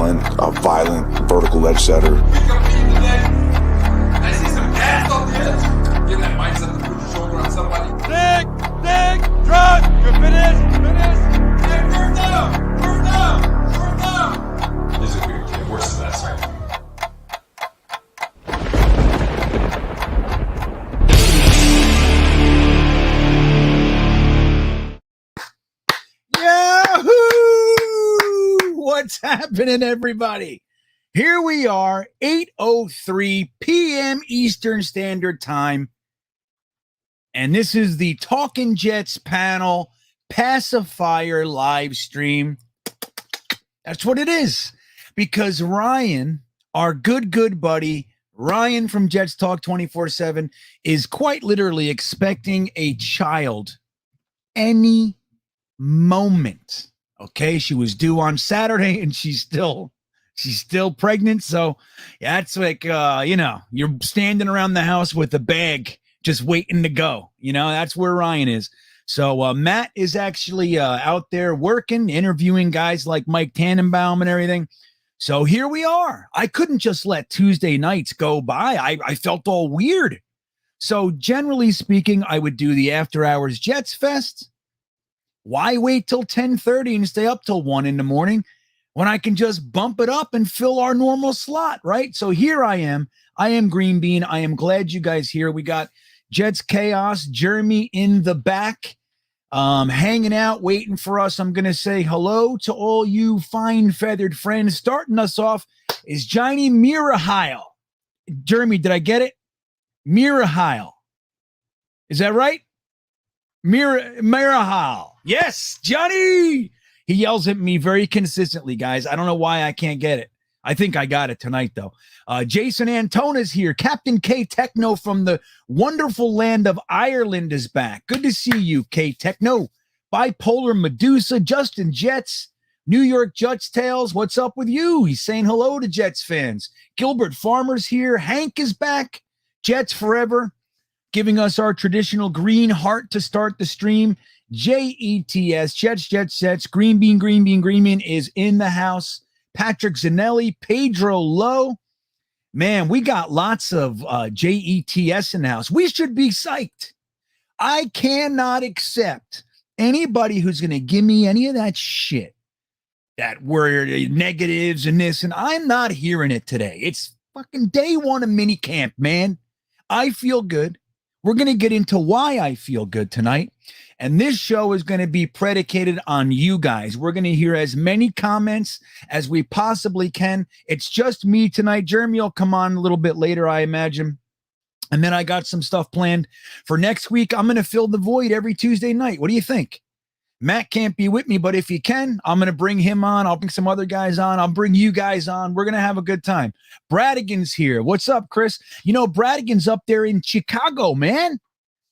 one, a violent vertical edge setter. I see some gas off the edge. Get that mindset to put your shoulder on somebody. Dig, drop. You're finished. Hey, first down. This is weird, kid. Worse than that, sorry. What's happening, everybody? Here we are, 8:03 p.m. Eastern Standard Time. And this is the Talkin' Jets panel pacifier live stream. That's what it is. Because Ryan, our good buddy, Ryan from Jets Talk 24/7, is quite literally expecting a child any moment. Okay, she was due on Saturday and she's still pregnant. So that's like, you're standing around the house with a bag just waiting to go. That's where Ryan is. So Matt is actually out there working, interviewing guys like Mike Tannenbaum and everything. So here we are. I couldn't just let Tuesday nights go by. I felt all weird. So generally speaking, I would do the after hours Jets Fest. Why wait till 10:30 and stay up till 1 in the morning when I can just bump it up and fill our normal slot, right? So here I am. I am GreenBean. I am glad you guys here. We got Jets Chaos, Jeremy in the back, hanging out, waiting for us. I'm going to say hello to all you fine feathered friends. Starting us off is Johnny Mirahile. Jeremy, did I get it? Mirahile. Is that right? Mirahile. Yes, Johnny. He yells at me very consistently, guys. I don't know why I can't get it. I think I got it tonight, though. Jason Antona's here. Captain K Techno from the wonderful land of Ireland is back. Good to see you, K Techno. Bipolar Medusa, Justin Jets, New York Jets Tales. What's up with you? He's saying hello to Jets fans. Gilbert Farmer's here. Hank is back. Jets forever. Giving us our traditional green heart to start the stream. JETS, Jets, GreenBean is in the house. Patrick Zanelli, Pedro Lowe. Man, we got lots of JETS in the house. We should be psyched. I cannot accept anybody who's going to give me any of that shit that were negatives and this, and I'm not hearing it today. It's fucking day one of mini camp, man. I feel good. We're going to get into why I feel good tonight. And this show is going to be predicated on you guys. We're going to hear as many comments as we possibly can. It's just me tonight. Jeremy will come on a little bit later, I imagine. And then I got some stuff planned for next week. I'm going to fill the void every Tuesday night. What do you think? Matt can't be with me, but if he can, I'm going to bring him on. I'll bring some other guys on. I'll bring you guys on. We're going to have a good time. Bradigan's here. What's up, Chris? Bradigan's up there in Chicago, man.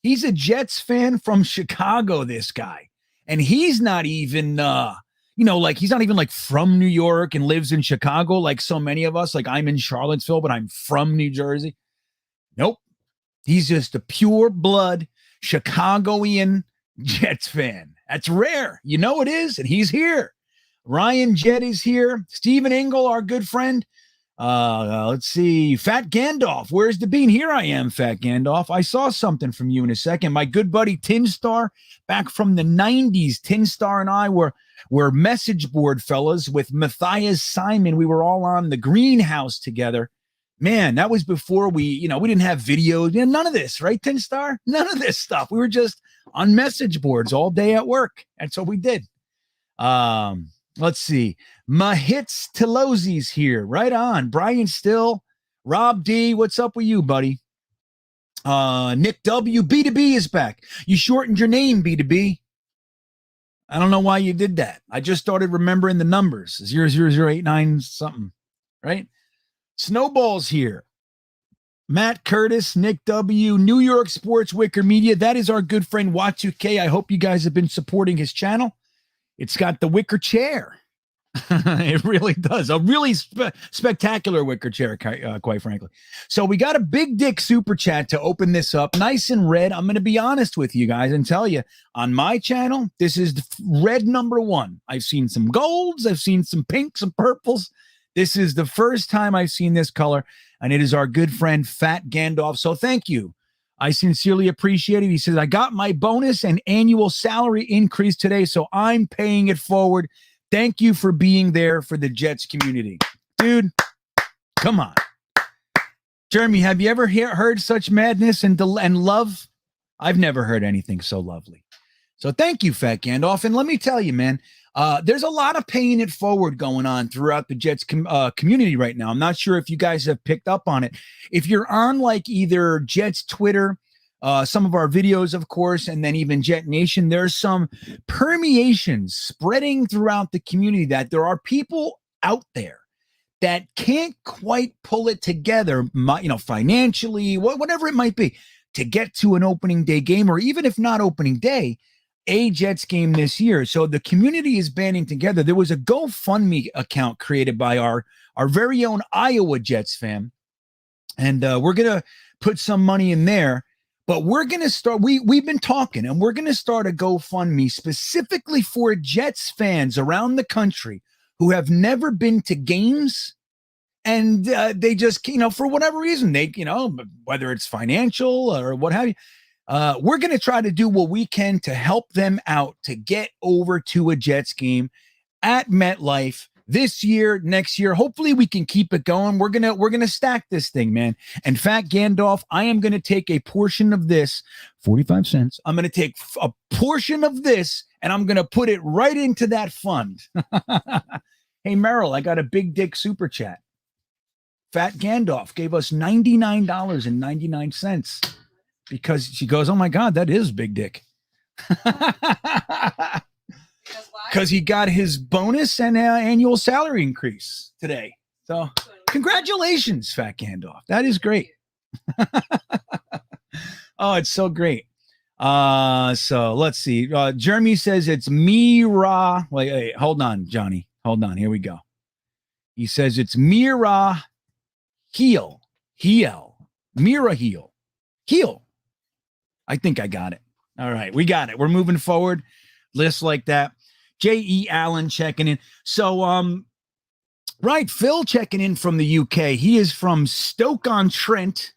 He's a Jets fan from Chicago, this guy. And he's not even, he's not even like from New York and lives in Chicago like so many of us. Like I'm in Charlottesville, but I'm from New Jersey. Nope. He's just a pure blood Chicagoan Jets fan. That's rare. You know it is, and he's here. Ryan Jett is here. Stephen Engel, our good friend. Let's see. Fat Gandalf. Where's the bean? Here I am, Fat Gandalf. I saw something from you in a second. My good buddy Tin Star, back from the 90s. Tin Star and I were message board fellas with Matthias Simon. We were all on the greenhouse together. Man, that was before we didn't have videos. None of this, right, Tin Star? None of this stuff. We were just on message boards all day at work. That's what we did. Let's see. Mahitz Telosi's here. Right on. Brian Still. Rob D. What's up with you, buddy? Nick W. B2B is back. You shortened your name, B2B. I don't know why you did that. I just started remembering the numbers. 00089 something, right? Snowball's here. Matt Curtis, Nick W., New York Sports Wicker Media. That is our good friend Watu2K. I hope you guys have been supporting his channel. It's got the wicker chair. It really does. A really spectacular wicker chair, quite frankly. So we got a big dick super chat to open this up. Nice and red. I'm going to be honest with you guys and tell you, on my channel, this is red number one. I've seen some golds. I've seen some pinks, some purples. This is the first time I've seen this color, and it is our good friend Fat Gandalf. So thank you. I sincerely appreciate it. He says, I got my bonus and annual salary increase today, so I'm paying it forward. Thank you for being there for the Jets community. Dude, come on. Jeremy, have you ever heard such madness and love? I've never heard anything so lovely. So thank you, Fat Gandalf. And let me tell you, man, there's a lot of paying it forward going on throughout the Jets community right now. I'm not sure if you guys have picked up on it. If you're on like either Jets Twitter, some of our videos, of course, and then even Jetnation, there's some permeations spreading throughout the community that there are people out there that can't quite pull it together, financially, whatever it might be, to get to an opening day game, or even if not opening day, a Jets game this year. So the community is banding together. There was a GoFundMe account created by our very own Iowa Jets fan. And we're going to put some money in there, but we're going to start, we've been talking, and we're going to start a GoFundMe specifically for Jets fans around the country who have never been to games. And they just, for whatever reason, they, whether it's financial or what have you, we're going to try to do what we can to help them out to get over to a Jets game at MetLife this year, next year. Hopefully we can keep it going. We're going to stack this thing, man. And Fat Gandalf, I am going to take a portion of this, 45 cents. I'm going to take a portion of this and I'm going to put it right into that fund. Hey, Merrill, I got a big dick super chat. Fat Gandalf gave us $99.99 because she goes, oh my God, that is big dick. Because he got his bonus and annual salary increase today. So congratulations, Fat Gandalf. That is great. Oh, it's so great. So let's see. Jeremy says it's Mira. Wait, hold on, Johnny. Hold on. Here we go. He says it's Mira Heel. Mira Heel. I think I got it. All right. We got it. We're moving forward. Lists like that. J.E. Allen checking in. So, right. Phil checking in from the UK. He is from Stoke-on-Trent.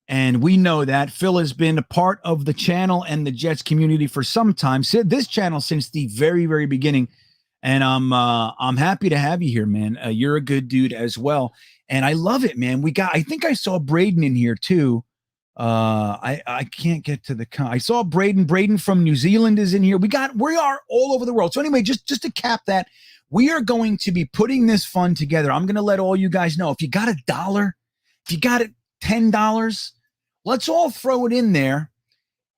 And we know that Phil has been a part of the channel and the Jets community for some time. This channel since the very, very beginning. And I'm happy to have you here, man. You're a good dude as well. And I love it, man. I think I saw Braden in here too. I can't get to the I saw Braden from New Zealand is in here. We are all over the world. So anyway, just to cap that, we are going to be putting this fund together. I'm going to let all you guys know, if you got $1, if you got it $10, let's all throw it in there.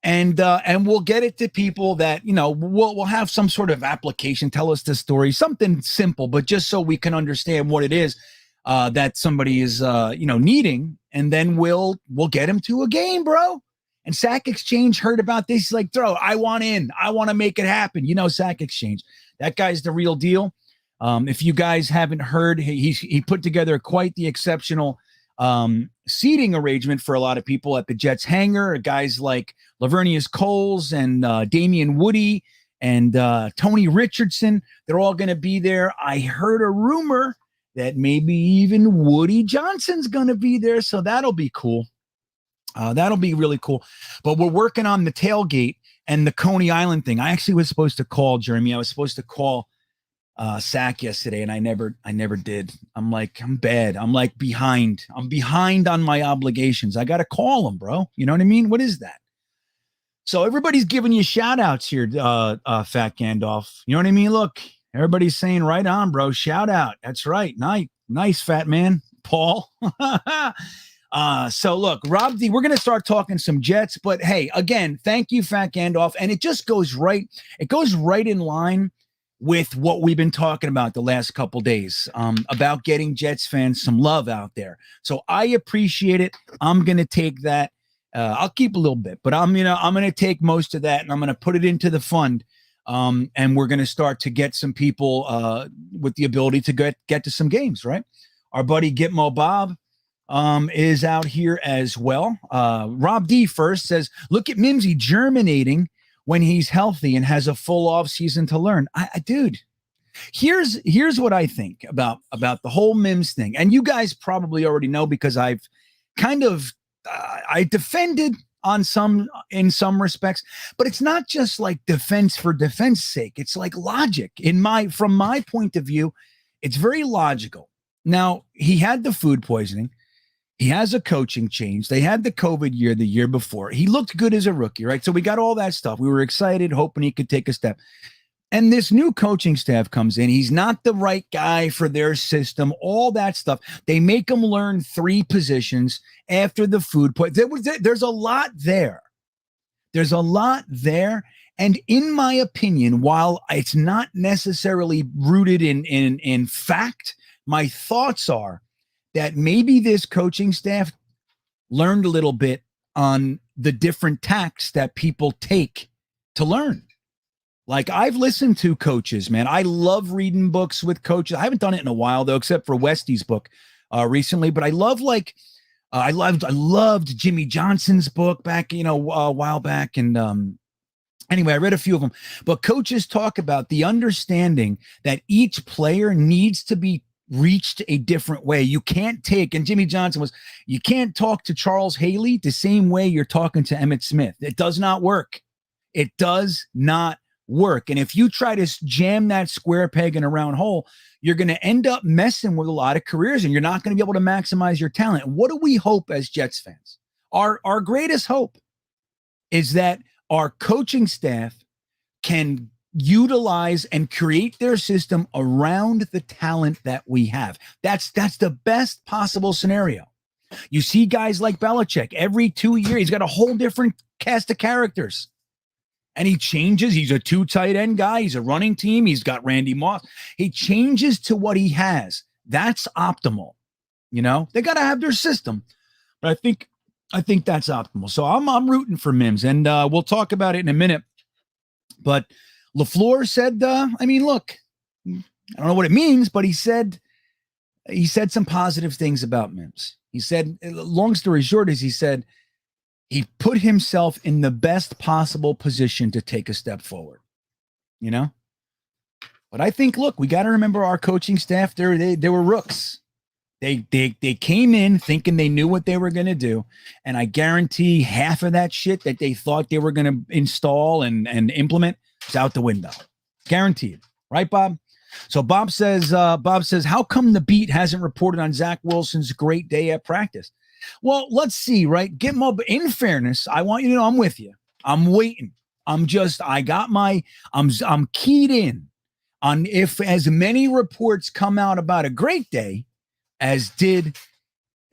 And we'll get it to people that, we'll have some sort of application, tell us the story, something simple, but just so we can understand what it is that somebody is, needing. And then we'll get him to a game, bro. And Sack Exchange heard about this. He's like, I want in. I want to make it happen. Sack Exchange, that guy's the real deal. If you guys haven't heard, he put together quite the exceptional seating arrangement for a lot of people at the Jets hangar. Guys like Lavernius Coles and Damian Woody and Tony Richardson, they're all going to be there. I heard a rumor that maybe even Woody Johnson's going to be there. So that'll be cool. That'll be really cool. But we're working on the tailgate and the Coney Island thing. I actually was supposed to call Jeremy. I was supposed to call Sack yesterday, and I never did. I'm bad. I'm behind. I'm behind on my obligations. I got to call him, bro. You know what I mean? What is that? So everybody's giving you shout outs here, Fat Gandalf. You know what I mean? Look, everybody's saying right on, bro. Shout out. That's right. Nice, fat man. Paul. So look, Rob D, we're going to start talking some Jets, but hey, again, thank you, Fat Gandalf. And it just goes right in line with what we've been talking about the last couple days, about getting Jets fans some love out there. So I appreciate it. I'm going to take that. I'll keep a little bit, but I'm going to take most of that and I'm going to put it into the fund. And we're going to start to get some people with the ability to get to some games, right? Our buddy Gitmo Bob is out here as well. Rob D first says, look at Mimsy germinating when he's healthy and has a full off season to learn. Dude, Here's what I think about the whole Mims thing, and you guys probably already know because I've kind of I defended in some respects, but it's not just like defense for defense sake. It's like logic from my point of view. It's very logical. Now, he had the food poisoning. He has a coaching change. They had the COVID year the year before. He looked good as a rookie, right? So we got all that stuff. We were excited, hoping he could take a step. And this new coaching staff comes in. He's not the right guy for their system, all that stuff. They make him learn 3 positions after the food poisoning. There's a lot there. There's a lot there. And in my opinion, while it's not necessarily rooted in fact, my thoughts are that maybe this coaching staff learned a little bit on the different tacks that people take to learn. Like, I've listened to coaches, man. I love reading books with coaches. I haven't done it in a while, though, except for Westy's book recently. But I love, I loved Jimmy Johnson's book back, a while back. And anyway, I read a few of them. But coaches talk about the understanding that each player needs to be reached a different way. You can't take, and Jimmy Johnson you can't talk to Charles Haley the same way you're talking to Emmitt Smith. It does not work. It does not work. And if you try to jam that square peg in a round hole, you're going to end up messing with a lot of careers, and you're not going to be able to maximize your talent. And what do we hope as Jets fans? Our greatest hope is that our coaching staff can utilize and create their system around the talent that we have. That's the best possible scenario. You see guys like Belichick, every 2 years, he's got a whole different cast of characters. And he changes. He's a 2 tight end guy. He's a running team. He's got Randy Moss. He changes to what he has. That's optimal. They got to have their system. But I think that's optimal. So I'm rooting for Mims, and we'll talk about it in a minute. But LaFleur said, look, I don't know what it means, but he said some positive things about Mims. He said, long story short is he said he put himself in the best possible position to take a step forward, But I think, look, we got to remember our coaching staff, they were rooks. They came in thinking they knew what they were going to do. And I guarantee half of that shit that they thought they were going to install and implement is out the window. Guaranteed. Right, Bob? So Bob says, how come the beat hasn't reported on Zach Wilson's great day at practice? Well, let's see, right? In fairness, I want you to know I'm with you. I'm waiting. I'm keyed in on if as many reports come out about a great day as did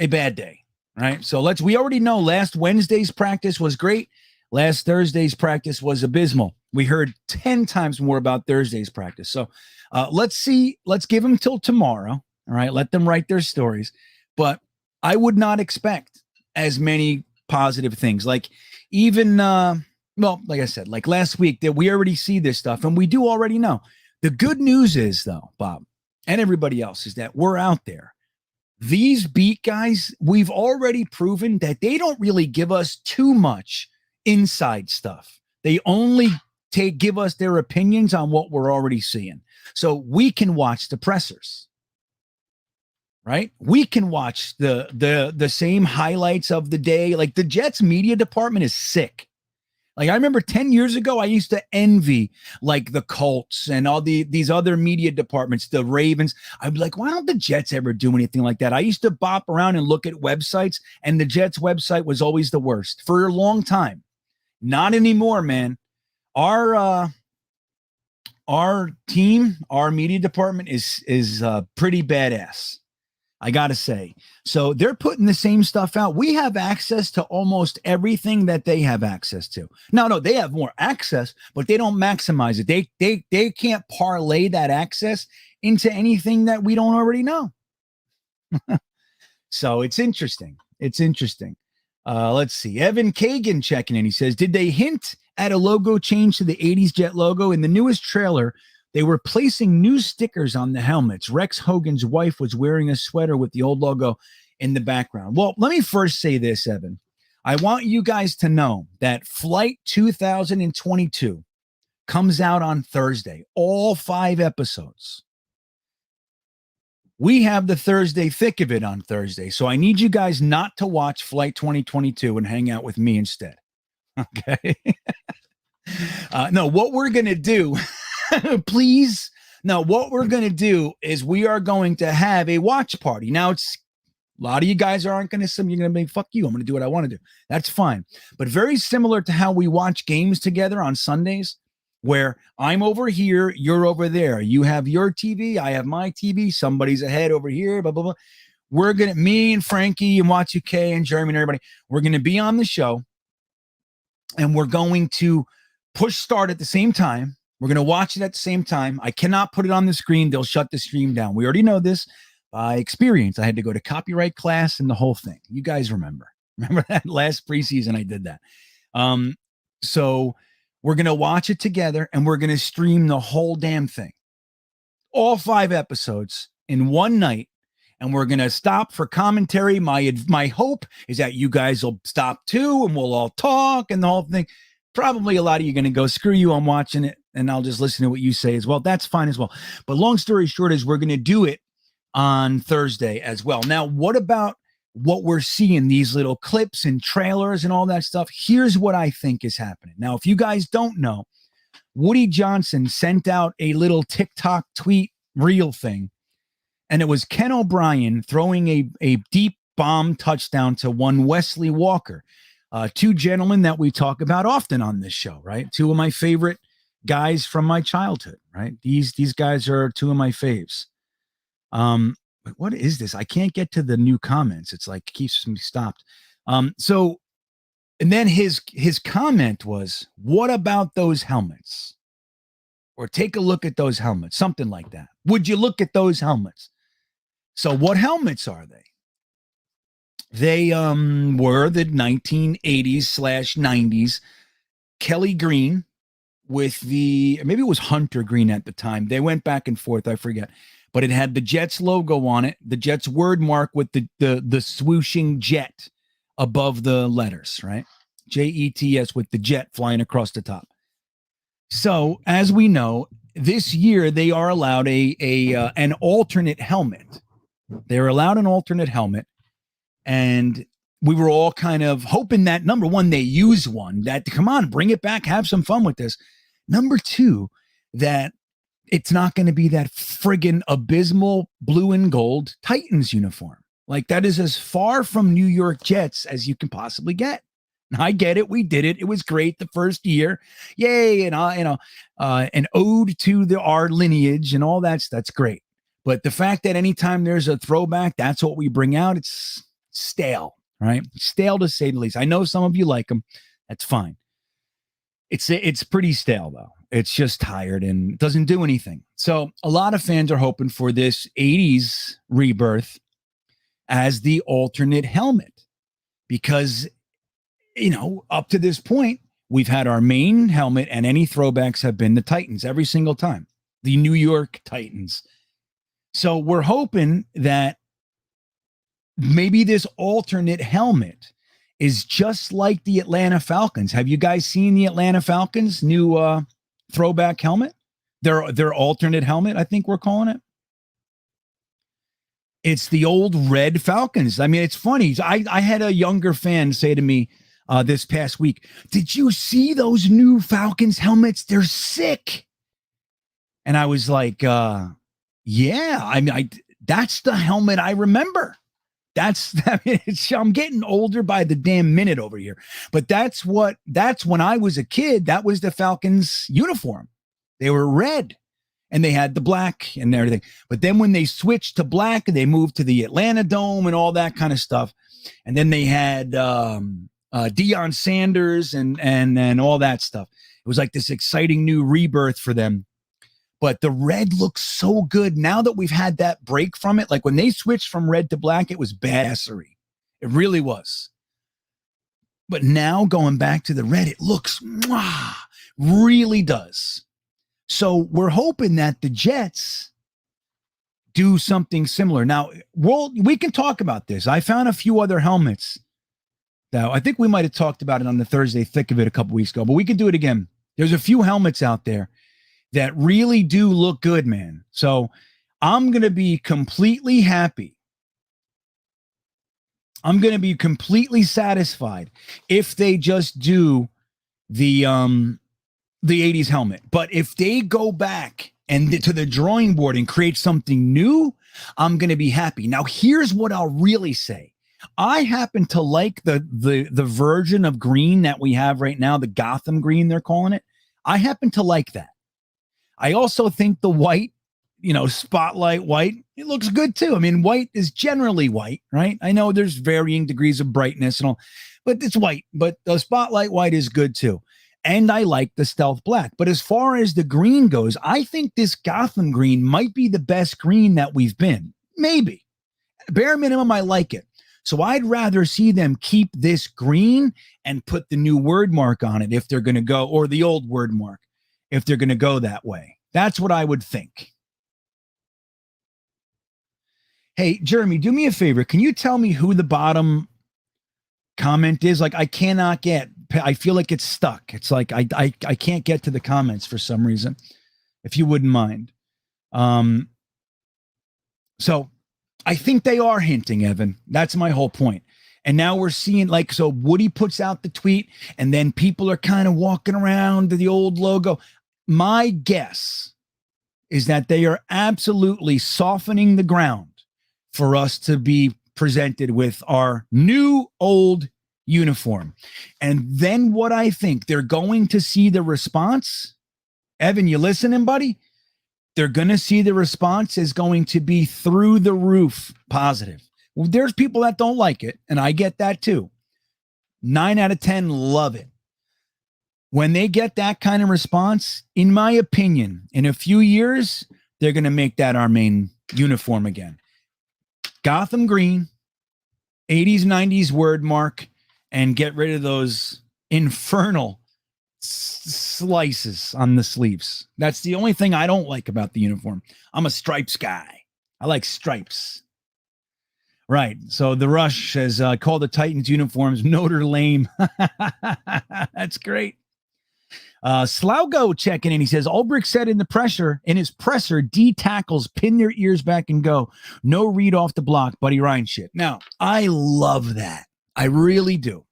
a bad day, right? So we already know last Wednesday's practice was great. Last Thursday's practice was abysmal. We heard 10 times more about Thursday's practice. So let's see. Let's give them till tomorrow. All right. Let them write their stories. But I would not expect as many positive things. Like even, like I said, like last week that we already see this stuff and we do already know. The good news is though, Bob, and everybody else, is that we're out there. These beat guys, we've already proven that they don't really give us too much inside stuff. They only give us their opinions on what we're already seeing. So we can watch the pressers, right? We can watch the same highlights of the day. Like the Jets media department is sick. Like I remember 10 years ago, I used to envy like the Colts and all these other media departments, the Ravens. I'd be like, why don't the Jets ever do anything like that? I used to bop around and look at websites, and the Jets website was always the worst for a long time. Not anymore, man. Our team, our media department is pretty badass, I got to say. So they're putting the same stuff out. We have access to almost everything that they have access to. No, they have more access, but they don't maximize it. They can't parlay that access into anything that we don't already know. So it's interesting. It's interesting. Let's see. Evan Kagan checking in. He says, did they hint at a logo change to the 80s Jet logo? In the newest trailer, they were placing new stickers on the helmets. Rex Hogan's wife was wearing a sweater with the old logo in the background. Well, let me first say this, Evan. I want you guys to know that Flight 2022 comes out on Thursday, all 5 episodes. We have the Thursday thick of it on Thursday. So I need you guys not to watch Flight 2022 and hang out with me instead. Okay. No, what we're going to do, please. No, what we're going to do is we are going to have a watch party. Now, it's a lot of you guys aren't going to say, you're going to be, fuck you. I'm going to do what I want to do. That's fine. But very similar to how we watch games together on Sundays, where I'm over here, you're over there. You have your TV, I have my TV. Somebody's ahead over here, blah, blah, blah. We're going to, me and Frankie and Watch UK and Jeremy and everybody, we're going to be on the show and we're going to push start at the same time. We're going to watch it at the same time. I cannot put it on the screen. They'll shut the stream down. We already know this by experience. I had to go to copyright class and the whole thing. You guys remember that last preseason I did that. So we're going to watch it together and we're going to stream the whole damn thing. All 5 episodes in one night. And we're going to stop for commentary. My hope is that you guys will stop too and we'll all talk and the whole thing. Probably a lot of you are going to go, screw you, I'm watching it. And I'll just listen to what you say as well. That's fine as well. But long story short is we're going to do it on Thursday as well. Now, what about what we're seeing, these little clips and trailers and all that stuff? Here's what I think is happening. Now, if you guys don't know, Woody Johnson sent out a little TikTok tweet reel thing, and it was Ken O'Brien throwing a deep bomb touchdown to one Wesley Walker, 2 gentlemen that we talk about often on this show, right? 2 of my favorite guys from my childhood, right? These guys are 2 of my faves. But what is this? I can't get to the new comments. It's like keeps me stopped. So, and then his comment was, "What about those helmets?" Or take a look at those helmets, something like that. Would you look at those helmets? So, what helmets are they? They were the 1980s/90s Kelly green with maybe it was Hunter green at the time. They went back and forth, I forget. But it had the Jets logo on it, the Jets word mark with the swooshing jet above the letters, right? JETS with the jet flying across the top. So, as we know, this year they are allowed an alternate helmet. They're allowed an alternate helmet, and we were all kind of hoping that, number one, they use one, that, come on, bring it back, have some fun with this. Number 2, that it's not going to be that friggin' abysmal blue and gold Titans uniform. Like, that is as far from New York Jets as you can possibly get. I get it. We did it. It was great the first year. Yay. And, an ode to our lineage and all that's great. But the fact that anytime there's a throwback, that's what we bring out. It's stale, right? Stale to say the least. I know some of you like them. That's fine. It's pretty stale though. It's just tired and it doesn't do anything. So a lot of fans are hoping for this 80s rebirth as the alternate helmet because, up to this point, we've had our main helmet and any throwbacks have been the Titans every single time, the New York Titans. So we're hoping that maybe this alternate helmet is just like the Atlanta Falcons. Have you guys seen the Atlanta Falcons new throwback helmet? Their alternate helmet, I think we're calling it. It's the old red Falcons. I mean, it's funny. I had a younger fan say to me this past week, "Did you see those new Falcons helmets? They're sick." And I was like, yeah, I mean, that's the helmet I remember. I'm getting older by the damn minute over here. But that's when I was a kid, that was the Falcons uniform. They were red and they had the black and everything. But then when they switched to black, they moved to the Atlanta Dome and all that kind of stuff. And then they had Deion Sanders and all that stuff. It was like this exciting new rebirth for them. But the red looks so good now that we've had that break from it. Like when they switched from red to black, it was badassery. It really was. But now going back to the red, it looks really does. So we're hoping that the Jets do something similar. Now, we can talk about this. I found a few other helmets that I think we might have talked about it on the Thursday thick of it a couple weeks ago, but we could do it again. There's a few helmets out there that really do look good, man. So I'm going to be completely happy. I'm going to be completely satisfied if they just do the 80s helmet. But if they go back and to the drawing board and create something new, I'm going to be happy. Now, here's what I'll really say. I happen to like the version of green that we have right now, the Gotham green, they're calling it. I happen to like that. I also think the white, spotlight white, it looks good too. I mean, white is generally white, right? I know there's varying degrees of brightness and all, but it's white. But the spotlight white is good too. And I like the stealth black. But as far as the green goes, I think this Gotham green might be the best green that we've been. Maybe. Bare minimum, I like it. So I'd rather see them keep this green and put the new word mark on it if they're going to go, or the old word mark, if they're going to go that way. That's what I would think. Hey, Jeremy, do me a favor. Can you tell me who the bottom comment is? Like, I feel like it's stuck. It's like I can't get to the comments for some reason, if you wouldn't mind. So I think they are hinting, Evan. That's my whole point. And now we're seeing, so Woody puts out the tweet and then people are kind of walking around to the old logo. My guess is that they are absolutely softening the ground for us to be presented with our new old uniform. And then what I think they're going to see the response. Evan, you listening, buddy? They're going to see the response is going to be through the roof positive. Well, there's people that don't like it, and I get that too. 9 out of 10 love it. When they get that kind of response, in my opinion, in a few years, they're going to make that our main uniform again. Gotham green, 80s, 90s word mark, and get rid of those infernal slices on the sleeves. That's the only thing I don't like about the uniform. I'm a stripes guy. I like stripes. Right. So the Rush has called the Titans uniforms Notre Lame. That's great. Slaugo checking in. He says, Ulbrich said in his presser, D tackles pin their ears back and go. No read off the block, Buddy Ryan shit. Now, I love that. I really do.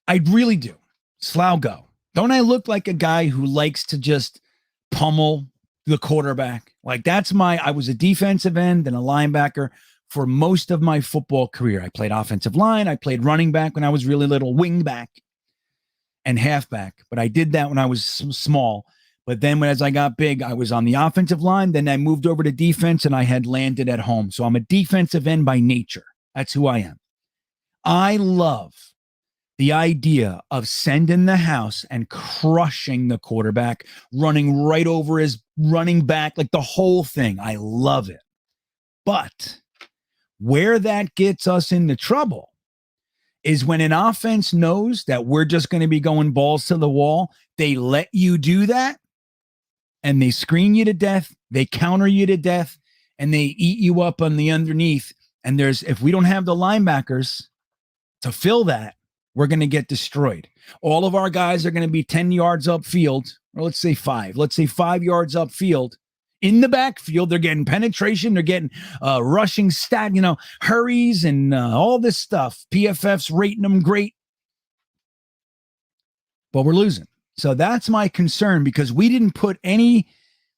I really do. Slaugo. Don't I look like a guy who likes to just pummel the quarterback? Like I was a defensive end and a linebacker for most of my football career. I played offensive line. I played running back when I was really little, wing back and halfback. But I did that when I was small. But then as I got big, I was on the offensive line. Then I moved over to defense and I had landed at home. So I'm a defensive end by nature. That's who I am. I love the idea of sending the house and crushing the quarterback, running right over his running back, like the whole thing. I love it. But where that gets us into trouble is when an offense knows that we're just going to be going balls to the wall, they let you do that, and they screen you to death, they counter you to death, and they eat you up on the underneath. And if we don't have the linebackers to fill that, we're going to get destroyed. All of our guys are going to be 10 yards upfield, or let's say 5 yards upfield. In the backfield, they're getting penetration. They're getting rushing stat, hurries and all this stuff. PFF's rating them great. But we're losing. So that's my concern, because we didn't put any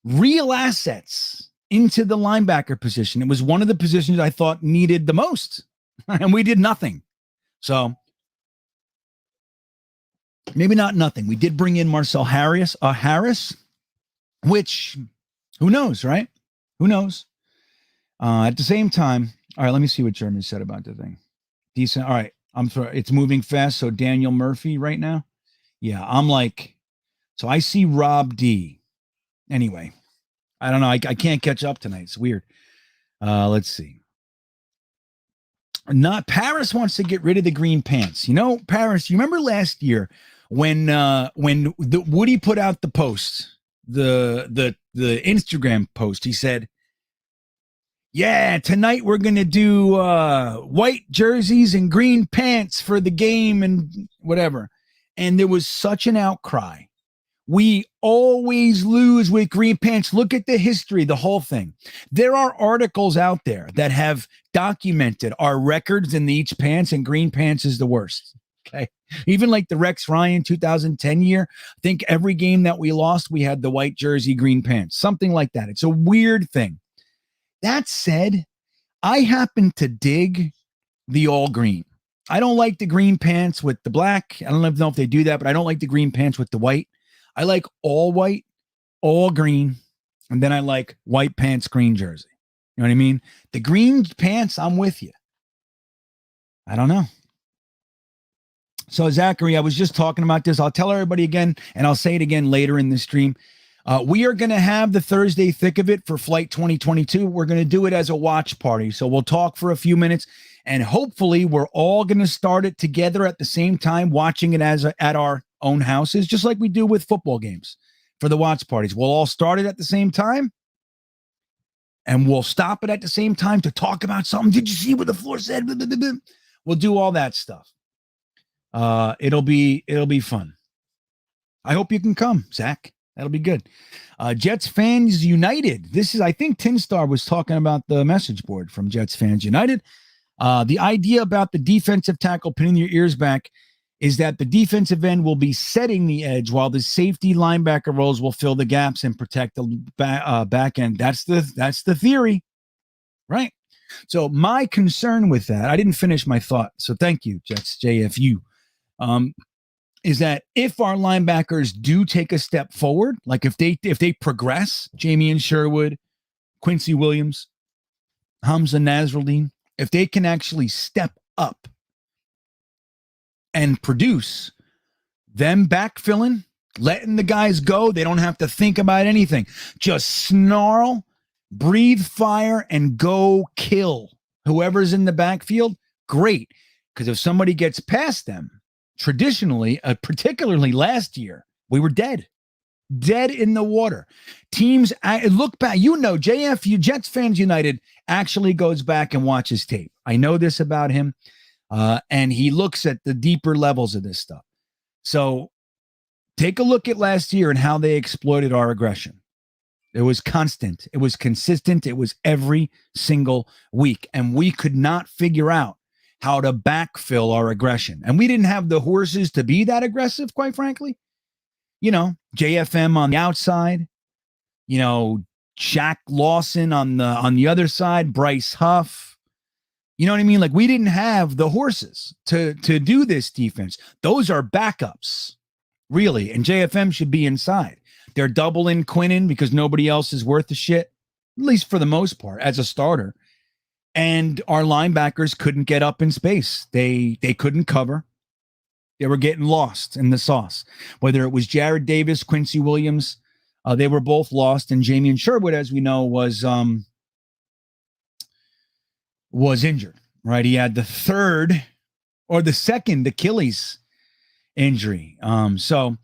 real assets into the linebacker position. It was one of the positions I thought needed the most, and we did nothing. So maybe not nothing. We did bring in Marcel Harris, which who knows, right? Who knows? At the same time, all right, let me see what Jeremy said about the thing. Decent. All right. It's moving fast. So Daniel Murphy right now. Yeah. So I see Rob D. Anyway, I don't know. I can't catch up tonight. It's weird. Let's see. Paris wants to get rid of the green pants. Paris, you remember last year when Woody put out the post, the Instagram post, he said, yeah, tonight we're going to do white jerseys and green pants for the game and whatever. And there was such an outcry. We always lose with green pants. Look at the history, the whole thing. There are articles out there that have documented our records in the each pants, and green pants is the worst. Okay. Even like the Rex Ryan 2010 year, I think every game that we lost, we had the white jersey, green pants, something like that. It's a weird thing. That said, I happen to dig the all green. I don't like the green pants with the black. I don't know if they do that, but I don't like the green pants with the white. I like all white, all green, and then I like white pants, green jersey. You know what I mean? The green pants, I'm with you. I don't know. So, Zachary, I was just talking about this. I'll tell everybody again, and I'll say it again later in the stream. We are going to have the Thursday thick of it for Flight 2022. We're going to do it as a watch party. So we'll talk for a few minutes, and hopefully we're all going to start it together at the same time, watching it at our own houses, just like we do with football games for the watch parties. We'll all start it at the same time, and we'll stop it at the same time to talk about something. Did you see what the floor said? We'll do all that stuff. It'll be fun. I hope you can come, Zach. That'll be good. Jets Fans United. This is, I think Tin Star was talking about the message board from Jets Fans United. The idea about the defensive tackle pinning your ears back is that the defensive end will be setting the edge while the safety linebacker roles will fill the gaps and protect the back end. That's the theory, right? So my concern with that, I didn't finish my thought. So thank you, Jets JFU. Is that if our linebackers do take a step forward, like if they progress, Jamie and Sherwood, Quincy Williams, Hamza Nasruddin, if they can actually step up and produce, them backfilling, letting the guys go, they don't have to think about anything. Just snarl, breathe fire, and go kill whoever's in the backfield. Great. Because if somebody gets past them, traditionally, particularly last year, we were dead in the water. Teams look back, JFU, Jets Fans United, actually goes back and watches tape. I know this about him, and he looks at the deeper levels of this stuff. So take a look at last year and how they exploited our aggression. It was constant. It was consistent. It was every single week, and we could not figure out how to backfill our aggression. And we didn't have the horses to be that aggressive, quite frankly. JFM on the outside, Shaq Lawson on the other side, Bryce Huff. You know what I mean? Like, we didn't have the horses to do this defense. Those are backups, really. And JFM should be inside. They're doubling Quinnen because nobody else is worth a shit, at least for the most part, as a starter. And our linebackers couldn't get up in space. They couldn't cover. They were getting lost in the sauce. Whether it was Jared Davis, Quincy Williams, they were both lost. And Jamie and Sherwood, as we know, was injured, right? He had the second Achilles injury. So,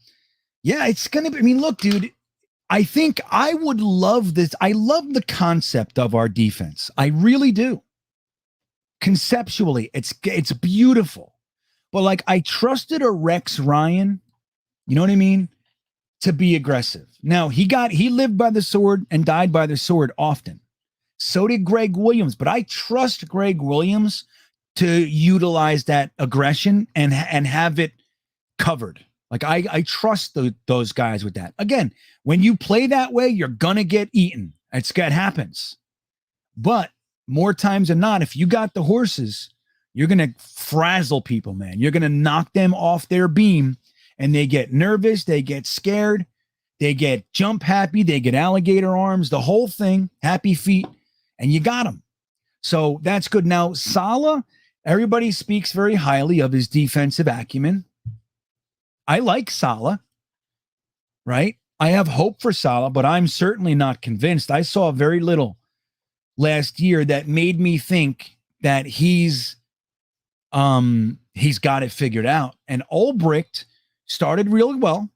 yeah, it's going to be, look, dude, I think I would love this. I love the concept of our defense. I really do. Conceptually, it's beautiful. But like, I trusted a Rex Ryan, you know what I mean, to be aggressive. Now, he lived by the sword and died by the sword often. So did Greg Williams, but I trust Greg Williams to utilize that aggression and have it covered. Like, I trust those guys with that. Again, when you play that way, you're going to get eaten. It happens. But more times than not, if you got the horses, you're going to frazzle people, man. You're going to knock them off their beam, and they get nervous. They get scared. They get jump happy. They get alligator arms, the whole thing, happy feet, and you got them. So that's good. Now, Saleh, everybody speaks very highly of his defensive acumen. I like Saleh, right? I have hope for Saleh, but I'm certainly not convinced. I saw very little last year that made me think that he's got it figured out. And Ulbricht started really well.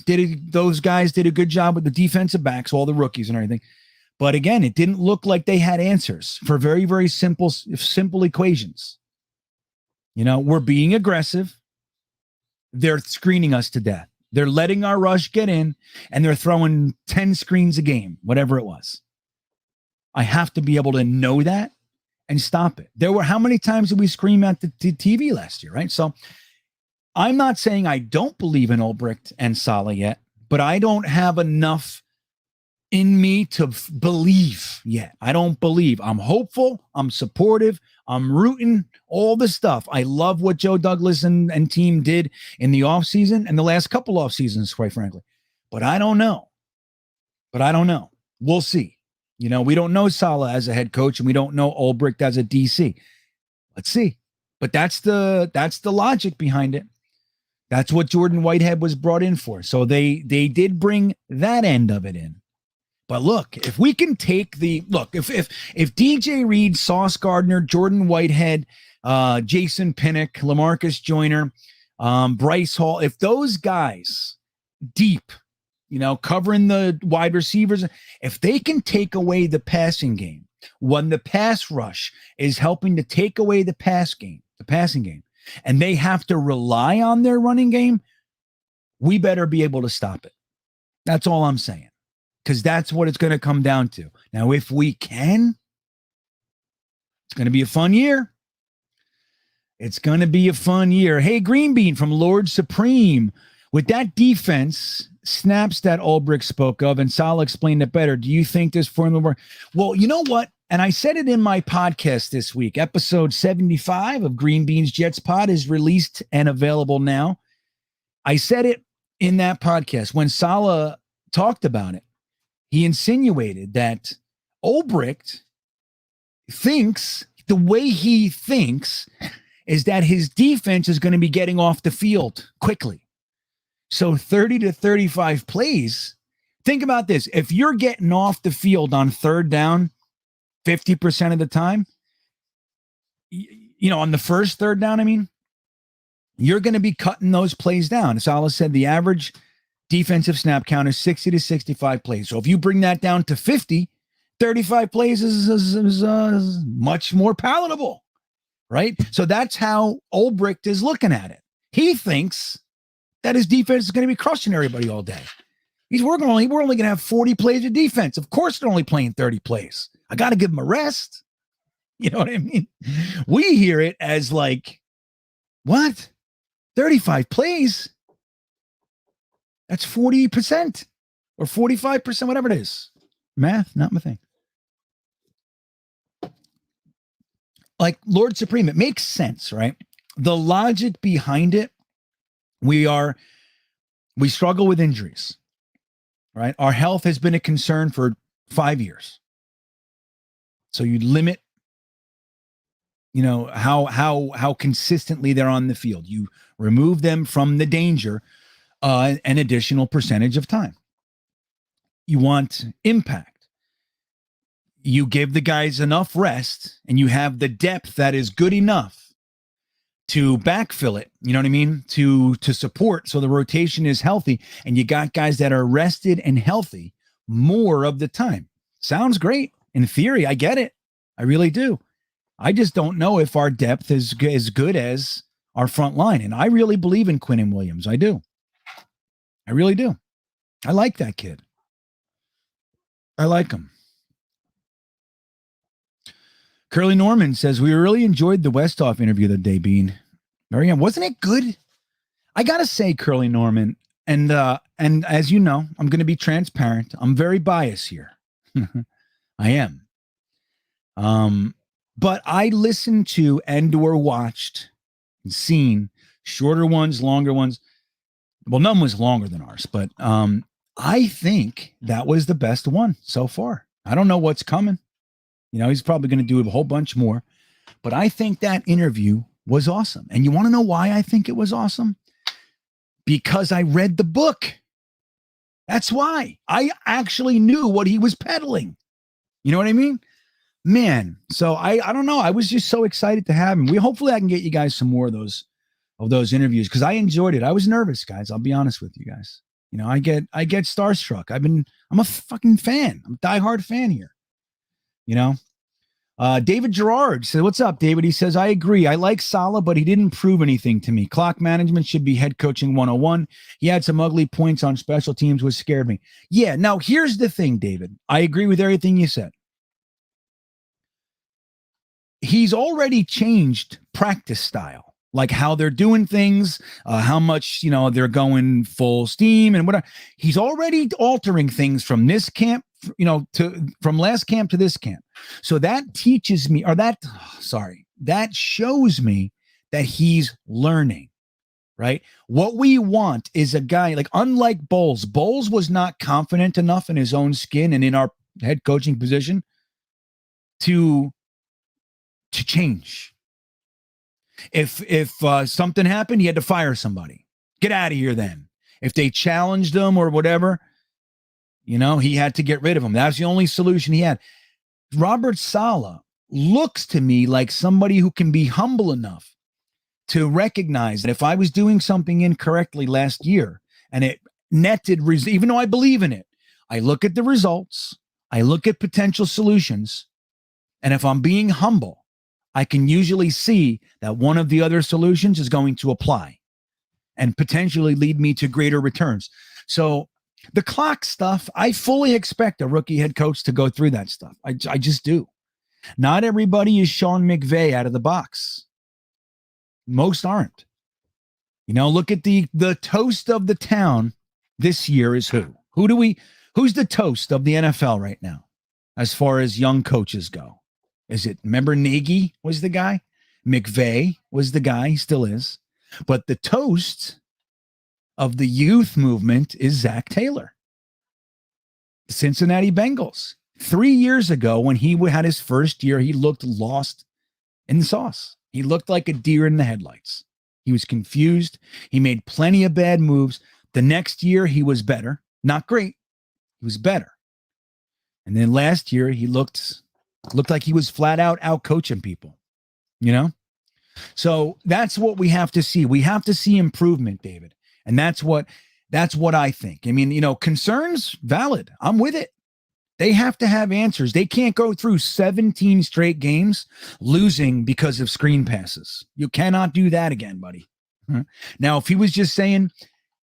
Those guys did a good job with the defensive backs, all the rookies and everything. But again, it didn't look like they had answers for very, very simple equations. We're being aggressive. they're screening us to death. They're letting our rush get in, and they're throwing 10 screens a game, whatever it was. I have to be able to know that and stop it. How many times did we scream at the TV last year, right? So I'm not saying I don't believe in Ulbricht and Saleh yet, but I don't have enough in me to believe yet. I don't believe. I'm hopeful. I'm supportive. I'm rooting, all the stuff. I love what Joe Douglas and team did in the offseason and the last couple off seasons, quite frankly. But I don't know. We'll see. We don't know Saleh as a head coach, and we don't know Ulbricht as a DC. Let's see. But that's the logic behind it. That's what Jordan Whitehead was brought in for. So they did bring that end of it in. But look, if we can take if DJ Reed, Sauce Gardner, Jordan Whitehead, Jason Pinnock, LaMarcus Joyner, Bryce Hall, if those guys deep, covering the wide receivers, if they can take away the passing game, when the pass rush is helping to take away the passing game, and they have to rely on their running game, we better be able to stop it. That's all I'm saying. Because that's what it's going to come down to. Now, if we can, it's going to be a fun year. Hey, GreenBean from Lord Supreme. With that defense, snaps that Ulbricht spoke of, and Sal explained it better, do you think this formula works? Well, you know what? And I said it in my podcast this week. Episode 75 of Greenbean's Jets Pod is released and available now. I said it in that podcast when Saleh talked about it. He insinuated that Ulbricht thinks, the way he thinks, is that his defense is going to be getting off the field quickly. So 30 to 35 plays. Think about this. If you're getting off the field on third down 50% of the time, on the first third down, you're going to be cutting those plays down. As Saleh said, the average defensive snap count is 60 to 65 plays. So if you bring that down to 50, 35 plays is much more palatable, right? So that's how Ulbricht is looking at it. He thinks that his defense is going to be crushing everybody all day. We're only going to have 40 plays of defense. Of course, they're only playing 30 plays. I got to give them a rest. You know what I mean? We hear it as like, what? 35 plays? That's 40% or 45%, whatever it is. Math, not my thing. Like Lord Supreme, it makes sense, right? The logic behind it, we struggle with injuries, right? Our health has been a concern for 5 years. So you limit, how consistently they're on the field. You remove them from the danger an additional percentage of time. You want impact. You give the guys enough rest, and you have the depth that is good enough to backfill it. You know what I mean? To support, so the rotation is healthy, and you got guys that are rested and healthy more of the time. Sounds great. In theory, I get it. I really do. I just don't know if our depth is as good as our front line. And I really believe in Quinnen Williams. I do. I really do. I like that kid. I like him. Curly Norman says, we really enjoyed the Westhoff interview the day, Bean. Wasn't it good? I got to say, Curly Norman, and as you know, I'm going to be transparent. I'm very biased here. I am. But I listened to and/or watched and seen shorter ones, longer ones. Well, none was longer than ours, but I think that was the best one so far. I don't know what's coming. He's probably going to do a whole bunch more, but I think that interview was awesome. And you want to know why I think it was awesome? Because I read the book. That's why. I actually knew what he was peddling. You know what I mean? Man, so I don't know. I was just so excited to have him. Hopefully I can get you guys some more of those interviews, because I enjoyed it. I was nervous, guys. I'll be honest with you guys. I get starstruck. I'm a fucking fan. I'm a diehard fan here. David Gerard said, what's up, David? He says, I agree. I like Saleh, but he didn't prove anything to me. Clock management should be head coaching 101. He had some ugly points on special teams, which scared me. Yeah, now here's the thing, David. I agree with everything you said. He's already changed practice style, like how they're doing things, how much, they're going full steam and whatever. He's already altering things from this camp, from last camp to this camp. So that teaches me, that shows me that he's learning, right? What we want is a guy like, unlike Bowles. Bowles was not confident enough in his own skin and in our head coaching position to change. If something happened, he had to fire somebody. Get out of here then. If they challenged him or whatever, he had to get rid of him. That's the only solution he had. Robert Saleh looks to me like somebody who can be humble enough to recognize that if I was doing something incorrectly last year and it netted, even though I believe in it, I look at the results, I look at potential solutions, and if I'm being humble, I can usually see that one of the other solutions is going to apply and potentially lead me to greater returns. So the clock stuff, I fully expect a rookie head coach to go through that stuff. I just do. Not everybody is Sean McVay out of the box. Most aren't. Look at the toast of the town this year is who? Who's the toast of the NFL right now as far as young coaches go? Is it, remember Nagy was the guy? McVay was the guy, he still is. But the toast of the youth movement is Zach Taylor. The Cincinnati Bengals. 3 years ago, when he had his first year, he looked lost in the sauce. He looked like a deer in the headlights. He was confused. He made plenty of bad moves. The next year, he was better. Not great. He was better. And then last year, he looked like he was flat out coaching people, So that's what we have to see. We have to see improvement, David. And that's what I think. I mean, concerns valid. I'm with it. They have to have answers. They can't go through 17 straight games losing because of screen passes. You cannot do that again, buddy. Now, if he was just saying,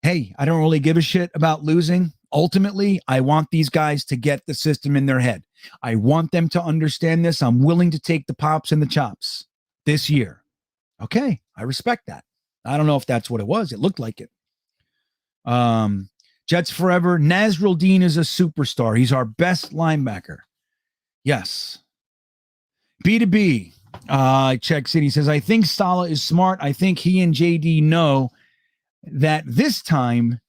hey, I don't really give a shit about losing. Ultimately, I want these guys to get the system in their head. I want them to understand this. I'm willing to take the pops and the chops this year. Okay, I respect that. I don't know if that's what it was. It looked like it. Jets forever. Nazrul Dean is a superstar. He's our best linebacker. Yes. B2B. Checks in. He says, I think Saleh is smart. I think he and JD know that this time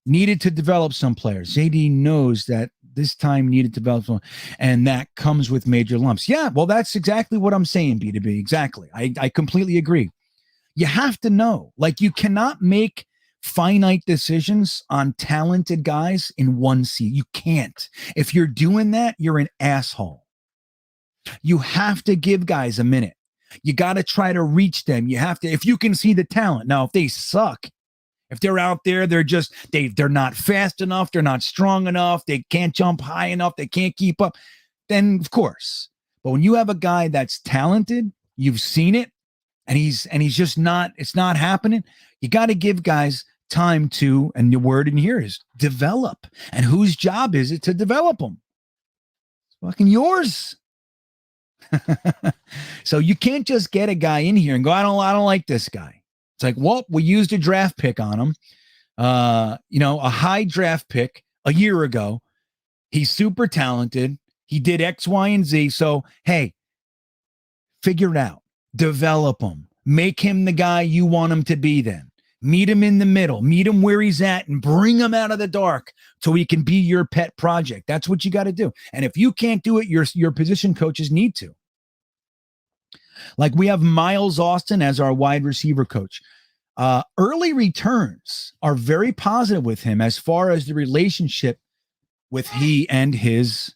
needed to develop some players. JD knows that this time needed to develop some, and that comes with major lumps. Yeah, well, that's exactly what I'm saying, B2B. Exactly. I completely agree. You have to know. Like, you cannot make finite decisions on talented guys in one seat. You can't. If you're doing that, you're an asshole. You have to give guys a minute. You got to try to reach them. You have to, if you can see the talent. Now, if they suck, if they're out there, they're not fast enough, they're not strong enough, they can't jump high enough, they can't keep up, then of course. But when you have a guy that's talented, you've seen it, and he's just not, it's not happening, you got to give guys time to, and the word in here is develop. And whose job is it to develop them? It's fucking yours. So you can't just get a guy in here and go, I don't like this guy. It's like, well, we used a draft pick on him, a high draft pick a year ago. He's super talented. He did X, Y, and Z. So, hey, figure it out. Develop him. Make him the guy you want him to be then. Meet him in the middle. Meet him where he's at and bring him out of the dark so he can be your pet project. That's what you got to do. And if you can't do it, your position coaches need to. Like, we have Miles Austin as our wide receiver coach. Early returns are very positive with him as far as the relationship with he and his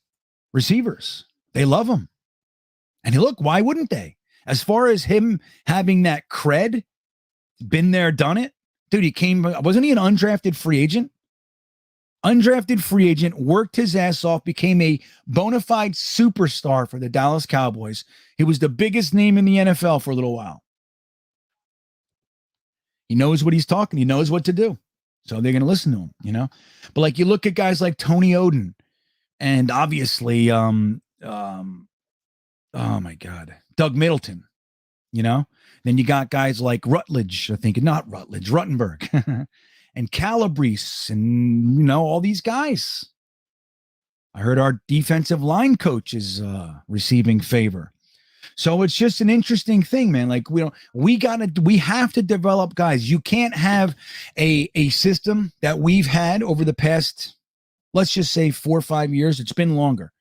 receivers. They love him. And look, why wouldn't they? As far as him having that cred, been there, done it. Dude, wasn't he an undrafted free agent? undrafted free agent, worked his ass off, became a bona fide superstar for the Dallas Cowboys. He was the biggest name in the NFL for a little while. He knows what he's talking. He knows what to do. So they're going to listen to him, you know? But like you look at guys like Tony Oden and obviously, oh my God, Doug Middleton, you know? Then you got guys like Rutledge, I think, not Rutledge, Ruttenberg and Calabrese and, you know, all these guys. I heard our defensive line coach is receiving favor. So it's just an interesting thing, man. Like we have to develop guys. You can't have a system that we've had over the past, let's just say 4 or 5 years. It's been longer,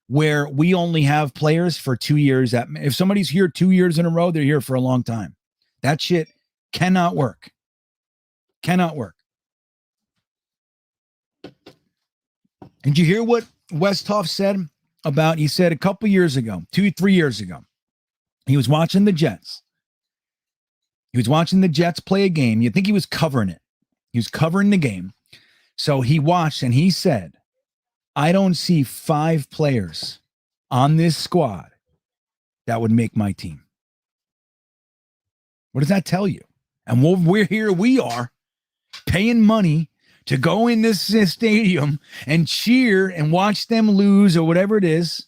where we only have players for 2 years. That if somebody's here 2 years in a row, they're here for a long time. That shit cannot work. Cannot work. Did you hear what Westhoff said about, he said a couple years ago, 2-3 years ago, he was watching the Jets. He was watching the Jets play a game. You think he was covering it. He was covering the game. So he watched and he said, I don't see 5 players on this squad that would make my team. What does that tell you? And we're here, we are paying money to go in this stadium and cheer and watch them lose or whatever it is.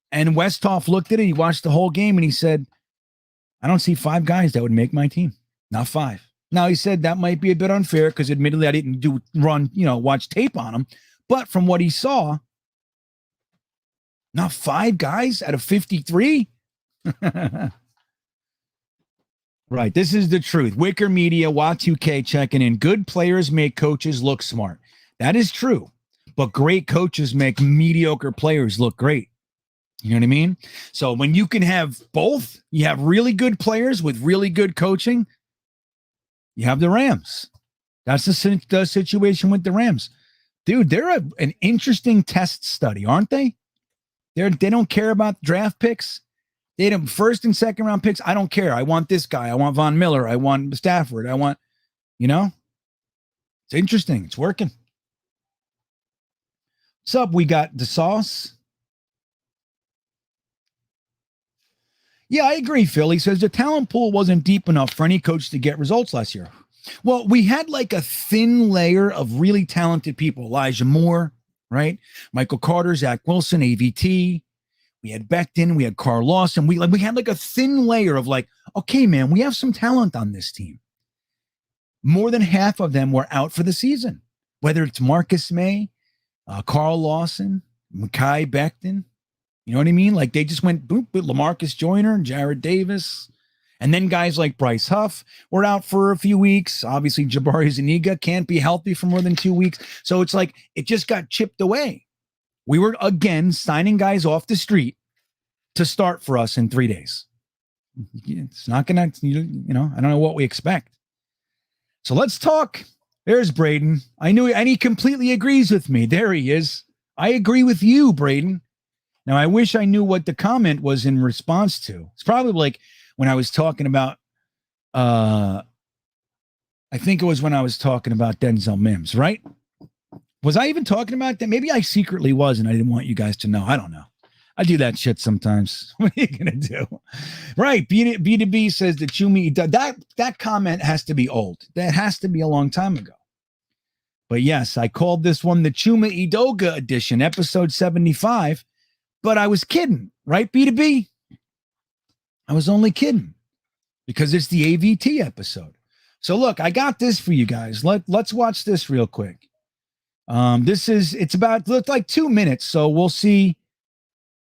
And Westhoff looked at it. He watched the whole game and he said, I don't see 5 guys that would make my team. Not 5. Now, he said that might be a bit unfair because admittedly I didn't watch tape on him. But from what he saw, not 5 guys out of 53. Right. This is the truth. Wicker Media, WA2K checking in. Good players make coaches look smart. That is true. But great coaches make mediocre players look great. You know what I mean? So when you can have both, you have really good players with really good coaching, you have the Rams. That's the situation with the Rams. Dude, they're an interesting test study, aren't they? They don't care about draft picks. They don't first and second round picks. I don't care. I want this guy. I want Von Miller. I want Stafford. I want, it's interesting. It's working. What's up? We got the sauce. Yeah, I agree, Phil. He says the talent pool wasn't deep enough for any coach to get results last year. Well, we had like a thin layer of really talented people. Elijah Moore, right? Michael Carter, Zach Wilson, AVT. We had Becton. We had Carl Lawson. We had like a thin layer of like, okay, man, we have some talent on this team. More than half of them were out for the season, whether it's Marcus May, Carl Lawson, Mekhi Becton. You know what I mean? Like they just went boop with LaMarcus Joyner and Jared Davis. And then guys like Bryce Huff were out for a few weeks. Obviously, Jabari Zuniga can't be healthy for more than 2 weeks. So it's like it just got chipped away. We were, again, signing guys off the street to start for us in 3 days. It's not going to, I don't know what we expect. So let's talk. There's Braden. I knew, and he completely agrees with me. There he is. I agree with you, Braden. Now, I wish I knew what the comment was in response to. It's probably like when I was talking about, I think it was when I was talking about Denzel Mims, right? Was I even talking about that? Maybe I secretly was, and I didn't want you guys to know. I don't know. I do that shit sometimes. What are you going to do? Right. B2B says that Chumi, that comment has to be old. That has to be a long time ago. But yes, I called this one the Chuma Idoga edition, episode 75. But I was kidding, right, B2B? I was only kidding because it's the AVT episode. So look, I got this for you guys. Let's watch this real quick. It's about, looks like 2 minutes. So we'll see.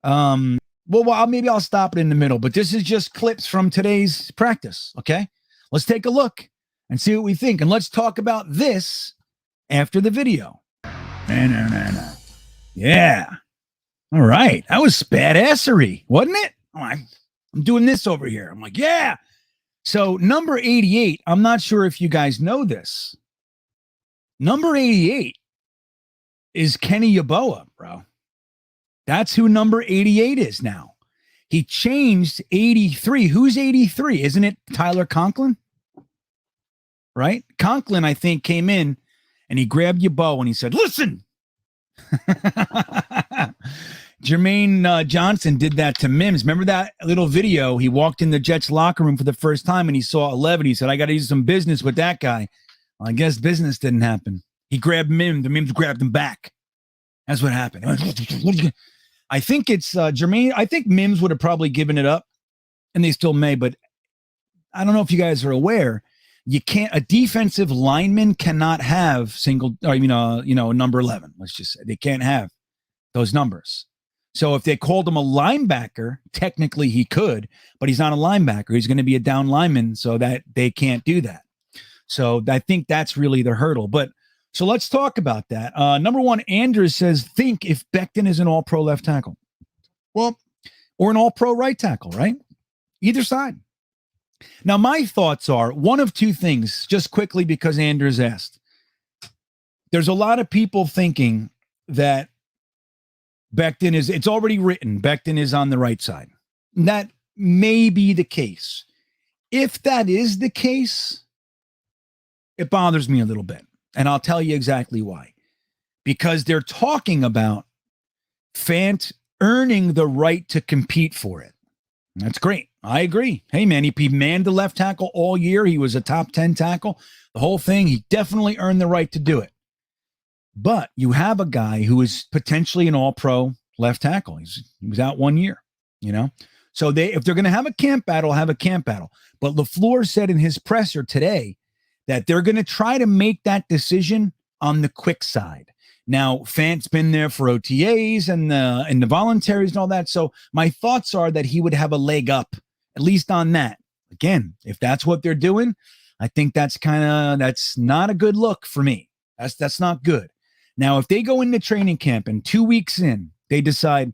Maybe I'll stop it in the middle, but this is just clips from today's practice. Okay. Let's take a look and see what we think. And let's talk about this after the video. Yeah. All right. That was badassery, wasn't it? I'm doing this over here. I'm like, yeah. So number 88, I'm not sure if you guys know this. Number 88 is Kenny Yeboah, bro. That's who number 88 is now. He changed 83. Who's 83? Isn't it Tyler Conklin? Right? Conklin, I think, came in and he grabbed your bow and he said, listen. Jermaine Johnson did that to Mims. Remember that little video? He walked in the Jets locker room for the first time and he saw 11. He said, I got to do some business with that guy. Well, I guess business didn't happen. He grabbed Mims. The Mims grabbed him back. That's what happened. I think it's Jermaine. I think Mims would have probably given it up, and they still may, but I don't know if you guys are aware. You can't, a defensive lineman cannot have number 11. Let's just say they can't have those numbers. So if they called him a linebacker, technically he could, but he's not a linebacker. He's going to be a down lineman, so that they can't do that. So I think that's really the hurdle. But so let's talk about that. Number one, Anders says, think if Becton is an all-pro left tackle. Well, or an all-pro right tackle, right? Either side. Now, my thoughts are one of two things, just quickly because Anders asked. There's a lot of people thinking that Becton is, it's already written, Becton is on the right side. And that may be the case. If that is the case, it bothers me a little bit. And I'll tell you exactly why. Because they're talking about Fant earning the right to compete for it. That's great. I agree. Hey, man, he manned the left tackle all year. He was a top 10 tackle. The whole thing, he definitely earned the right to do it. But you have a guy who is potentially an all-pro left tackle. He was out 1 year, you know? So if they're going to have a camp battle, have a camp battle. But LaFleur said in his presser today that they're going to try to make that decision on the quick side. Now, Fant's been there for OTAs and the voluntaries and all that. So my thoughts are that he would have a leg up, at least on that. Again, if that's what they're doing, I think that's not a good look for me. That's not good. Now, if they go into training camp and 2 weeks in, they decide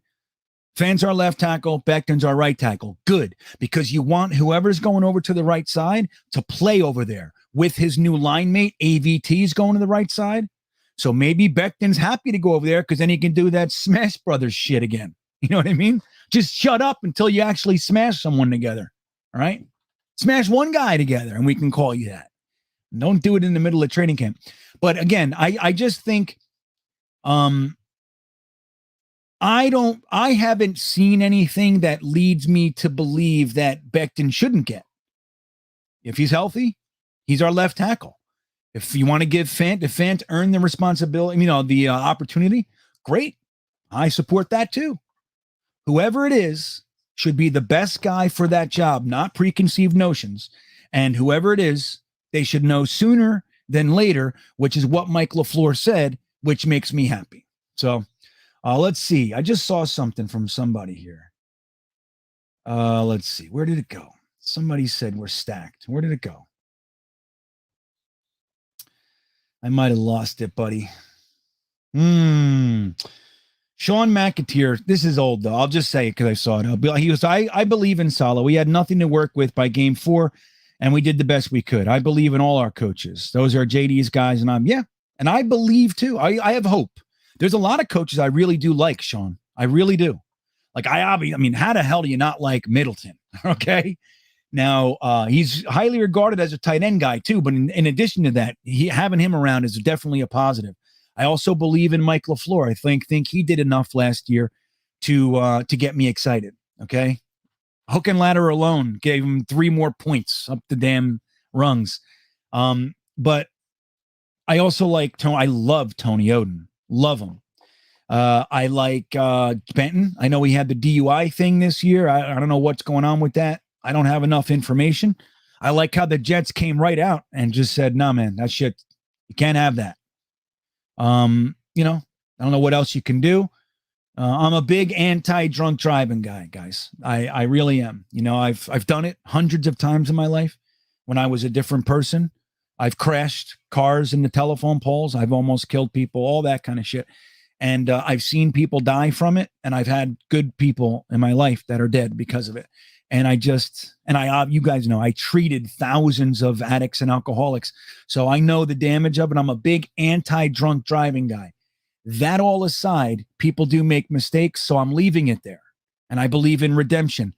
Fant's our left tackle, Becton's our right tackle. Good, because you want whoever's going over to the right side to play over there with his new line mate, AVT's going to the right side. So maybe Becton's happy to go over there because then he can do that Smash Brothers shit again. You know what I mean? Just shut up until you actually smash someone together. All right? Smash one guy together and we can call you that. Don't do it in the middle of training camp. But again, I just think I haven't seen anything that leads me to believe that Becton shouldn't get. If he's healthy, he's our left tackle. If you want to give Fant earn the responsibility, the opportunity, great. I support that too. Whoever it is should be the best guy for that job, not preconceived notions. And whoever it is, they should know sooner than later, which is what Mike LaFleur said, which makes me happy. So let's see. I just saw something from somebody here. Let's see. Where did it go? Somebody said we're stacked. Where did it go? I might have lost it, buddy. Sean McAteer. This is old, though. I'll just say it because I saw it. He was, I believe in Salah. We had nothing to work with by game 4, and we did the best we could. I believe in all our coaches. Those are JD's guys, and and I believe, too. I have hope. There's a lot of coaches I really do like, Sean. I really do. Like, how the hell do you not like Middleton? Okay? Now, he's highly regarded as a tight end guy, too. But in addition to that, having him around is definitely a positive. I also believe in Mike LaFleur. I think he did enough last year to get me excited, okay? Hook and ladder alone gave him 3 more points up the damn rungs. But I also like Tony. I love Tony Oden. Love him. I like Benton. I know he had the DUI thing this year. I don't know what's going on with that. I don't have enough information. I like how the Jets came right out and just said, "No, man, that shit, you can't have that." I don't know what else you can do. I'm a big anti-drunk driving guy, guys. I really am. I've done it hundreds of times in my life. When I was a different person, I've crashed cars into telephone poles. I've almost killed people, all that kind of shit. And I've seen people die from it. And I've had good people in my life that are dead because of it. And you guys know, I treated thousands of addicts and alcoholics. So I know the damage of it. I'm a big anti-drunk driving guy. That all aside, people do make mistakes. So I'm leaving it there. And I believe in redemption.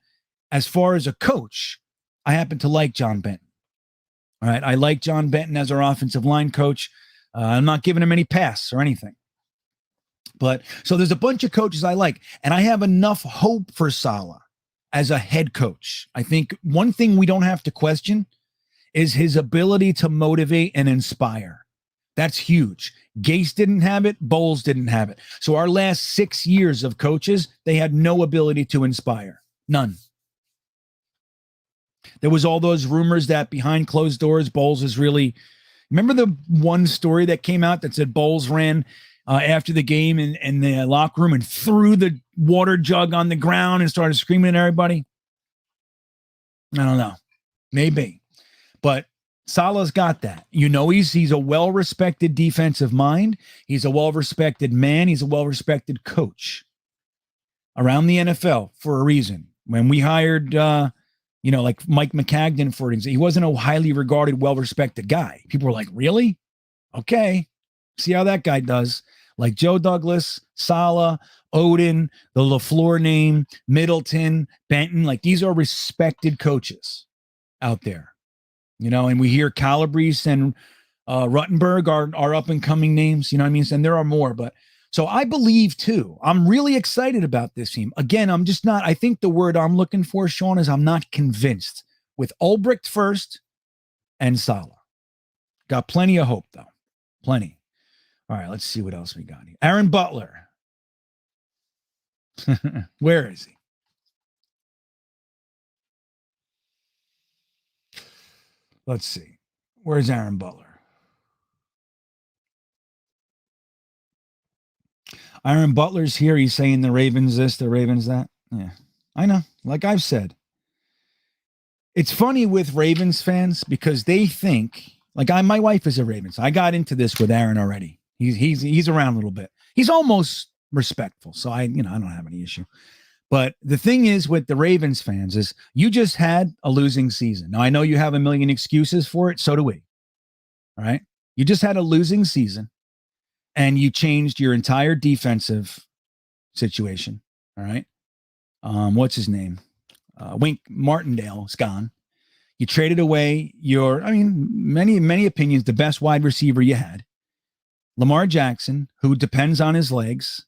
As far as a coach, I happen to like John Benton. All right. I like John Benton as our offensive line coach. I'm not giving him any pass or anything. But so there's a bunch of coaches I like, and I have enough hope for Saleh as a head coach. I think one thing we don't have to question is his ability to motivate and inspire. That's huge. Gase didn't have it. Bowles didn't have it. So our last 6 years of coaches, they had no ability to inspire. None. There was all those rumors that behind closed doors, Bowles is really... Remember the one story that came out that said Bowles ran after the game in the locker room and threw the water jug on the ground and started screaming at everybody? I don't know. Maybe. But Saleh's got that. You know, he's a well-respected defensive mind. He's a well-respected man. He's a well-respected coach around the NFL for a reason. When we hired, like Mike McCagden, for example, he wasn't a highly regarded, well-respected guy. People were like, really? Okay. See how that guy does. Like Joe Douglas, Saleh, Odin, the LaFleur name, Middleton, Benton. Like, these are respected coaches out there. And we hear Calabrese and Ruttenberg are up-and-coming names. You know what I mean? And there are more. But so I believe, too. I'm really excited about this team. Again, I'm just not. I think the word I'm looking for, Sean, is I'm not convinced. With Ulbricht first and Saleh. Got plenty of hope, though. Plenty. All right, let's see what else we got here. Aaron Butler. Where is he? Let's see. Where's Aaron Butler? Aaron Butler's here. He's saying the Ravens this, the Ravens that. Yeah, I know. Like I've said. It's funny with Ravens fans because they think, my wife is a Ravens. I got into this with Aaron already. He's around a little bit. He's almost respectful. So I don't have any issue. But the thing is with the Ravens fans is you just had a losing season. Now, I know you have a million excuses for it. So do we. All right. You just had a losing season and you changed your entire defensive situation. All right. What's his name? Wink Martindale is gone. You traded away many opinions, the best wide receiver you had. Lamar Jackson, who depends on his legs,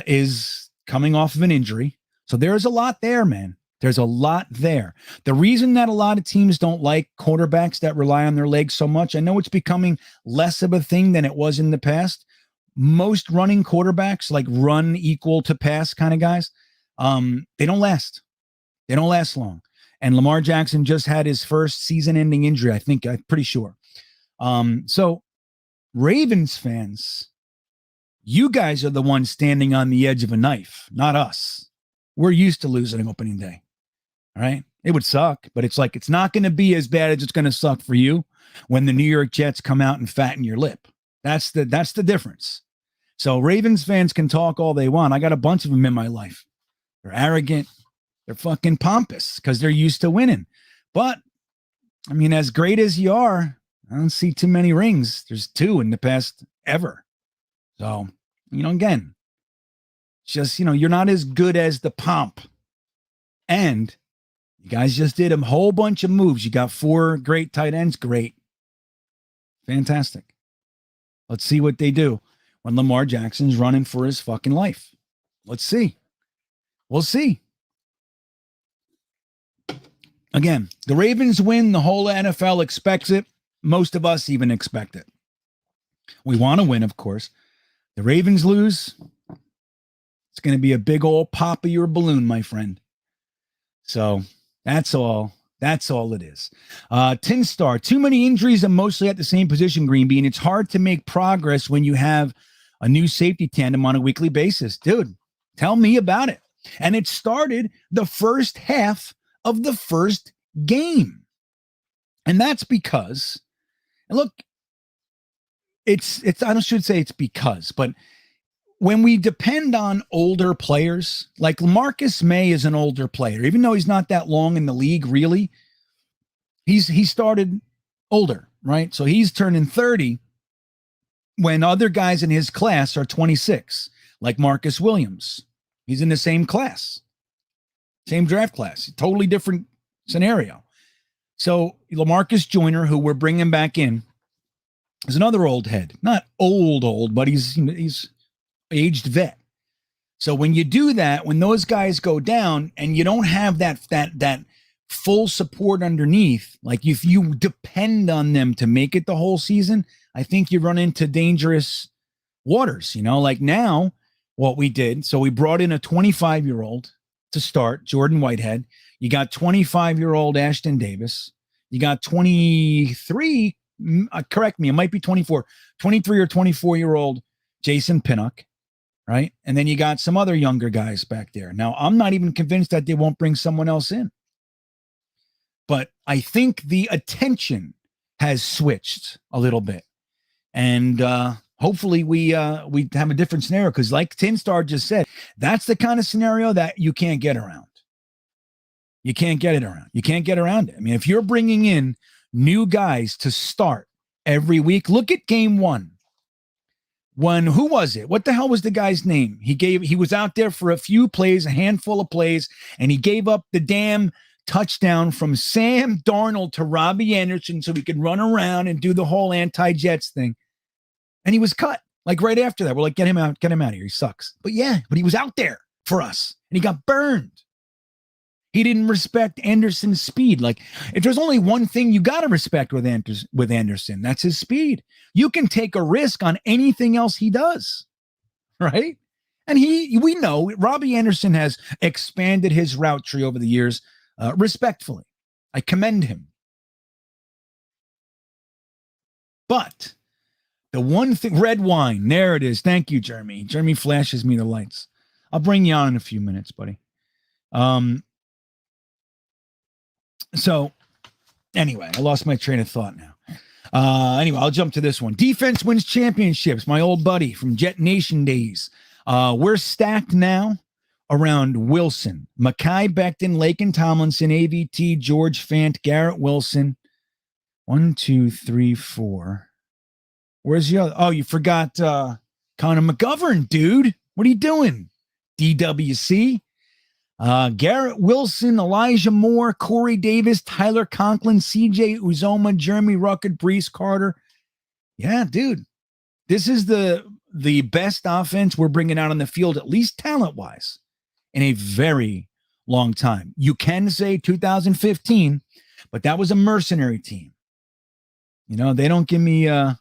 is coming off of an injury. So there's a lot there, man. There's a lot there. The reason that a lot of teams don't like quarterbacks that rely on their legs so much, I know it's becoming less of a thing than it was in the past. Most running quarterbacks, like run equal to pass kind of guys, they don't last. They don't last long. And Lamar Jackson just had his first season-ending injury, I'm pretty sure. So Ravens fans, you guys are the ones standing on the edge of a knife, not us. We're used to losing opening day. All right. It would suck, but it's not going to be as bad as it's going to suck for you when the New York Jets come out and fatten your lip. That's the difference. So Ravens fans can talk all they want. I got a bunch of them in my life. They're arrogant. They're fucking pompous because they're used to winning. But as great as you are, I don't see too many rings. There's 2 in the past ever. So, again, just, you're not as good as the pomp. And you guys just did a whole bunch of moves. You got 4 great tight ends. Great. Fantastic. Let's see what they do when Lamar Jackson's running for his fucking life. Let's see. We'll see. Again, the Ravens win. The whole NFL expects it. Most of us even expect it. We want to win, of course. The Ravens lose. It's going to be a big old pop of your balloon, my friend. So that's all. That's all it is. Tin Star, too many injuries and mostly at the same position, GreenBean. It's hard to make progress when you have a new safety tandem on a weekly basis. Dude, tell me about it. And it started the first half of the first game. And that's because, and look, it's I should say it's because, but when we depend on older players, like LaMarcus May is an older player, even though he's not that long in the league, really, he started older, right? So he's turning 30 when other guys in his class are 26, like Marcus Williams. He's in the same class, same draft class, totally different scenario. So LaMarcus Joyner, who we're bringing back in, There's another old head, not old, but he's aged vet. So when you do that, when those guys go down and you don't have that full support underneath, like if you depend on them to make it the whole season, I think you run into dangerous waters, like now what we did. So we brought in a 25-year-old to start, Jordan Whitehead. You got 25-year-old Ashton Davis. You got 23, correct me, it might be 24, 23 or 24-year-old Jason Pinnock, right? And then you got some other younger guys back there. Now, I'm not even convinced that they won't bring someone else in. But I think the attention has switched a little bit. And hopefully we have a different scenario, because like Tin Star just said, that's the kind of scenario that you can't get around. You can't get it around. You can't get around it. I mean, if you're bringing in new guys to start every week, look at game one. Who was it? What the hell was the guy's name? He was out there for a few plays, a handful of plays, and he gave up the damn touchdown from Sam Darnold to Robbie Anderson so he could run around and do the whole anti-Jets thing. And he was cut like right after that. We're like, get him out of here. He sucks. But he was out there for us and he got burned. He didn't respect Anderson's speed. Like, if there's only one thing you got to respect with Anderson, that's his speed. You can take a risk on anything else he does, right? And we know Robbie Anderson has expanded his route tree over the years respectfully. I commend him. But the one thing, red wine, there it is. Thank you, Jeremy. Jeremy flashes me the lights. I'll bring you on in a few minutes, buddy. So anyway, I lost my train of thought now. Anyway, I'll jump to this one. Defense wins championships. My old buddy from Jetnation days. We're stacked now around Wilson, Mekhi Becton, Laken Tomlinson, AVT, George Fant, Garrett Wilson. 1, 2, 3, 4. Where's the other? Oh, you forgot Connor McGovern, dude. What are you doing? DWC. Garrett Wilson, Elijah Moore, Corey Davis, Tyler Conklin, CJ Uzoma, Jeremy Ruckert, Brees Carter. Yeah, dude. This is the best offense we're bringing out on the field, at least talent-wise, in a very long time. You can say 2015, but that was a mercenary team. They don't give me as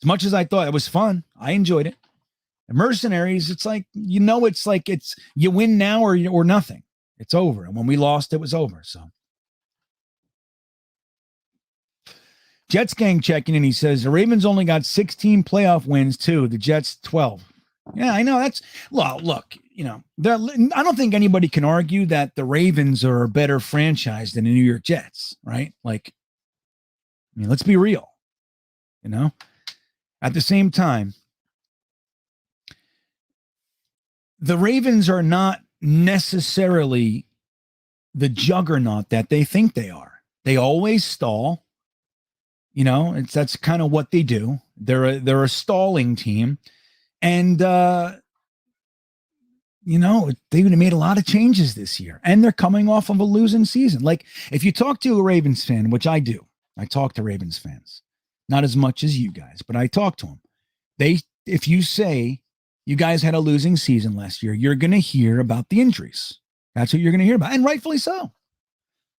much as I thought. It was fun. I enjoyed it. The mercenaries, it's like it's you win now or nothing. It's over. And when we lost, it was over. So Jets gang checking in. He says the Ravens only got 16 playoff wins too. The Jets 12. Yeah, I know. Look, I don't think anybody can argue that the Ravens are a better franchise than the New York Jets, right? Like, I mean, let's be real. At the same time, the Ravens are not necessarily the juggernaut that they think they are. They always stall. That's kind of what they do. They're a stalling team. And, they've made a lot of changes this year. And they're coming off of a losing season. Like, if you talk to a Ravens fan, which I do, I talk to Ravens fans. Not as much as you guys, but I talk to them. If you say, you guys had a losing season last year, you're going to hear about the injuries. That's what you're going to hear about. And rightfully so.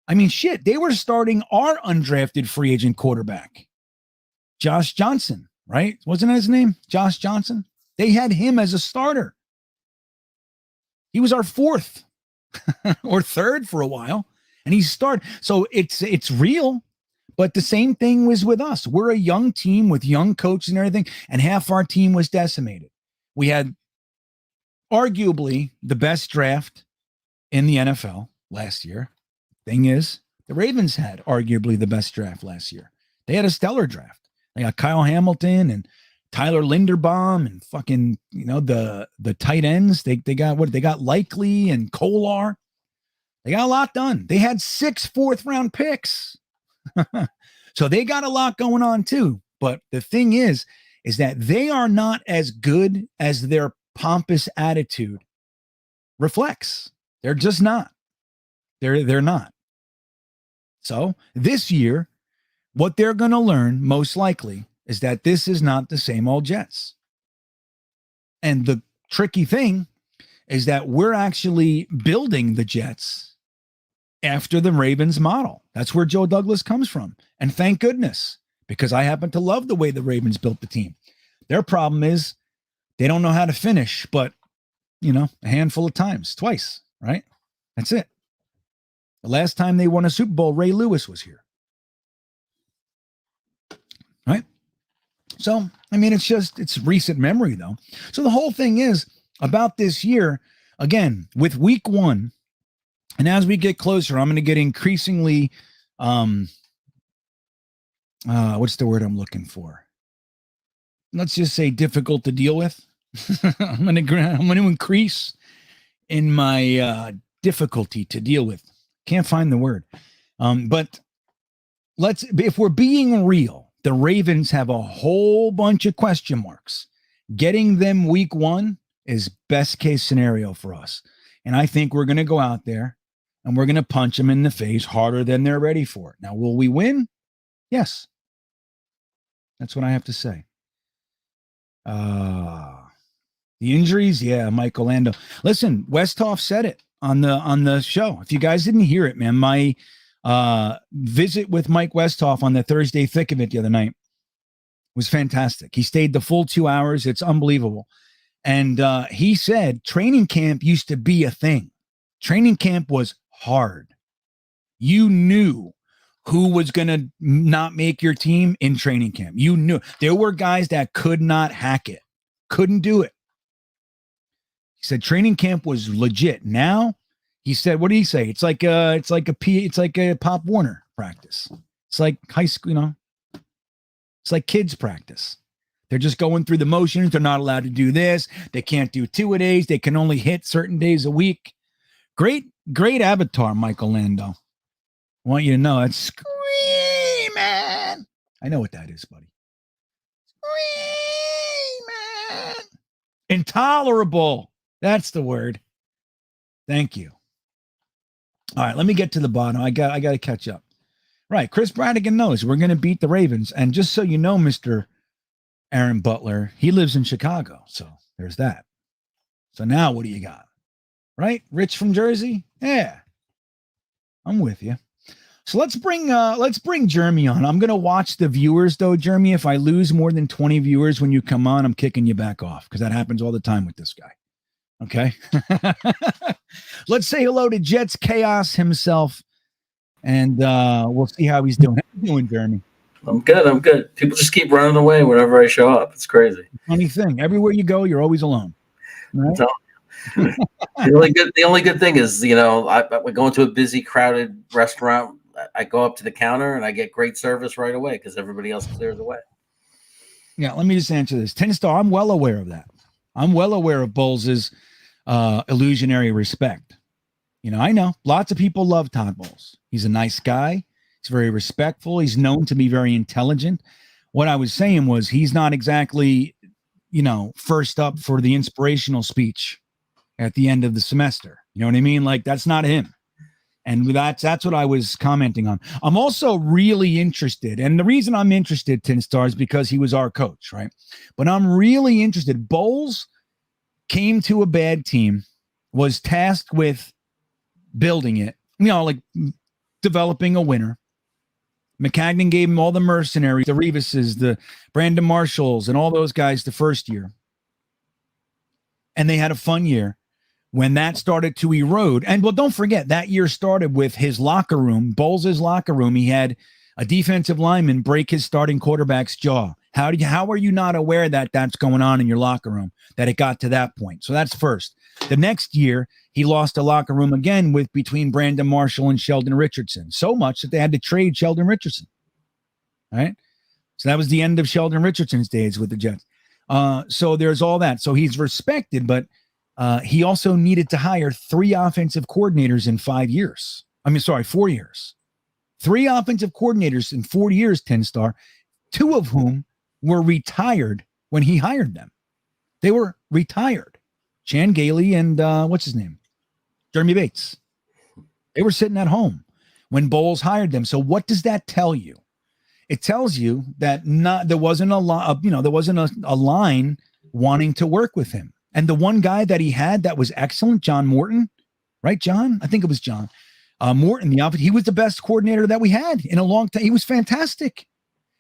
I mean, shit, they were starting our undrafted free agent quarterback, Josh Johnson, right? Wasn't that his name? Josh Johnson. They had him as a starter. He was our fourth or third for a while. And he started. So it's real. But the same thing was with us. We're a young team with young coaches and everything. And half our team was decimated. We had arguably the best draft in the NFL last year. Thing is, the Ravens had arguably the best draft last year. They had a stellar draft. They got Kyle Hamilton and Tyler Linderbaum and fucking, the tight ends. They got Likely and Kolar. They got a lot done. They had 6 fourth-round picks. So they got a lot going on too. But the thing is that they are not as good as their pompous attitude reflects. They're just not. They're not. So this year, what they're going to learn most likely is that this is not the same old Jets. And the tricky thing is that we're actually building the Jets after the Ravens model. That's where Joe Douglas comes from. And thank goodness, because I happen to love the way the Ravens built the team. Their problem is they don't know how to finish, but, a handful of times, twice, right? That's it. The last time they won a Super Bowl, Ray Lewis was here. Right? So, it's recent memory, though. So the whole thing is about this year, again, with week 1, and as we get closer, I'm going to get increasingly, what's the word I'm looking for? Let's just say difficult to deal with. I'm going to increase in my difficulty to deal with. Can't find the word. But if we're being real, the Ravens have a whole bunch of question marks. Getting them week 1 is best case scenario for us. And I think we're going to go out there and we're going to punch them in the face harder than they're ready for it. Now, will we win? Yes. That's what I have to say. The injuries, yeah, Mike Orlando. Listen, Westhoff said it on the show. If you guys didn't hear it, man, my visit with Mike Westhoff on the Thursday thick of it the other night was fantastic. He stayed the full 2 hours. It's unbelievable. And he said training camp used to be a thing. Training camp was hard. You knew who was going to not make your team in training camp. You knew there were guys that could not hack it, couldn't do it. He said training camp was legit. Now, he said, what did he say? It's like a Pop Warner practice. It's like high school, It's like kids practice. They're just going through the motions. They're not allowed to do this. They can't do 2-a-days. They can only hit certain days a week. Great avatar, Michael Lando. I want you to know that's screaming. I know what that is, buddy. Screaming. Intolerable. That's the word. Thank you. All right, let me get to the bottom. I got to catch up. Right, Chris Bradigan knows we're going to beat the Ravens. And just so you know, Mr. Aaron Butler, he lives in Chicago. So there's that. So now what do you got? Right? Rich from Jersey? Yeah. I'm with you. So let's bring Jeremy on. I'm going to watch the viewers though, Jeremy. If I lose more than 20 viewers when you come on, I'm kicking you back off because that happens all the time with this guy. Okay. Let's say hello to Jets Chaos himself. And we'll see how he's doing. How you doing, Jeremy? I'm good. People just keep running away whenever I show up. It's crazy. Funny thing. Everywhere you go, you're always alone. Right? The only good thing is, we go into a busy, crowded restaurant. I go up to the counter and I get great service right away because everybody else clears away. Yeah, let me just answer this. 10-star, I'm well aware of that. I'm well aware of Bowles' illusionary respect. I know lots of people love Todd Bowles. He's a nice guy. He's very respectful. He's known to be very intelligent. What I was saying was he's not exactly, first up for the inspirational speech at the end of the semester. You know what I mean? Like, that's not him. And that's what I was commenting on. I'm also really interested. And the reason I'm interested, 10-star, is because he was our coach, right? But I'm really interested. Bowles came to a bad team, was tasked with building it, like developing a winner. McCagnon gave him all the mercenaries, the Revises, the Brandon Marshalls, and all those guys the first year. And they had a fun year. When that started to erode, and don't forget, that year started with his locker room, Bowles' locker room. He had a defensive lineman break his starting quarterback's jaw. How are you not aware that that's going on in your locker room, that it got to that point? So that's first. The next year, he lost a locker room again between Brandon Marshall and Sheldon Richardson, so much that they had to trade Sheldon Richardson. All right. So that was the end of Sheldon Richardson's days with the Jets. So there's all that. So he's respected, but he also needed to hire 3 offensive coordinators in 4 years. 3 offensive coordinators in 4 years, 10-star, 2 of whom were retired when he hired them. They were retired. Chan Gailey and what's his name? Jeremy Bates. They were sitting at home when Bowles hired them. So what does that tell you? it tells you that there wasn't a lot, there wasn't a line wanting to work with him. And the one guy that he had that was excellent, John Morton, right? John, I think it was John Morton. He was the best coordinator that we had in a long time. He was fantastic.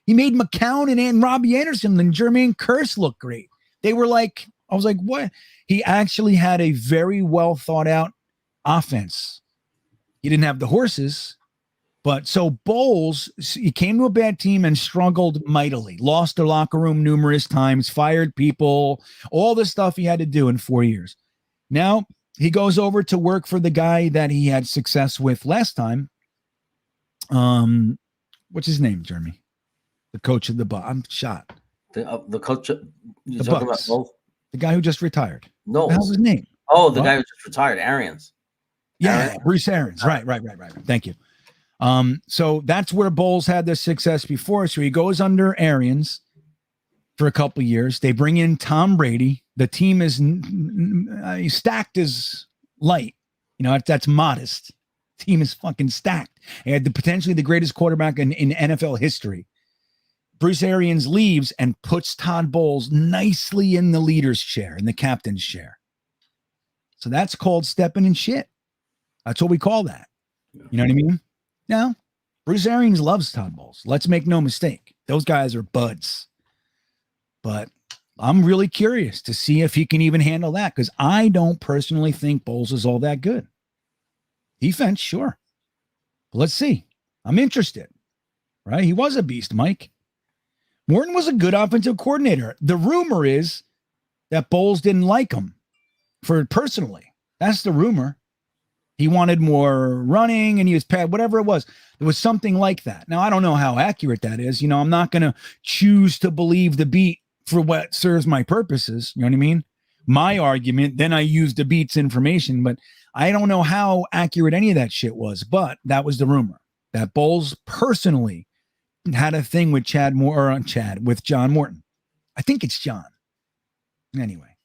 He made McCown and Robbie Anderson and Jermaine Kearse look great. They were like, I was like, what? He actually had a very well thought out offense. He didn't have the horses. But so Bowles, he came to a bad team and struggled mightily, lost the locker room numerous times, fired people, all the stuff he had to do in 4 years. Now he goes over to work for the guy that he had success with last time. What's his name, Jeremy? The coach of the Bucs. I'm shot. The coach. You're the talking Bucs. about The guy who just retired. No. What the hell's his name? Oh, the guy who just retired, Arians. Yeah, Bruce Arians. Right. Thank you. So that's where Bowles had their success before. So he goes under Arians for a couple of years. They bring in Tom Brady. The team is stacked as light. That's modest. Team is fucking stacked. They had potentially the greatest quarterback in NFL history. Bruce Arians leaves and puts Todd Bowles nicely in the leader's chair, in the captain's chair. So that's called stepping in shit. That's what we call that. You know what I mean? Now, Bruce Arians loves Todd Bowles. Let's make no mistake. Those guys are buds. But I'm really curious to see if he can even handle that, because I don't personally think Bowles is all that good. Defense, sure. But let's see. I'm interested. Right? He was a beast, Mike. Morton was a good offensive coordinator. The rumor is that Bowles didn't like him personally. That's the rumor. He wanted more running and he was whatever it was. There was something like that. Now, I don't know how accurate that is. I'm not going to choose to believe the beat for what serves my purposes. You know what I mean? My argument, then I use the beat's information, but I don't know how accurate any of that shit was. But that was the rumor, that Bowles personally had a thing with with John Morton. I think it's John. Anyway.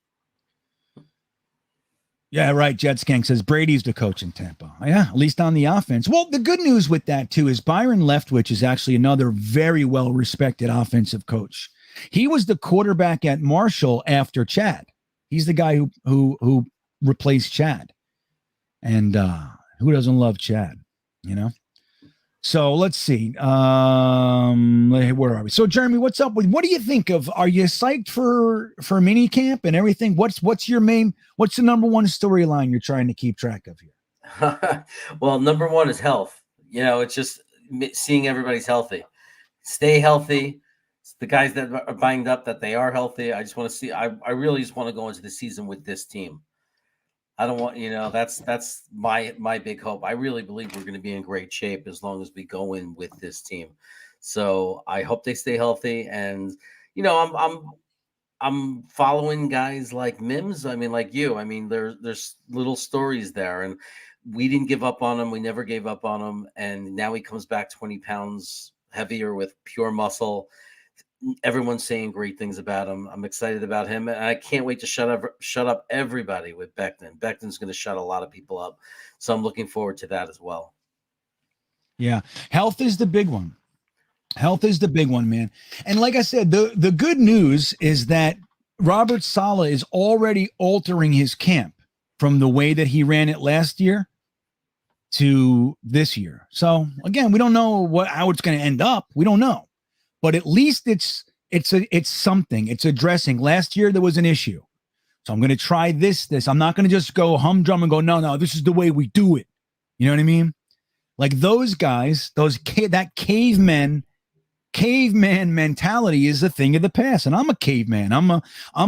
Yeah, right. Jetskank says Brady's the coach in Tampa. Yeah, at least on the offense. Well, the good news with that, too, is Byron Leftwich is actually another very well-respected offensive coach. He was the quarterback at Marshall after Chad. He's the guy who replaced Chad. And who doesn't love Chad, So let's see. Where are we? So Jeremy, what's up? What do you think of? Are you psyched for mini camp and everything? What's the number one storyline you're trying to keep track of here? Well, number one is health. It's just seeing everybody's healthy. Stay healthy. It's the guys that are banged up, that they are healthy. I just want to see. I really just want to go into the season with this team. I don't want, that's my big hope. I really believe we're going to be in great shape as long as we go in with this team. So I hope they stay healthy. And, I'm following guys like Mims. I mean, like you, there's little stories there, and we didn't give up on him. We never gave up on him. And now he comes back 20 pounds heavier with pure muscle. Everyone's saying great things about him. I'm excited about him, and I can't wait to shut up everybody with Becton. Becton's going to shut a lot of people up, so I'm looking forward to that as well. Yeah, health is the big one. Health is the big one, man. And like I said, the good news is that Robert Saleh is already altering his camp from the way that he ran it last year to this year. So again, we don't know how it's going to end up. We don't know. But at least it's something. It's addressing. Last year there was an issue, so I'm going to try this. I'm not going to just go humdrum and go, no, this is the way we do it. You know what I mean? Like those guys, that caveman mentality is a thing of the past. And I'm a caveman. I'm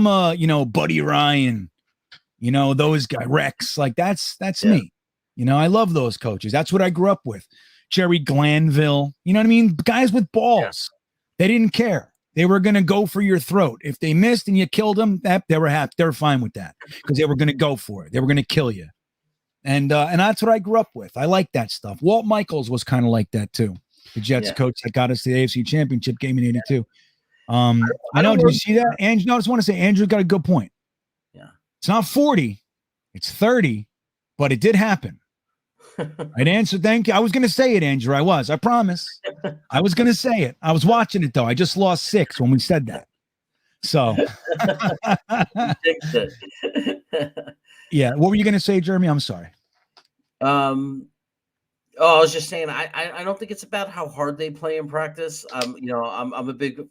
a Buddy Ryan. Those guys, Rex. Like that's me. I love those coaches. That's what I grew up with. Jerry Glanville. You know what I mean? Guys with balls. Yeah. They didn't care. They were going to go for your throat. If they missed and you killed them, they were happy. They were fine with that because they were going to go for it. They were going to kill you. And that's what I grew up with. I like that stuff. Walt Michaels was kind of like that too. The Jets coach that got us to the AFC Championship game in '82. I know. Did you see that? Andrew, no, I just want to say Andrew got a good point. Yeah. It's not 40. It's 30, but it did happen. Right answer. Thank you. I was going to say it, Andrew. I promise. I was going to say it. I was watching it, though. I just lost 6 when we said that. So, yeah. What were you going to say, Jeremy? I'm sorry. Oh, I was just saying, I don't think it's about how hard they play in practice. I'm a big,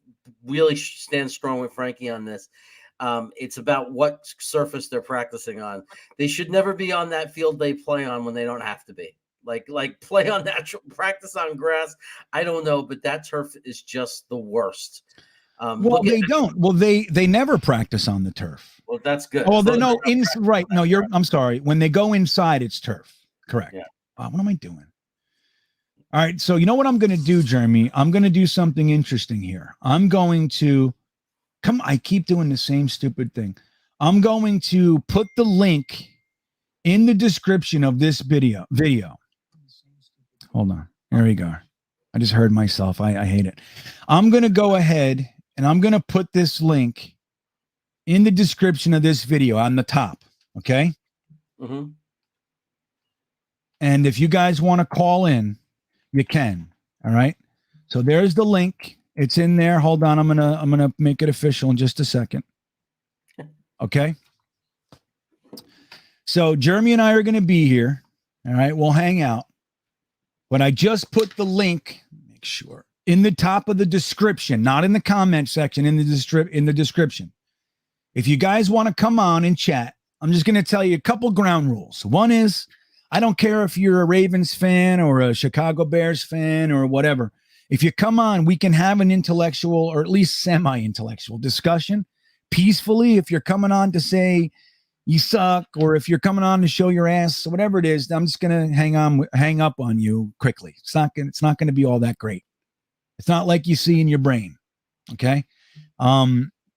really stand strong with Frankie on this. It's about what surface they're practicing on. They should never be on that field they play on when they don't have to be. Like play on natural, practice on grass. I don't know, but that turf is just the worst. Well, they don't. Well, they never practice on the turf. Well, that's good. Oh, no, right. No, I'm sorry. When they go inside, it's turf. Correct. Yeah. What am I doing? All right. So you know what I'm going to do, Jeremy? I'm going to do something interesting here. I'm going to I keep doing the same stupid thing. I'm going to put the link in the description of this video. Hold on. There we go. I just heard myself. I hate it. I'm going to go ahead and I'm going to put this link in the description of this video on the top. Okay. Mm-hmm. And if you guys want to call in, you can. All right. So there's the link. It's in there. Hold on. I'm gonna make it official in just a second. Okay. So Jeremy and I are gonna be here. All right. We'll hang out. But I just put the link, make sure, in the top of the description, not in the comment section, in the description. If you guys want to come on and chat, I'm just gonna tell you a couple ground rules. One is, I don't care if you're a Ravens fan or a Chicago Bears fan or whatever. If you come on, we can have an intellectual or at least semi-intellectual discussion peacefully. If you're coming on to say you suck, or if you're coming on to show your ass, whatever it is, I'm just going to hang up on you quickly. It's not going to be all that great. It's not like you see in your brain. Okay.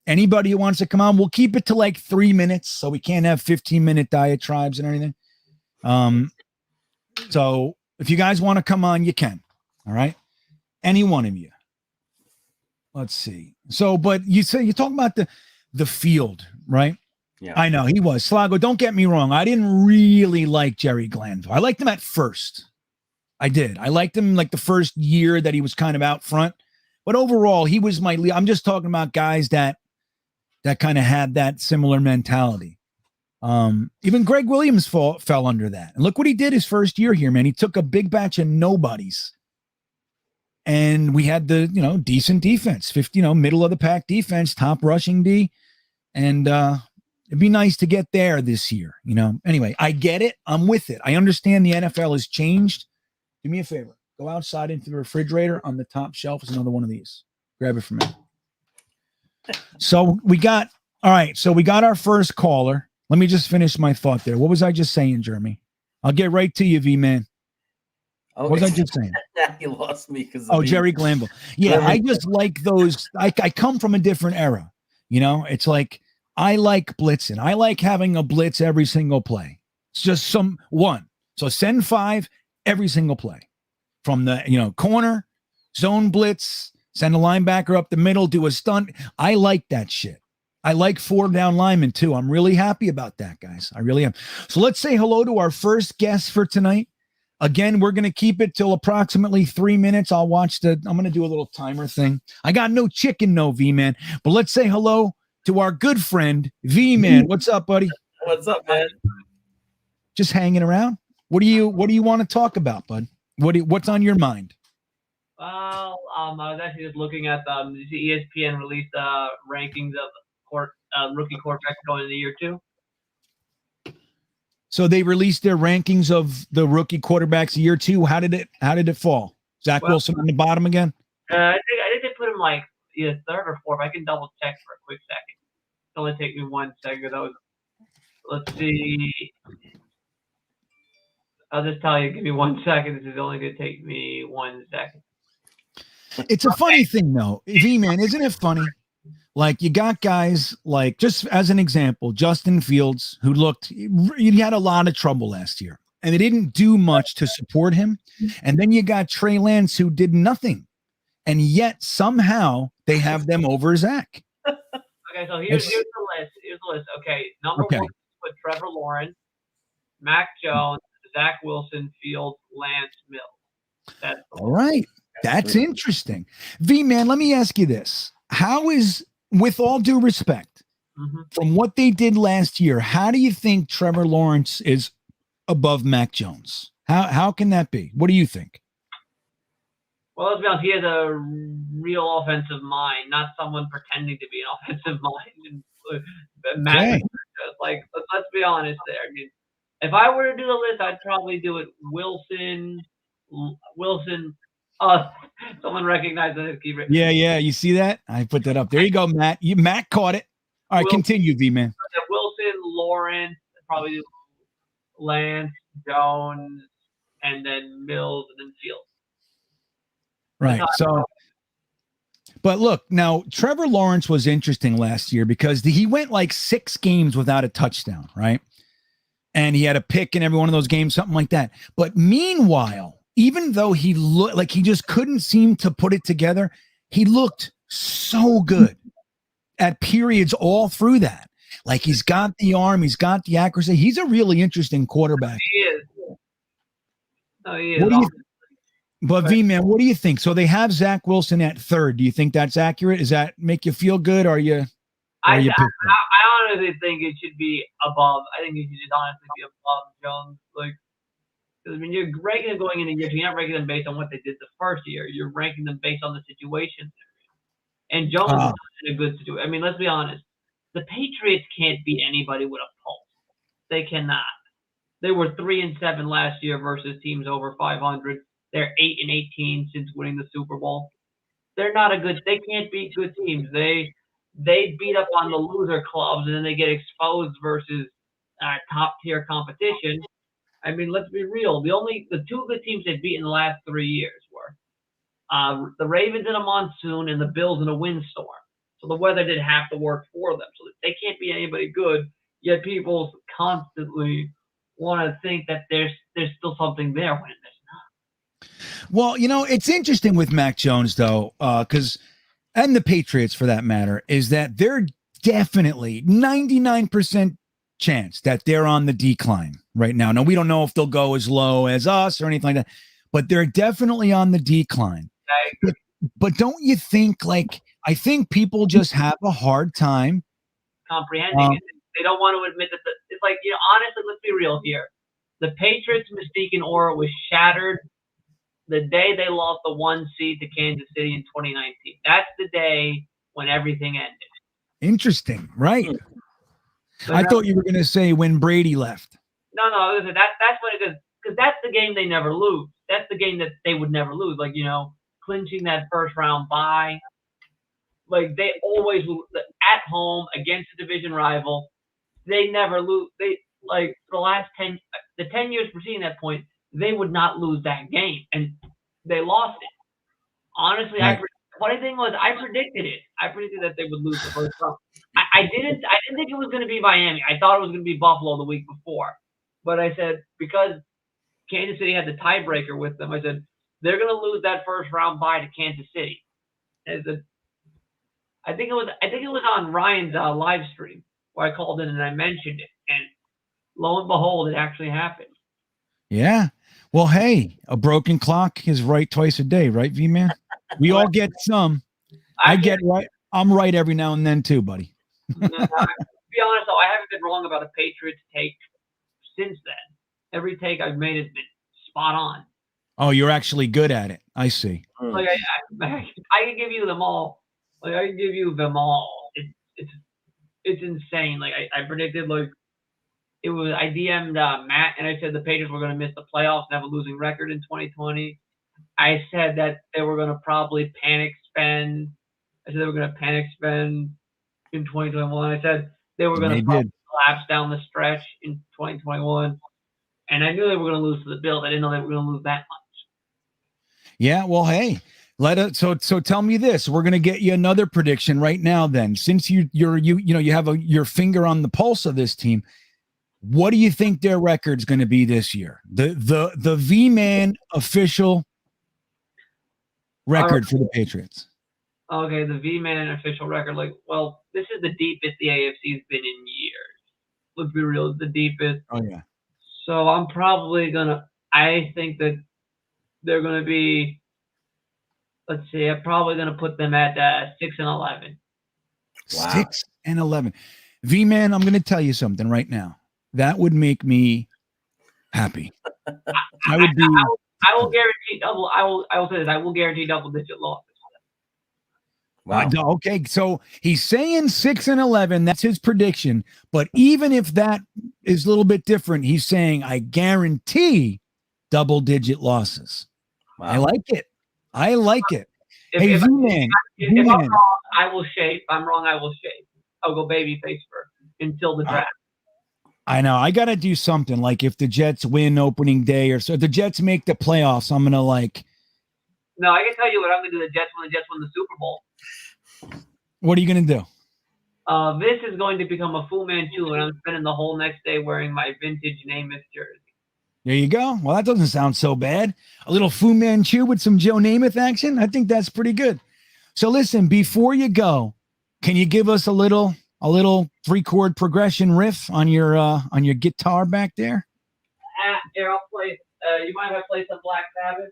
Anybody who wants to come on, we'll keep it to like 3 minutes. So we can't have 15-minute diatribes and everything. So if you guys want to come on, you can. All right. Any one of you. Let's see. So, but you say you're talking about the field, right? Yeah. I know he was. Slago, don't get me wrong. I didn't really like Jerry Glanville. I liked him at first. I did. I liked him like the first year that he was kind of out front. But overall, he was my lead. I'm just talking about guys that kind of had that similar mentality. Even Greg Williams fell under that. And look what he did his first year here, man. He took a big batch of nobodies. And we had the, decent defense, 50, middle of the pack defense, top rushing D. And it'd be nice to get there this year, Anyway, I get it. I'm with it. I understand the NFL has changed. Do me a favor. Go outside into the refrigerator. On the top shelf is another one of these. Grab it from me. So we got our first caller. Let me just finish my thought there. What was I just saying, Jeremy? I'll get right to you, V-Man. Okay. What was I just saying? You lost me because Jerry Glanville. Yeah, I just like those. I come from a different era. It's like I like blitzing. I like having a blitz every single play. It's just one. So send 5 every single play. From the corner, zone blitz, send a linebacker up the middle, do a stunt. I like that shit. I like 4 down linemen too. I'm really happy about that, guys. I really am. So let's say hello to our first guest for tonight. Again, we're going to keep it till approximately 3 minutes. I'm going to do a little timer thing. I got no chicken, no V-Man, but let's say hello to our good friend, V-Man. What's up, buddy? What's up, man? Just hanging around. What do you want to talk about, bud? What's on your mind? Well, I was actually just looking at the ESPN released rankings of rookie quarterbacks going into year 2. So they released their rankings of the rookie quarterbacks year 2. How did it fall? Zach Wilson on the bottom again? I think they put him like either 3rd or 4th. I can double check for a quick second. It'll only take me 1 second. Let's see. I'll just tell you. Give me 1 second. This is only going to take me 1 second. It's a funny thing, though. V-Man, isn't it funny? Like, you got guys like, just as an example, Justin Fields, who he had a lot of trouble last year, and they didn't do much to support him. And then you got Trey Lance, who did nothing. And yet, somehow, they have them over Zach. Okay, so here's the list. Okay, number 1 put Trevor Lawrence, Mac Jones, Zach Wilson, Fields, Lance, Mills. That's All right. That's interesting. V-Man, let me ask you this. How is, with all due respect, from what they did last year, how do you think Trevor Lawrence is above Mac Jones? How can that be? What do you think? Well, let's be honest. He has a real offensive mind, not someone pretending to be an offensive mind. And Mac, like, let's be honest there. I mean, if I were to do the list, I'd probably do it Wilson. Someone recognized that. Yeah. You see that? I put that up. There you go, Matt. Matt caught it. All right, continue, V-Man. Wilson, Lawrence, probably Lance, Jones, and then Mills, and then Fields. Right. So, but look, now Trevor Lawrence was interesting last year because he went like 6 games without a touchdown, right? And he had a pick in every one of those games, something like that. But meanwhile, even though he looked like he just couldn't seem to put it together, he looked so good at periods all through that. Like he's got the arm, he's got the accuracy. He's a really interesting quarterback. He is. Oh, he is. But V-Man, what do you think? So they have Zach Wilson at 3rd. Do you think that's accurate? Does that make you feel good? I honestly think it should be above. I think it should honestly be above Jones. Like, I mean, you're ranking them going into year 2. You're not ranking them based on what they did the first year. You're ranking them based on the situation. And Jones is in a good situation. I mean, let's be honest. The Patriots can't beat anybody with a pulse. They cannot. They were 3-7 last year versus teams over 500. They're 8-18 since winning the Super Bowl. They're not a good. They can't beat good teams. They beat up on the loser clubs and then they get exposed versus top tier competition. I mean, let's be real. The 2 good teams they've beaten the last 3 years were the Ravens in a monsoon and the Bills in a windstorm. So the weather did have to work for them. So they can't be anybody good. Yet people constantly want to think that there's still something there when there's not. Well, it's interesting with Mac Jones, though, and the Patriots, for that matter, is that they're definitely 99% chance that they're on the decline right now. Now, we don't know if they'll go as low as us or anything like that, but they're definitely on the decline. But don't you think, I think people just have a hard time comprehending it. They don't want to admit that it's like, honestly, let's be real here. The Patriots' mystique and aura was shattered the day they lost the 1 seed to Kansas City in 2019. That's the day when everything ended. Interesting, right? I thought you were going to say when Brady left. No, that's when it goes, because that's the game they never lose. That's the game that they would never lose. Like, clinching that first round bye. Like, they always lose at home against a division rival. They never lose. They, like, for the last 10 years preceding that point, they would not lose that game, and they lost it. Honestly, right. Funny thing was, I predicted it. I predicted that they would lose the first round. I didn't think it was going to be Miami. I thought it was going to be Buffalo the week before. But I said, because Kansas City had the tiebreaker with them, I said, they're going to lose that first round bye to Kansas City. And I think it was on Ryan's live stream where I called in and I mentioned it. And lo and behold, it actually happened. Yeah. Well, hey, a broken clock is right twice a day, right, V-Man? We all get some. I get right. I'm right every now and then too, buddy. To be honest, though, I haven't been wrong about a Patriots take since then. Every take I've made has been spot on. Oh, you're actually good at it. I see. Like I can give you them all. Like I can give you them all. It's insane. Like I predicted, like it was. I DM'd Matt and I said the Patriots were going to miss the playoffs and have a losing record in 2020. I said that they were going to probably panic spend. I said they were going to panic spend in 2021. I said they were going to collapse down the stretch in 2021. And I knew they were going to lose to the Bills. I didn't know they were going to lose that much. Yeah, well, hey, so tell me this. We're going to get you another prediction right now then. Since you have your finger on the pulse of this team, what do you think their record's going to be this year? The V-Man official record for the Patriots. Okay, the V-Man official record. Like, well, this is the deepest the AFC's been in years. Let's be real, it's the deepest. Oh yeah. So I'm probably gonna. I think that they're gonna be. Let's see. I'm probably gonna put them at 6-11. Wow. 6-11. V-Man, I'm going to tell you something right now. That would make me happy. I would be. I will guarantee double. I will say this. I will guarantee double-digit losses. Wow. Okay, so he's saying 6-11. That's his prediction. But even if that is a little bit different, he's saying I guarantee double-digit losses. Wow. I like it. I like it. Hey, If V-Man. I'm wrong, I will shave. If I'm wrong, I will shave. I'll go baby face first until the draft. I know. I got to do something. Like if the Jets win opening day or so, if the Jets make the playoffs, I'm going to like. No, I can tell you what I'm going to do. The Jets win the Super Bowl. What are you going to do? This is going to become a Fu Manchu, and I'm spending the whole next day wearing my vintage Namath jersey. There you go. Well, that doesn't sound so bad. A little Fu Manchu with some Joe Namath action. I think that's pretty good. So listen, before you go, can you give us a little 3-chord progression riff on your guitar back there? Here, I'll play. You mind if I play some Black Sabbath?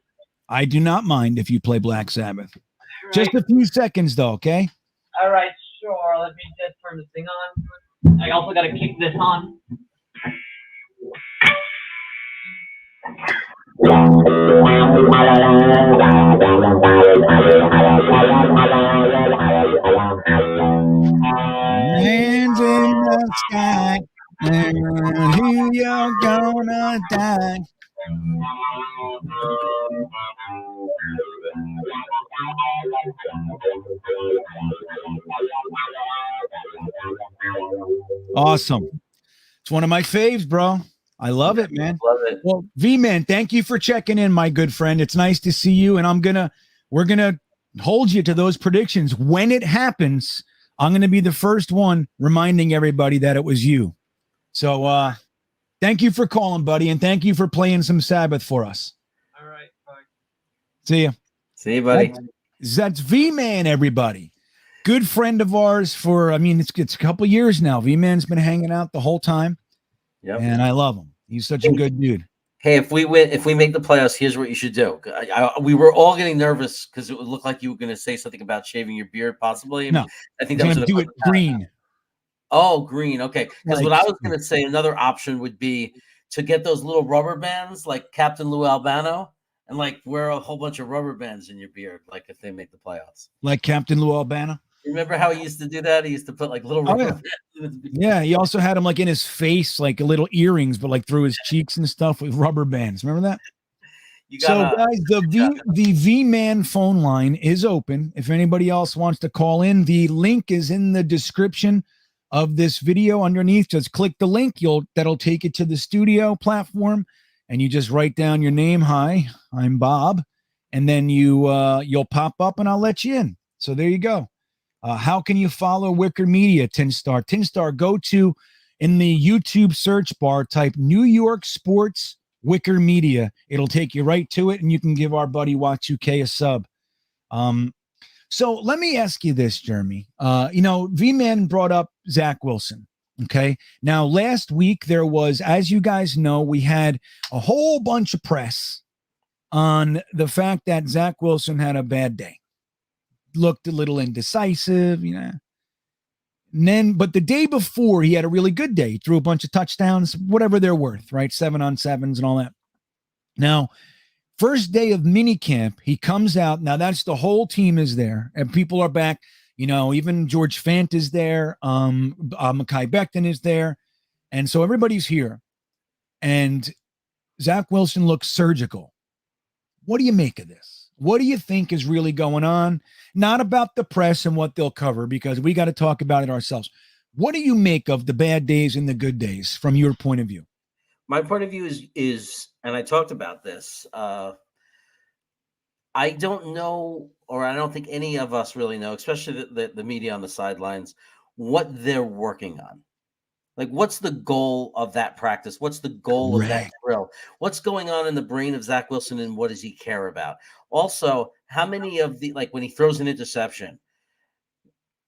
I do not mind if you play Black Sabbath. Right. Just a few seconds though, okay? All right, sure. Let me just turn this thing on. I also got to kick this on. Hands in the sky, and who you're gonna die. Awesome. It's one of my faves, bro. I love it, man. Love it. Well, V-Man, thank you for checking in, my good friend. It's nice to see you, and we're gonna hold you to those predictions. When it happens, I'm gonna be the first one reminding everybody that it was you. So thank you for calling, buddy, and thank you for playing some Sabbath for us. All right, bye. See you. See you, buddy. That's V-Man, everybody. Good friend of ours for, it's a couple years now. V-Man's been hanging out the whole time. Yep. And I love him. He's such a good dude. Hey, if we make the playoffs, here's what you should do. We were all getting nervous because it would look like you were going to say something about shaving your beard, possibly. No, I think that was going to do it green. Oh, green. Okay. Because Like, what I was going to say, another option would be to get those little rubber bands like Captain Lou Albano and like wear a whole bunch of rubber bands in your beard, like if they make the playoffs. Like Captain Lou Albano? Remember how he used to do that? He used to put like little rubber bands in his beard. Yeah, he also had them like in his face, like little earrings, but like through his cheeks and stuff with rubber bands. Remember that? So, guys, the V-Man phone line is open. If anybody else wants to call in, the link is in the description of this video underneath. Just click the link. That'll take you to the studio platform, and you just write down your name. Hi, I'm Bob, and then you'll pop up, and I'll let you in. So there you go. How can you follow Wicker Media? Tinstar. Go to in the YouTube search bar, type New York Sports Wicker Media. It'll take you right to it, and you can give our buddy Y2K a sub. So let me ask you this, Jeremy. V-Man brought up Zach Wilson. Okay. Now, last week there was, as you guys know, we had a whole bunch of press on the fact that Zach Wilson had a bad day. Looked a little indecisive, but the day before he had a really good day. He threw a bunch of touchdowns, whatever they're worth, right? 7-on-7s and all that. Now, first day of minicamp, he comes out. Now that's the whole team is there and people are back. Even George Fant is there. Mekhi Becton is there. And so everybody's here. And Zach Wilson looks surgical. What do you make of this? What do you think is really going on? Not about the press and what they'll cover, because we got to talk about it ourselves. What do you make of the bad days and the good days from your point of view? My point of view is, and I talked about this, I don't know, or I don't think any of us really know, especially the media on the sidelines, what they're working on. Like, what's the goal of that practice? What's the goal of that drill? What's going on in the brain of Zach Wilson, and what does he care about? Also, how many of when he throws an interception,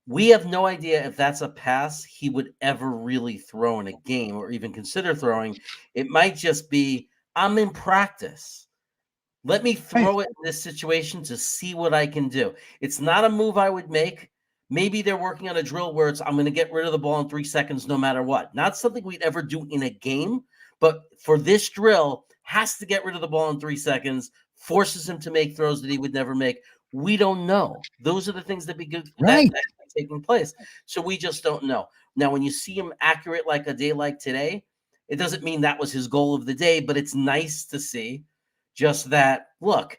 We have no idea if that's a pass he would ever really throw in a game or even consider throwing. It might just be, I'm in practice. Let me throw it in this situation to see what I can do. It's not a move I would make. Maybe they're working on a drill where it's, I'm going to get rid of the ball in 3 seconds no matter what. Not something we'd ever do in a game, but for this drill, has to get rid of the ball in 3 seconds, forces him to make throws that he would never make. We don't know. Those are the things that be good that taking place. So we just don't know. Now, when you see him accurate like a day like today, it doesn't mean that was his goal of the day, but it's nice to see just that, look,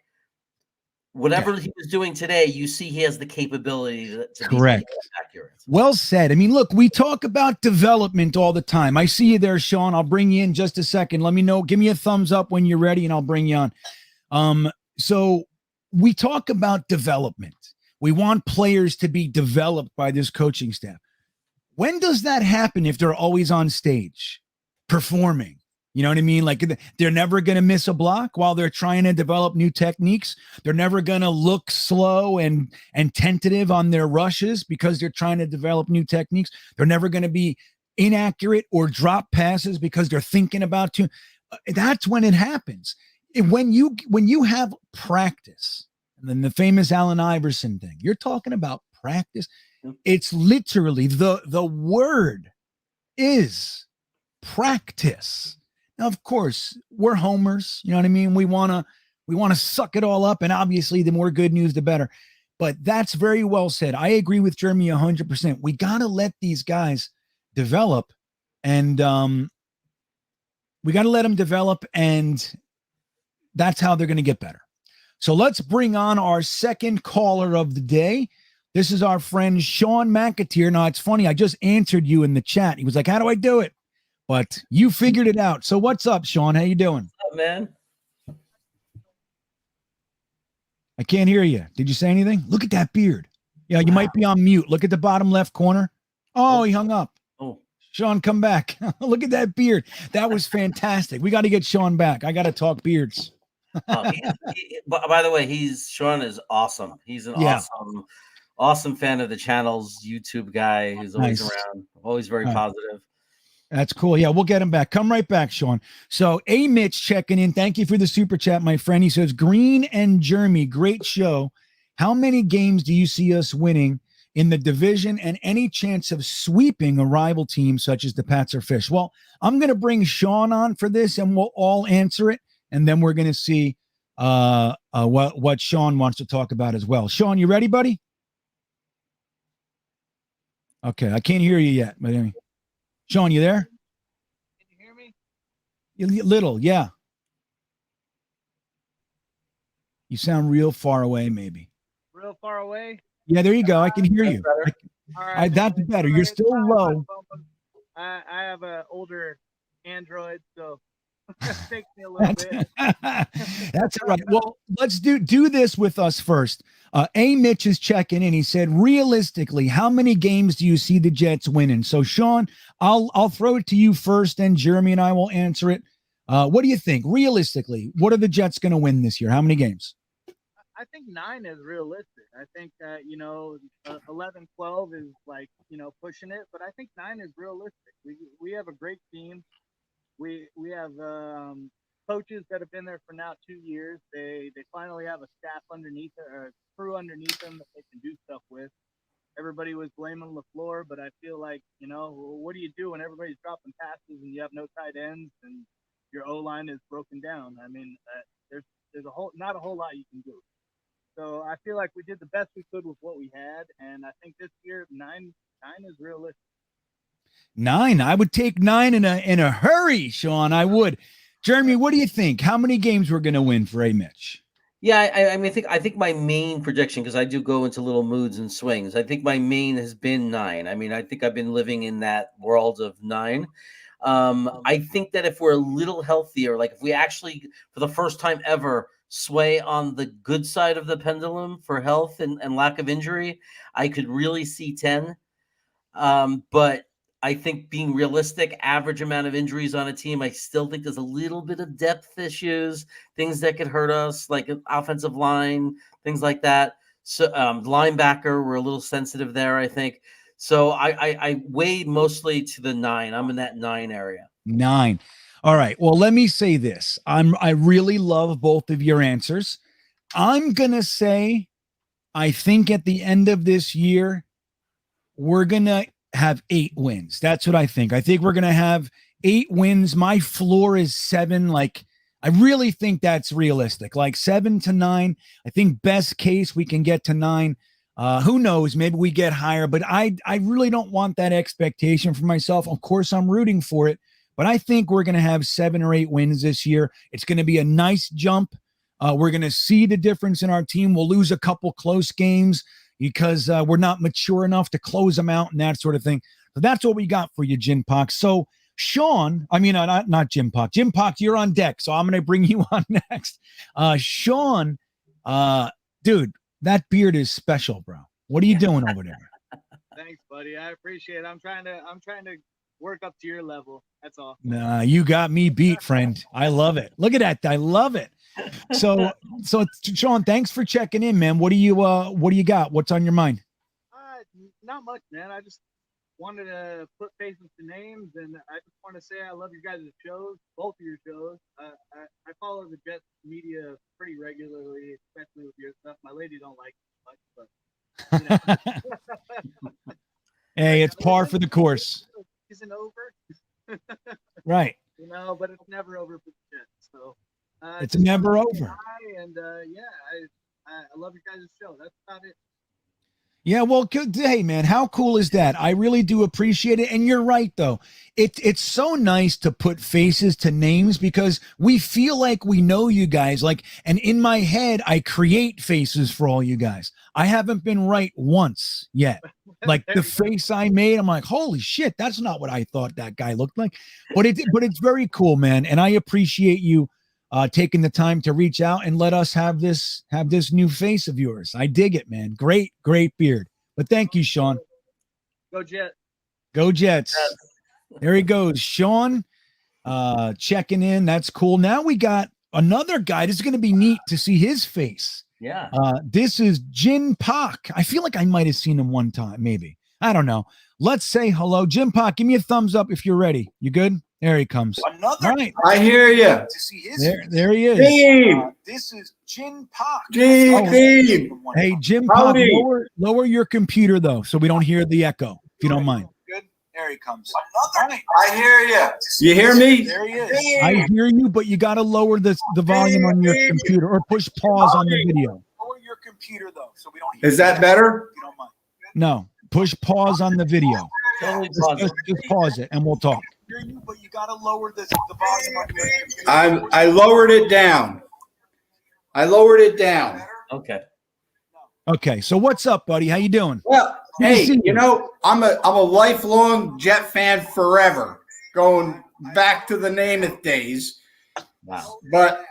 whatever he was doing today, you see he has the capability to be accurate. Well said. I mean, look, we talk about development all the time. I see you there, Sean. I'll bring you in just a second. Let me know. Give me a thumbs up when you're ready, and I'll bring you on. So we talk about development. We want players to be developed by this coaching staff. When does that happen if they're always on stage performing? You know what I mean? Like, they're never going to miss a block while they're trying to develop new techniques. They're never going to look slow and tentative on their rushes because they're trying to develop new techniques. They're never going to be inaccurate or drop passes because they're thinking about to. That's when it happens. When you have practice, and then the famous Allen Iverson thing, you're talking about practice. It's literally the word is practice. Now, of course, we're homers. You know what I mean? We want to suck it all up. And obviously, the more good news, the better. But that's very well said. I agree with Jeremy 100%. We got to let these guys develop. And we got to let them develop. And that's how they're going to get better. So let's bring on our second caller of the day. This is our friend Sean McAteer. Now, it's funny. I just answered you in the chat. He was like, how do I do it? But you figured it out. So what's up, Sean? How you doing? What's up, man? I can't hear you. Did you say anything? Look at that beard. Yeah, you might be on mute. Look at the bottom left corner. Oh, he hung up. Oh, Sean, come back. Look at that beard. That was fantastic. We got to get Sean back. I got to talk beards. By the way, Sean is awesome. He's an awesome fan of the channel's YouTube guy. He's always around, always very positive. That's cool. Yeah, we'll get him back. Come right back, Sean. So A. Mitch checking in. Thank you for the super chat, my friend. He says, Green and Jeremy, great show. How many games do you see us winning in the division and any chance of sweeping a rival team such as the Pats or Fish? Well, I'm going to bring Sean on for this and we'll all answer it. And then we're going to see what Sean wants to talk about as well. Sean, you ready, buddy? Okay, I can't hear you yet. But anyway. Sean, you there? Can you hear me? Little, yeah. You sound real far away, maybe. Real far away? Yeah, there you go. I can hear you. All right. That's better. You're still low. I have an older Android, so it takes me a little bit. That's all right. Well, let's do this with us first. A. Mitch is checking in. He said, realistically, how many games do you see the Jets winning? So, Sean, I'll throw it to you first, and Jeremy and I will answer it. What do you think? Realistically, what are the Jets going to win this year? How many games? I think 9 is realistic. I think 11, 12 is like, pushing it, but I think 9 is realistic. We have a great team. We have coaches that have been there for now 2 years. They finally have a staff underneath or a crew underneath them that they can do stuff with. Everybody was blaming LaFleur, but I feel like, what do you do when everybody's dropping passes and you have no tight ends and your O-line is broken down? I mean, there's not a whole lot you can do. So I feel like we did the best we could with what we had, and I think this year 9 is realistic. 9. I would take 9 in a hurry, Sean. I would. Jeremy, what do you think? How many games we're going to win for A. Mitch? Yeah, I think my main prediction, because I do go into little moods and swings, I think my main has been 9. I mean, I think I've been living in that world of 9. I think that if we're a little healthier, like if we actually, for the first time ever, sway on the good side of the pendulum for health and lack of injury, I could really see 10. But I think being realistic, average amount of injuries on a team, I still think there's a little bit of depth issues, things that could hurt us, like an offensive line, things like that. So linebacker, we're a little sensitive there, I think. So I weigh mostly to the 9. I'm in that 9 area. 9. All right. Well, let me say this. I really love both of your answers. I'm gonna say, I think at the end of this year, we're gonna have 8 wins. That's what I think. I think we're gonna have 8 wins. My floor is 7. Like, I really think that's realistic. Like 7 to 9. I think best case we can get to 9. Who knows? Maybe we get higher, but I really don't want that expectation for myself. Of course, I'm rooting for it, but I think we're going to have 7 or 8 wins this year. It's going to be a nice jump. We're going to see the difference in our team. We'll lose a couple close games because we're not mature enough to close them out and that sort of thing. So that's what we got for you, Jim Pox. So Sean, I mean, not Jim Pox. Jim Pox, you're on deck, so I'm going to bring you on next. Sean, dude, that beard is special, bro. What are you doing over there? Thanks, buddy. I appreciate it. I'm trying to work up to your level. That's all. Nah, you got me beat, friend. I love it. Look at that. I love it. So Sean, thanks for checking in, man. What do you got? What's on your mind? Not much, man. I just wanted to put faces to names, and I just want to say I love your guys' shows, both of your shows. I follow the Jets media pretty regularly, especially with your stuff. My lady don't like it much, but you know. Hey, it's par for the course. Isn't over. Right. You know, but it's never over for the Jets. So it's never over. And I love your guys' show. That's about it. Yeah, well, good. Hey, man, how cool is that? I really do appreciate it. And you're right, though. It's so nice to put faces to names because we feel like we know you guys. Like, and in my head, I create faces for all you guys. I haven't been right once yet. Like the face I made, I'm like, holy shit, that's not what I thought that guy looked like. But it's very cool, man. And I appreciate you taking the time to reach out and let us have this new face of yours. I dig it, man. Great beard. But thank you, Sean. Go Jets. Go Jets. There he goes. Sean checking in. That's cool. Now we got another guy. This is going to be neat to see his face. Yeah. This is Jim Pak. I feel like I might have seen him one time, maybe. I don't know. Let's say hello. Jim Pak, give me a thumbs up if you're ready. You good? There he comes. Another. Right. I hear you. To see his There he is. Steve. this is Jin Pak. Steve. Hey, Jim Pak, Howdy. lower your computer, though, so we don't hear the echo, if you don't mind. Good. There he comes. I hear you. You hear me? There he is. I hear you, but you got to lower the volume on your computer or push pause on the video. Lower your computer though, so we don't hear Is that better? you don't mind. No, push pause on the video. Totally positive. Just pause it, and we'll talk. Hear you, but you gotta lower the volume on your computer. I lowered it down. Okay. Okay, so what's up, buddy? How you doing? Well, Good to hey, see you. you know, I'm a lifelong Jet fan forever, going back to the Namath days. Wow. But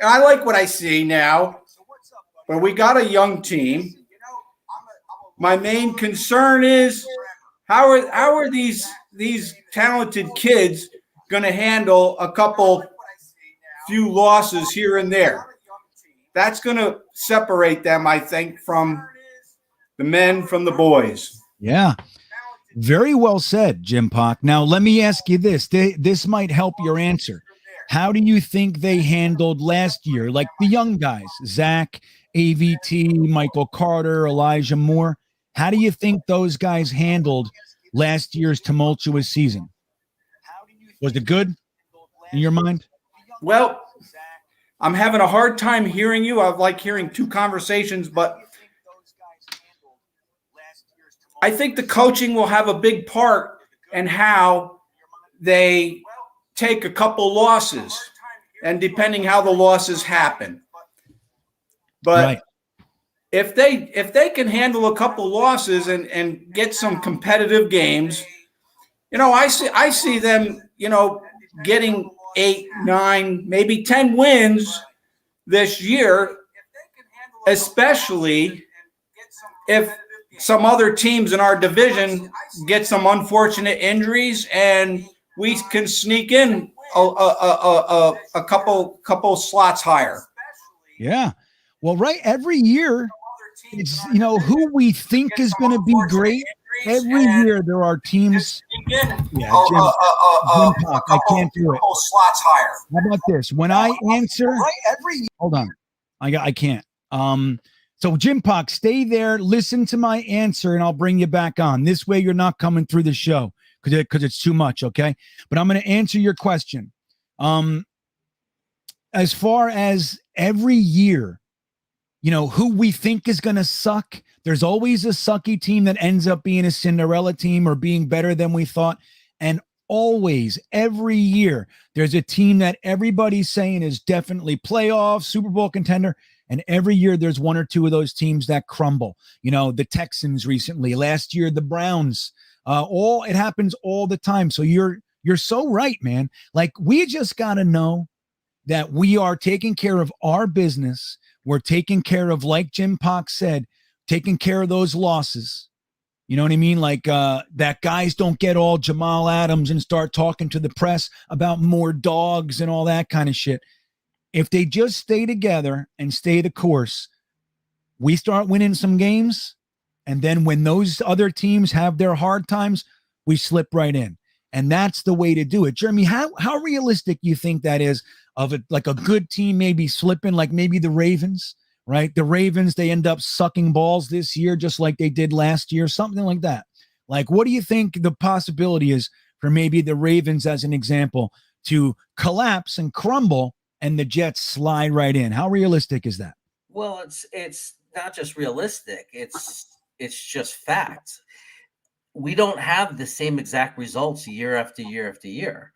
I like what I see now. But we got a young team. My main concern is how are these talented kids going to handle a few losses here and there? That's going to separate them, I think, from the men from the boys. Yeah. Very well said, Jim Pak. Now, let me ask you this. This might help your answer. How do you think they handled last year? Like the young guys, Zach, AVT, Michael Carter, Elijah Moore. How do you think those guys handled last year's tumultuous season? Was it good in your mind? Well, I'm having a hard time hearing you. I like hearing two conversations, but I think the coaching will have a big part in how they take a couple losses and depending how the losses happen. But Right. if they can handle a couple losses and get some competitive games, you know, I see them, you know, getting 8, 9, maybe 10 wins this year, especially if some other teams in our division get some unfortunate injuries and we can sneak in a couple slots higher. Yeah. Well, right. Every year it's, you know, who we think is going to be great. Every year there are teams. Yeah, Jim Pock, I can't do it. Slots higher. How about this? When I answer, hold on, I can't. So Jim Pock, stay there, listen to my answer, and I'll bring you back on. This way, you're not coming through the show because it's too much. Okay, but I'm going to answer your question. As far as every year, you know, who we think is going to suck. There's always a sucky team that ends up being a Cinderella team or being better than we thought. And always, every year, there's a team that everybody's saying is definitely playoff, Super Bowl contender. And every year there's one or two of those teams that crumble. You know, the Texans recently, last year, the Browns, it happens all the time. So you're so right, man. Like, we just got to know that we are taking care of our business. We're taking care of, like Jim Pock said, taking care of those losses. You know what I mean? Like that guys don't get all Jamal Adams and start talking to the press about more dogs and all that kind of shit. If they just stay together and stay the course, we start winning some games. And then when those other teams have their hard times, we slip right in. And that's the way to do it. Jeremy, how realistic you think that is of it, like a good team maybe slipping, like maybe the Ravens, right? The Ravens, they end up sucking balls this year, just like they did last year, something like that. Like, what do you think the possibility is for maybe the Ravens, as an example, to collapse and crumble and the Jets slide right in? How realistic is that? Well, it's not just realistic. It's just fact. We don't have the same exact results year after year after year,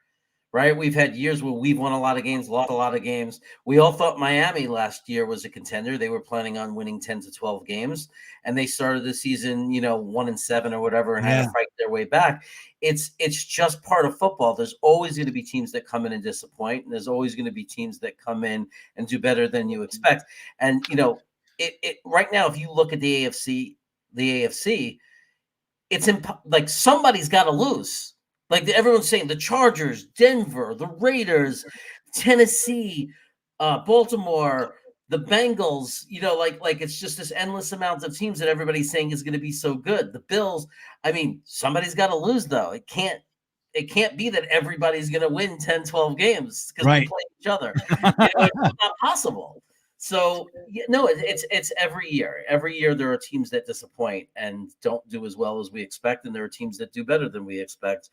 right? We've had years where we've won a lot of games, lost a lot of games. We all thought Miami last year was a contender. They were planning on winning 10 to 12 games, and they started the season, 1-7 or whatever, and had to fight their way back. It's just part of football. There's always going to be teams that come in and disappoint, and there's always going to be teams that come in and do better than you expect. And, it right now, if you look at the AFC, it's like somebody's got to lose. Like everyone's saying, the Chargers, Denver, the Raiders, Tennessee, Baltimore, the Bengals. Like it's just this endless amount of teams that everybody's saying is going to be so good. The Bills. I mean, somebody's got to lose though. It can't be that everybody's going to win 10, 12 games because they play each other. It's not possible. So it's every year. Every year there are teams that disappoint and don't do as well as we expect, and there are teams that do better than we expect.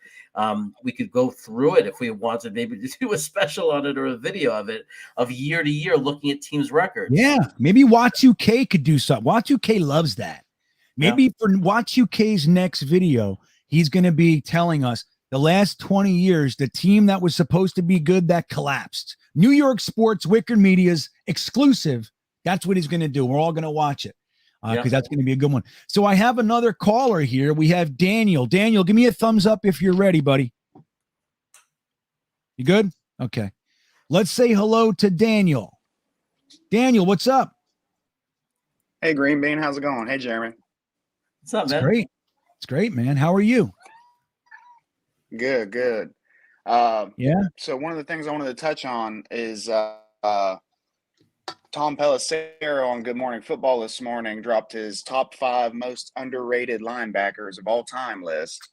We could go through it if we wanted, maybe to do a special on it or a video of it, of year to year, looking at teams' records. Yeah, maybe Watch2K could do something. Watch2K loves that. Maybe for Watch2K's next video, he's going to be telling us the last 20 years, the team that was supposed to be good that collapsed. New York Sports, Wicked Media's exclusive. That's what he's going to do. We're all going to watch it because that's going to be a good one. So I have another caller here. We have Daniel. Daniel, give me a thumbs up if you're ready, buddy. You good? Okay. Let's say hello to Daniel. Daniel, what's up? Hey, GreenBean. How's it going? Hey, Jeremy. What's up, man? Great. It's great, man. How are you? Good. So one of the things I wanted to touch on is Tom Pelissero on Good Morning Football this morning dropped his top 5 most underrated linebackers of all time list.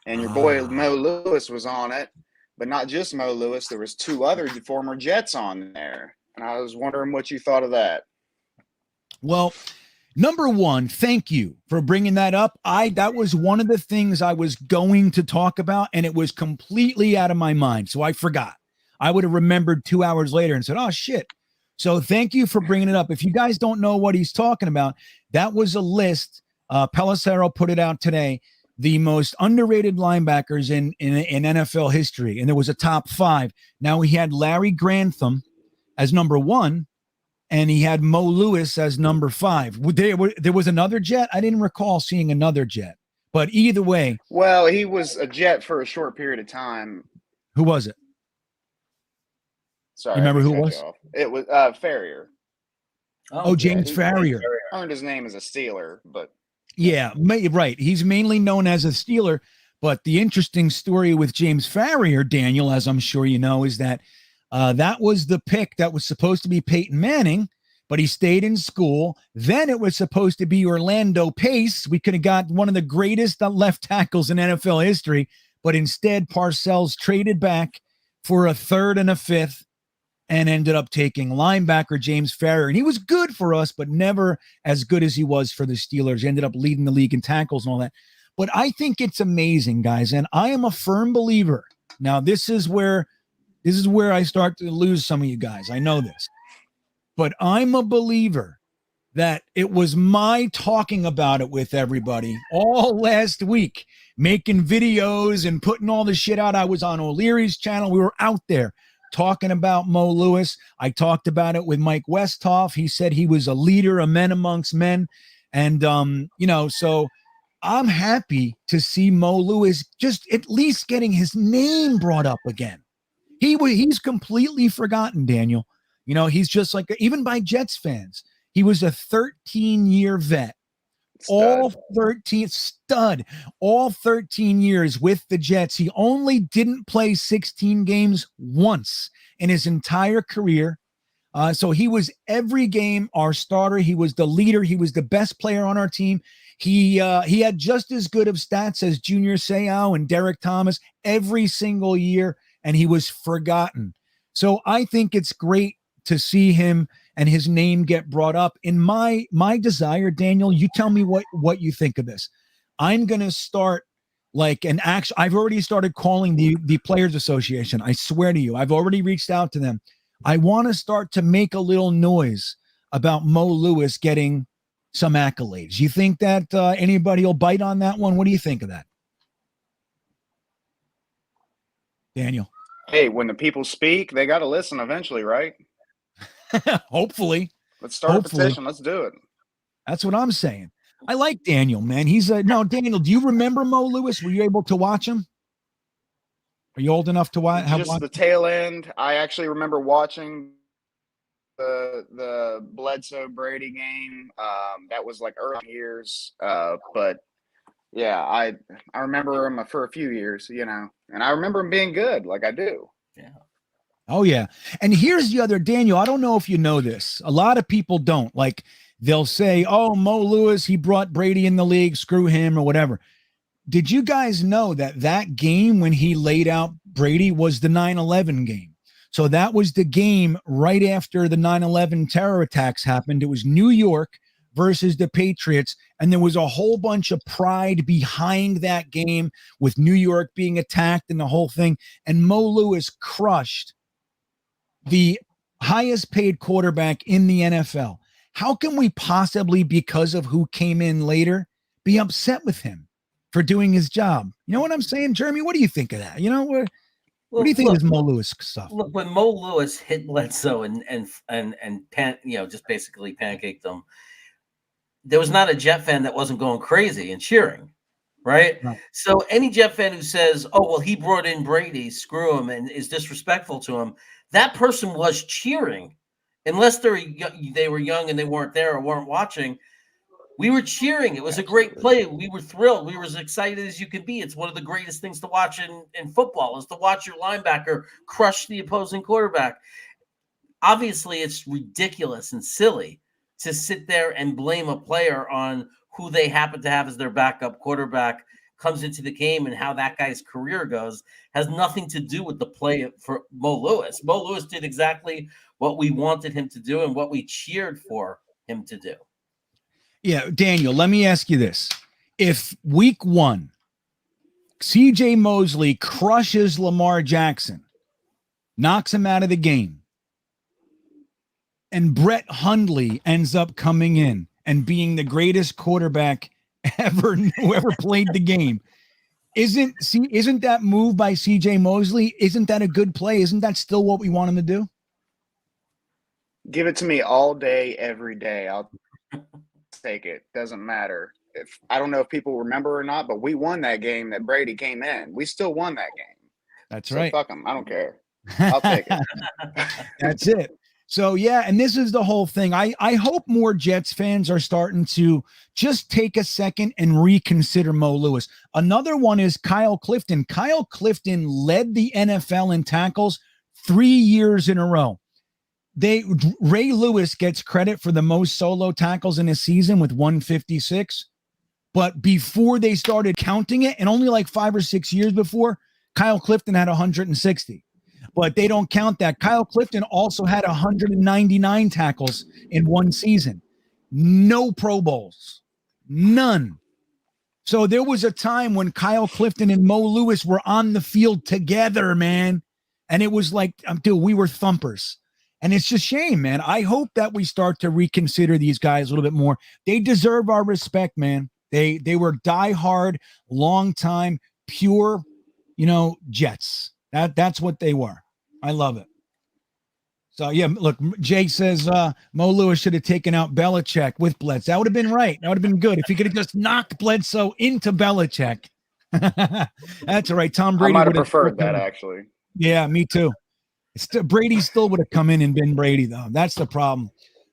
And your boy Mo Lewis was on it, but not just Mo Lewis. There was 2 other former Jets on there. And I was wondering what you thought of that. Well, number one, thank you for bringing that up. That was one of the things I was going to talk about, and it was completely out of my mind. So I forgot. I would have remembered 2 hours later and said, oh, shit. So thank you for bringing it up. If you guys don't know what he's talking about, that was a list. Pelissero put it out today, the most underrated linebackers in NFL history. And there was a top 5. Now he had Larry Grantham as number 1. And he had Mo Lewis as number 5. There was another Jet. I didn't recall seeing another Jet. But either way. Well, he was a Jet for a short period of time. Who was it? Sorry. You remember who it was? It was Farrier. Oh, James Farrier. Earned his name as a Steeler, but. Yeah, right. He's mainly known as a Steeler. But the interesting story with James Farrier, Daniel, as I'm sure you know, is that that was the pick that was supposed to be Peyton Manning. but he stayed in school. Then it was supposed to be Orlando Pace. We could have got one of the greatest left tackles in NFL history, but instead Parcells traded back for a third and a fifth and ended up taking linebacker James Farrior. And he was good for us, but never as good as he was for the Steelers. He ended up leading the league in tackles and all that. But I think it's amazing, guys, and I am a firm believer. Now, this is where I start to lose some of you guys. I know this. But I'm a believer that it was my talking about it with everybody all last week, making videos and putting all the shit out. I was on O'Leary's channel. We were out there talking about Mo Lewis. I talked about it with Mike Westhoff. He said he was a leader, a man amongst men. And, so I'm happy to see Mo Lewis just at least getting his name brought up again. He's completely forgotten, Daniel. He's just like, even by Jets fans, he was a 13-year vet. All 13 years with the Jets. He only didn't play 16 games once in his entire career. So he was every game our starter. He was the leader. He was the best player on our team. He had just as good of stats as Junior Seau and Derek Thomas every single year, and he was forgotten. So I think it's great to see him and his name get brought up. In my desire, Daniel, you tell me what you think of this. I'm going to start I've already started calling the Players Association. I swear to you, I've already reached out to them. I want to start to make a little noise about Mo Lewis getting some accolades. You think that anybody will bite on that one? What do you think of that, Daniel? Hey, when the people speak, they got to listen eventually, right? Hopefully. Let's start a petition. Let's do it. That's what I'm saying. I like Daniel, man. Daniel, do you remember Mo Lewis? Were you able to watch him? Are you old enough to watch? Just the tail end. I actually remember watching the Bledsoe Brady game. That was like early years. But yeah, I remember him for a few years, and I remember him being good, like I do. Yeah. Oh, yeah. And here's the other, Daniel, I don't know if you know this. A lot of people don't. Like, they'll say, oh, Mo Lewis, he brought Brady in the league, screw him or whatever. Did you guys know that game when he laid out Brady was the 9/11 game? So that was the game right after the 9/11 terror attacks happened. It was New York versus the Patriots, and there was a whole bunch of pride behind that game with New York being attacked and the whole thing. And Mo Lewis crushed the highest paid quarterback in the NFL. How can we possibly, because of who came in later, be upset with him for doing his job? You know what I'm saying, Jeremy? What do you think of that? What do you think of this Mo Lewis stuff? Look, when Mo Lewis hit Bledsoe and just basically pancaked them, there was not a Jet fan that wasn't going crazy and cheering, right? So any Jet fan who says, oh, well, he brought in Brady, screw him, and is disrespectful to him, that person was cheering. Unless they were young and they weren't there or weren't watching, we were cheering. It was a great play. We were thrilled. We were as excited as you could be. It's one of the greatest things to watch in football, is to watch your linebacker crush the opposing quarterback. Obviously, it's ridiculous and silly to sit there and blame a player on who they happen to have as their backup quarterback comes into the game, and how that guy's career goes has nothing to do with the play for Mo Lewis. Mo Lewis did exactly what we wanted him to do and what we cheered for him to do. Yeah, Daniel, let me ask you this. If week 1, C.J. Mosley crushes Lamar Jackson, knocks him out of the game, and Brett Hundley ends up coming in and being the greatest quarterback who ever played the game, isn't that move by C.J. Mosley, isn't that a good play? Isn't that still what we want him to do? Give it to me all day, every day. I'll take it. Doesn't matter. I don't know if people remember or not, but we won that game that Brady came in. We still won that game. That's right. Fuck him. I don't care. I'll take it. That's it. So, yeah, and this is the whole thing. I hope more Jets fans are starting to just take a second and reconsider Mo Lewis. Another one is Kyle Clifton. Kyle Clifton led the NFL in tackles 3 years in a row. Ray Lewis gets credit for the most solo tackles in a season with 156. But before they started counting it, and only like 5 or 6 years before, Kyle Clifton had 160. But they don't count that. Kyle Clifton also had 199 tackles in one season. No Pro Bowls. None. So there was a time when Kyle Clifton and Mo Lewis were on the field together, man. And it was like, dude, we were thumpers. And it's just shame, man. I hope that we start to reconsider these guys a little bit more. They deserve our respect, man. They were diehard, long time, pure, Jets. That's what they were. I love it. So yeah, look, Jay says Mo Lewis should have taken out Belichick with Bledsoe. That would have been right. That would have been good if he could have just knocked Bledsoe into Belichick. That's all right. Tom Brady I might have would preferred that actually. Yeah, me too. Brady still would have come in and been Brady though. That's the problem.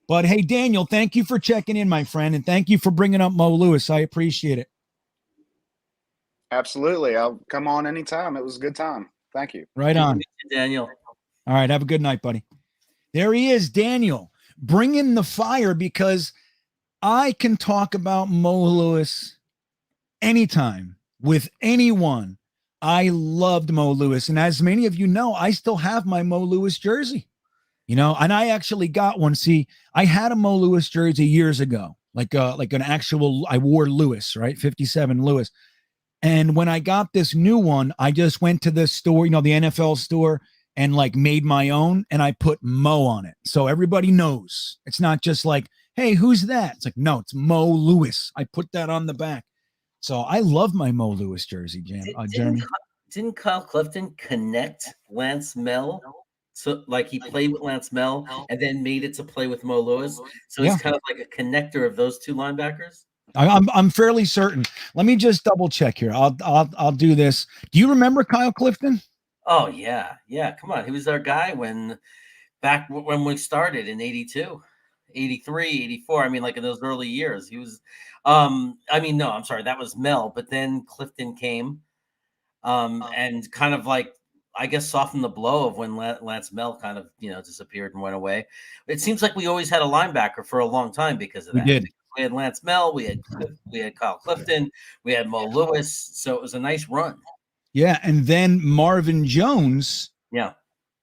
But hey, Daniel, thank you for checking in, my friend, and thank you for bringing up Mo Lewis. I appreciate it. Absolutely. I'll come on anytime. It was a good time. Thank you. Right on. Daniel. All right. Have a good night, buddy. There he is, Daniel. Bring in the fire because I can talk about Mo Lewis anytime with anyone. I loved Mo Lewis. And as many of you know, I still have my Mo Lewis jersey. And I actually got one. See, I had a Mo Lewis jersey years ago, like an actual, I wore Lewis, right? 57 Lewis. And when I got this new one, I just went to the store, the NFL store, and like made my own, and I put Mo on it. So everybody knows. It's not just like, hey, who's that? It's like, no, it's Mo Lewis. I put that on the back. So I love my Mo Lewis jersey, Jeremy. Didn't Kyle Clifton connect Lance Mel? So like he played with Lance Mel and then made it to play with Mo Lewis. So he's kind of like a connector of those two linebackers. I'm fairly certain. Let me just double check here. I'll do this. Do you remember Kyle Clifton? Oh yeah. Come on. He was our guy when we started in 82, 83, 84. I mean, like in those early years, he was, no, I'm sorry. That was Mel, but then Clifton came, and kind of like, I guess, softened the blow of when Lance Mel kind of, disappeared and went away. It seems like we always had a linebacker for a long time because of that. We did. We had Lance Mel, we had Kyle Clifton, we had Mo Lewis. So it was a nice run. Yeah. And then Marvin Jones. Yeah.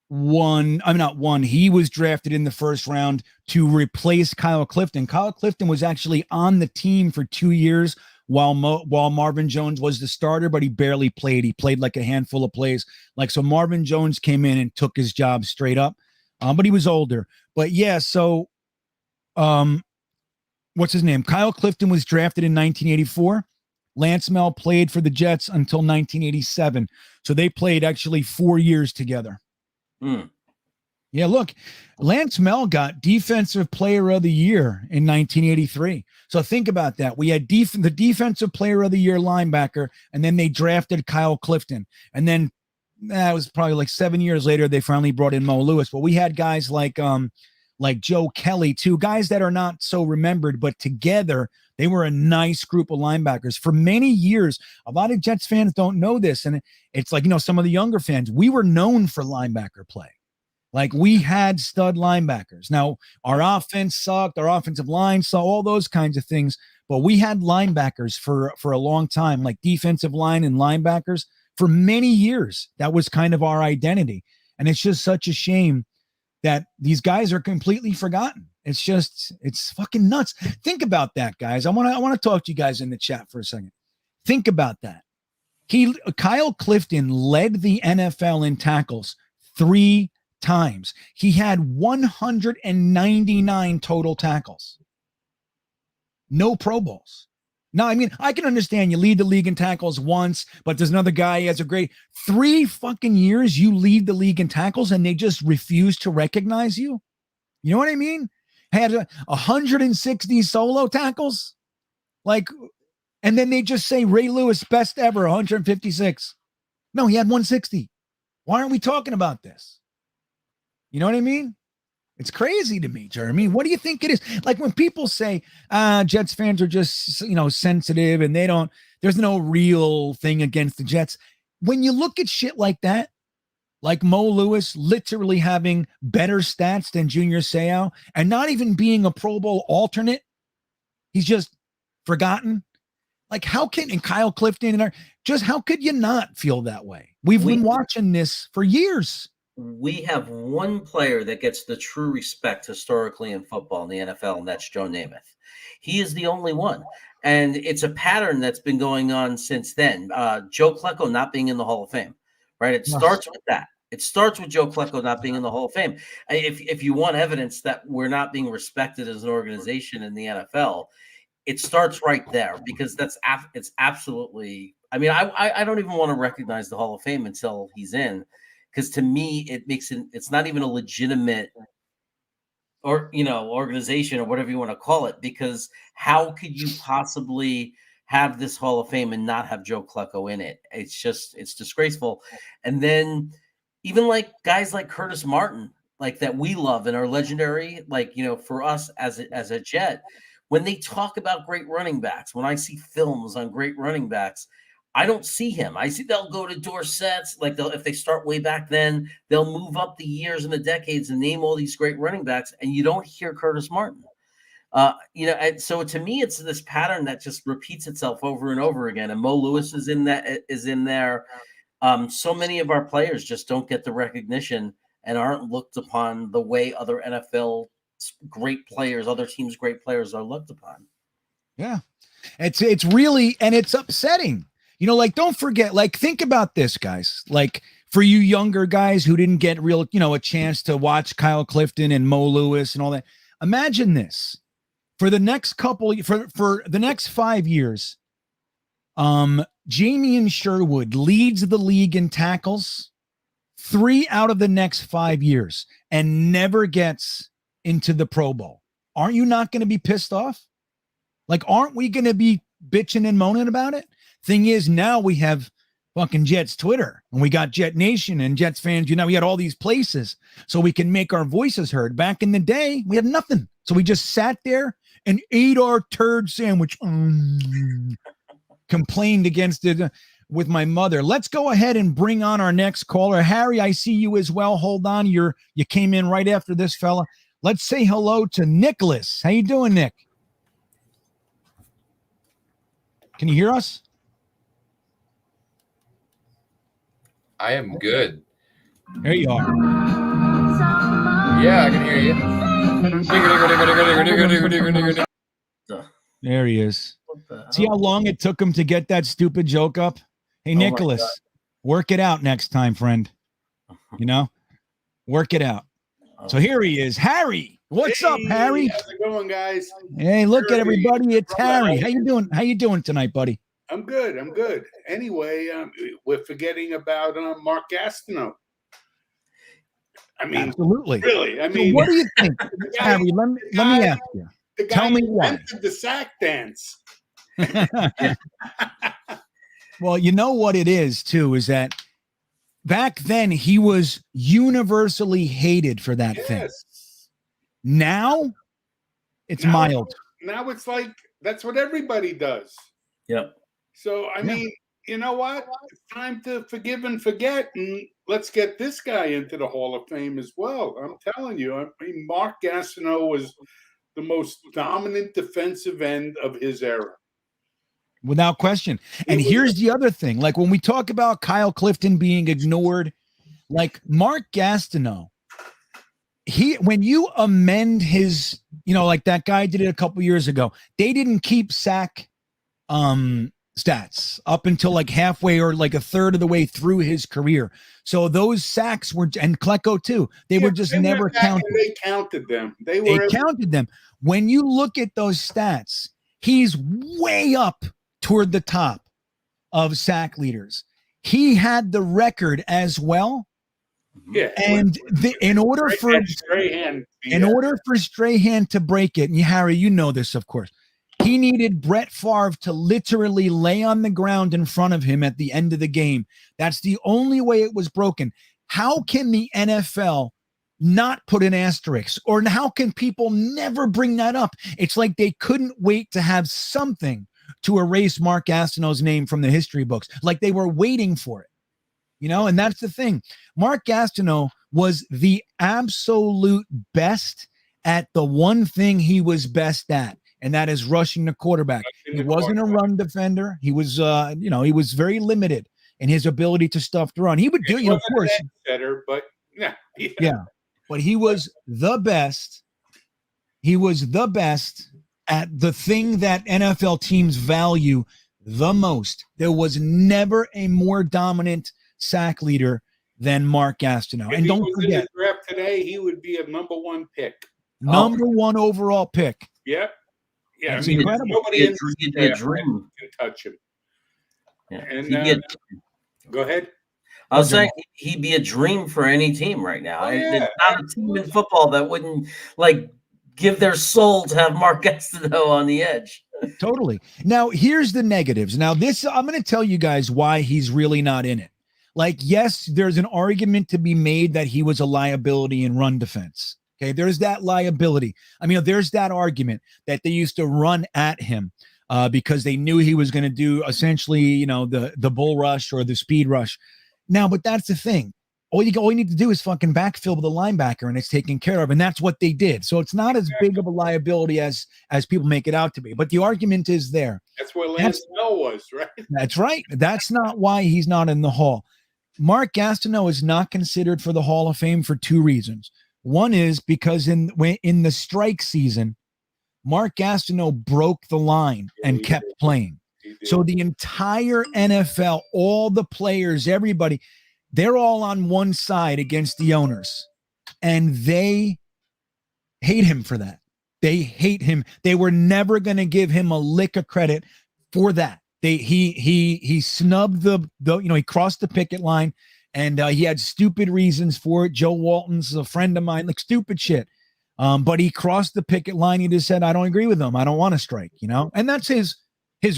He was drafted in the first round to replace Kyle Clifton. Kyle Clifton was actually on the team for 2 years while Marvin Jones was the starter, but he barely played. He played like a handful of plays. So Marvin Jones came in and took his job straight up, but he was older. But yeah, so what's his name? Kyle Clifton was drafted in 1984. Lance Mel played for the Jets until 1987. So they played actually 4 years together. Yeah, look, Lance Mel got Defensive Player of the Year in 1983. So think about that. We had the Defensive Player of the Year linebacker, and then they drafted Kyle Clifton. And then that was probably like 7 years later, they finally brought in Mo Lewis. But we had guys like Joe Kelly, too, guys that are not so remembered, but together they were a nice group of linebackers for many years. A lot of Jets fans don't know this. And it's like, some of the younger fans, we were known for linebacker play. Like we had stud linebackers. Now our offense sucked, our offensive line saw all those kinds of things, but we had linebackers for a long time, like defensive line and linebackers for many years. That was kind of our identity. And it's just such a shame that these guys are completely forgotten. It's fucking nuts. Think about that, guys. I want to talk to you guys in the chat for a second. Think about that. Kyle Clifton led the NFL in tackles 3 times. He had 199 total tackles. No Pro Bowls. Now, I can understand you lead the league in tackles once, but there's another guy who has a great 3 fucking years you lead the league in tackles and they just refuse to recognize you. You know what I mean? Had 160 solo tackles. And then they just say Ray Lewis best ever, 156. No, he had 160. Why aren't we talking about this? You know what I mean? It's crazy to me, Jeremy. What do you think it is? Like when people say, Jets fans are just, sensitive and there's no real thing against the Jets. When you look at shit like that, like Mo Lewis literally having better stats than Junior Seau and not even being a Pro Bowl alternate. He's just forgotten. Like, how can, and Kyle Clifton, how could you not feel that way? We've been watching this for years. We have one player that gets the true respect historically in football in the NFL, and that's Joe Namath. He is the only one. And it's a pattern that's been going on since then. Joe Klecko not being in the Hall of Fame, right? It starts with that. It starts with Joe Klecko not being in the Hall of Fame. If you want evidence that we're not being respected as an organization in the NFL, it starts right there, because it's absolutely. I mean, I don't even want to recognize the Hall of Fame until he's in, because to me it's not even a legitimate organization or whatever you want to call it. Because how could you possibly have this Hall of Fame and not have Joe Klecko in it? It's disgraceful. And then even like guys like Curtis Martin, like that we love and are legendary, like, for us as a Jet, when they talk about great running backs, when I see films on great running backs, I don't see him. I see they'll go to Dorsett's, like if they start way back then, they'll move up the years and the decades and name all these great running backs, and you don't hear Curtis Martin. And so to me, it's this pattern that just repeats itself over and over again. And Mo Lewis is in there. So many of our players just don't get the recognition and aren't looked upon the way other NFL great players, other teams' great players are looked upon. Yeah, it's really, and it's upsetting. Like, don't forget, like, think about this, guys. Like, for you younger guys who didn't get a chance to watch Kyle Clifton and Mo Lewis and all that. Imagine this. For the next for the next 5 years, Jamie Sherwood leads the league in tackles 3 out of the next 5 years and never gets into the Pro Bowl. Aren't you not going to be pissed off? Like, aren't we going to be bitching and moaning about it? Thing is, now we have fucking Jets Twitter, and we got Jetnation and Jets fans. We had all these places so we can make our voices heard. Back in the day, we had nothing. So we just sat there and ate our turd sandwich. Complained against it with my mother. Let's go ahead and bring on our next caller. Harry, I see you as well. Hold on. You came in right after this fella. Let's say hello to Nicholas. How you doing, Nick? Can you hear us? I am good. There you are. Yeah, I can hear you. There he is. See how long it took him to get that stupid joke up? Hey, Nicholas, work it out next time, friend. Work it out. So here he is. Harry. What's up, Harry? How's it going, guys? Hey, look at everybody. It's Harry. How you doing? How you doing tonight, buddy? I'm good. Anyway, we're forgetting about Mark Gastineau. I mean, absolutely. Really? I mean, so what do you think, Harry? Let me ask you. Tell me why. The sack dance. Well, you know what it is too, is that back then he was universally hated for that thing. Now it's mild. Now it's like that's what everybody does. Yep. So I mean, you know what? It's time to forgive and forget, and let's get this guy into the Hall of Fame as well. I'm telling you, I mean, Mark Gastineau was the most dominant defensive end of his era. Without question. And here's the other thing. Like, when we talk about Kyle Clifton being ignored, like Mark Gastineau, when you amend his, like that guy did it a couple years ago, they didn't keep sack stats up until like halfway or like a third of the way through his career. So those sacks were, and Klecko too, they were just never counted. They counted them. They counted them. When you look at those stats, he's way up toward the top of sack leaders. He had the record as well. Yeah. And in order for Strahan to break it, and Harry, you know this, of course, he needed Brett Favre to literally lay on the ground in front of him at the end of the game. That's the only way it was broken. How can the NFL not put an asterisk? Or how can people never bring that up? It's like they couldn't wait to have something to erase Mark Gastineau's name from the history books. Like they were waiting for it. And that's the thing. Mark Gastineau was the absolute best at the one thing he was best at, and that is rushing the quarterback. He wasn't a run defender. He was, he was very limited in his ability to stuff the run. He would do, of course. Better, but yeah. But he was the best. He was the best at the thing that NFL teams value the most. There was never a more dominant sack leader than Mark Gastineau. And don't forget, in the draft today, he would be a number 1 pick. Number 1 overall pick. Yep. Yeah, That's incredible. Nobody in the dream can touch him. Yeah. And go ahead. I was saying he'd be a dream for any team right now. There's not a team in football that wouldn't give their soul to have Mark Gastineau on the edge. Totally. Now, here's the negatives. Now, I'm going to tell you guys why he's really not in it. Yes, there's an argument to be made that he was a liability in run defense. Okay, there's that liability. There's that argument that they used to run at him because they knew he was going to do essentially, the bull rush or the speed rush. Now, but that's the thing. All you need to do is fucking backfill with a linebacker, and it's taken care of. And that's what they did. So it's not as big of a liability as people make it out to be. But the argument is there. That's where Lance Snell was, right? That's right. That's not why he's not in the Hall. Mark Gastineau is not considered for the Hall of Fame for 2 reasons. One is because in the strike season, Mark Gastineau broke the line and kept playing. So the entire NFL, all the players, everybody, they're all on one side against the owners, and they hate him for that. They hate him. They were never going to give him a lick of credit for that. He snubbed he crossed the picket line, and he had stupid reasons for it. Joe Walton's a friend of mine, stupid shit. But he crossed the picket line. He just said, I don't agree with them. I don't want to strike, and that's his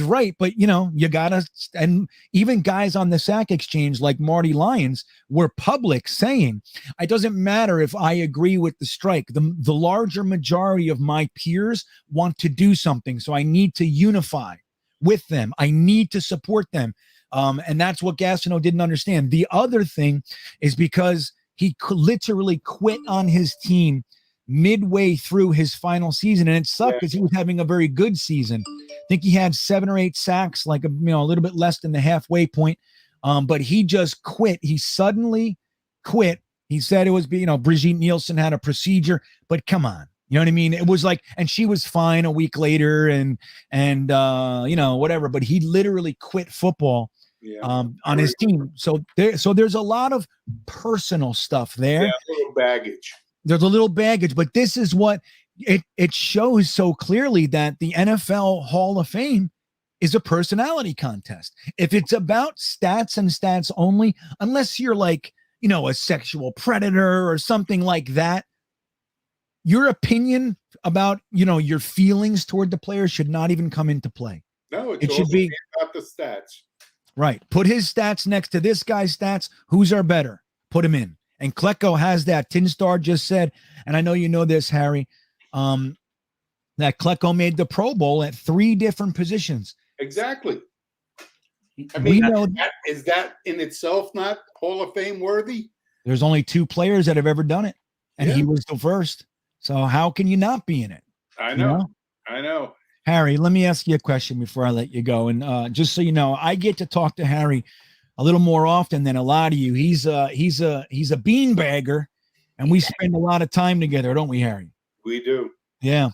right. But, you gotta, and even guys on the sack exchange like Marty Lyons were public saying, it doesn't matter if I agree with the strike. The larger majority of my peers want to do something. So I need to unify with them. I need to support them. And that's what Gastineau didn't understand. The other thing is because he literally quit on his team midway through his final season, and it sucked because he was having a very good season. I think he had 7 or 8 sacks, a little bit less than the halfway point. But he just quit. He suddenly quit. He said it was, Brigitte Nielsen had a procedure, but come on. You know what I mean? It was and she was fine a week later and whatever, but he literally quit football on his team. So there's a lot of personal stuff there. Yeah, a little baggage. There's a little baggage, but this is what it shows so clearly, that the NFL Hall of Fame is a personality contest. If it's about stats and stats only, unless you're a sexual predator or something like that, your opinion about, your feelings toward the player should not even come into play. No, it should be about the stats. Right. Put his stats next to this guy's stats. Whose are better? Put him in. And Klecko has that. Tin Star just said, and I know you know this, Harry, that Klecko made the Pro Bowl at 3 different positions. Exactly. I mean, is that in itself not Hall of Fame worthy? There's only 2 players that have ever done it, and he was the first. So how can you not be in it? I know. I know. Harry, let me ask you a question before I let you go. And just so you know, I get to talk to Harry a little more often than a lot of you. He's a beanbagger, and we spend a lot of time together, don't we, Harry? We do. Yeah.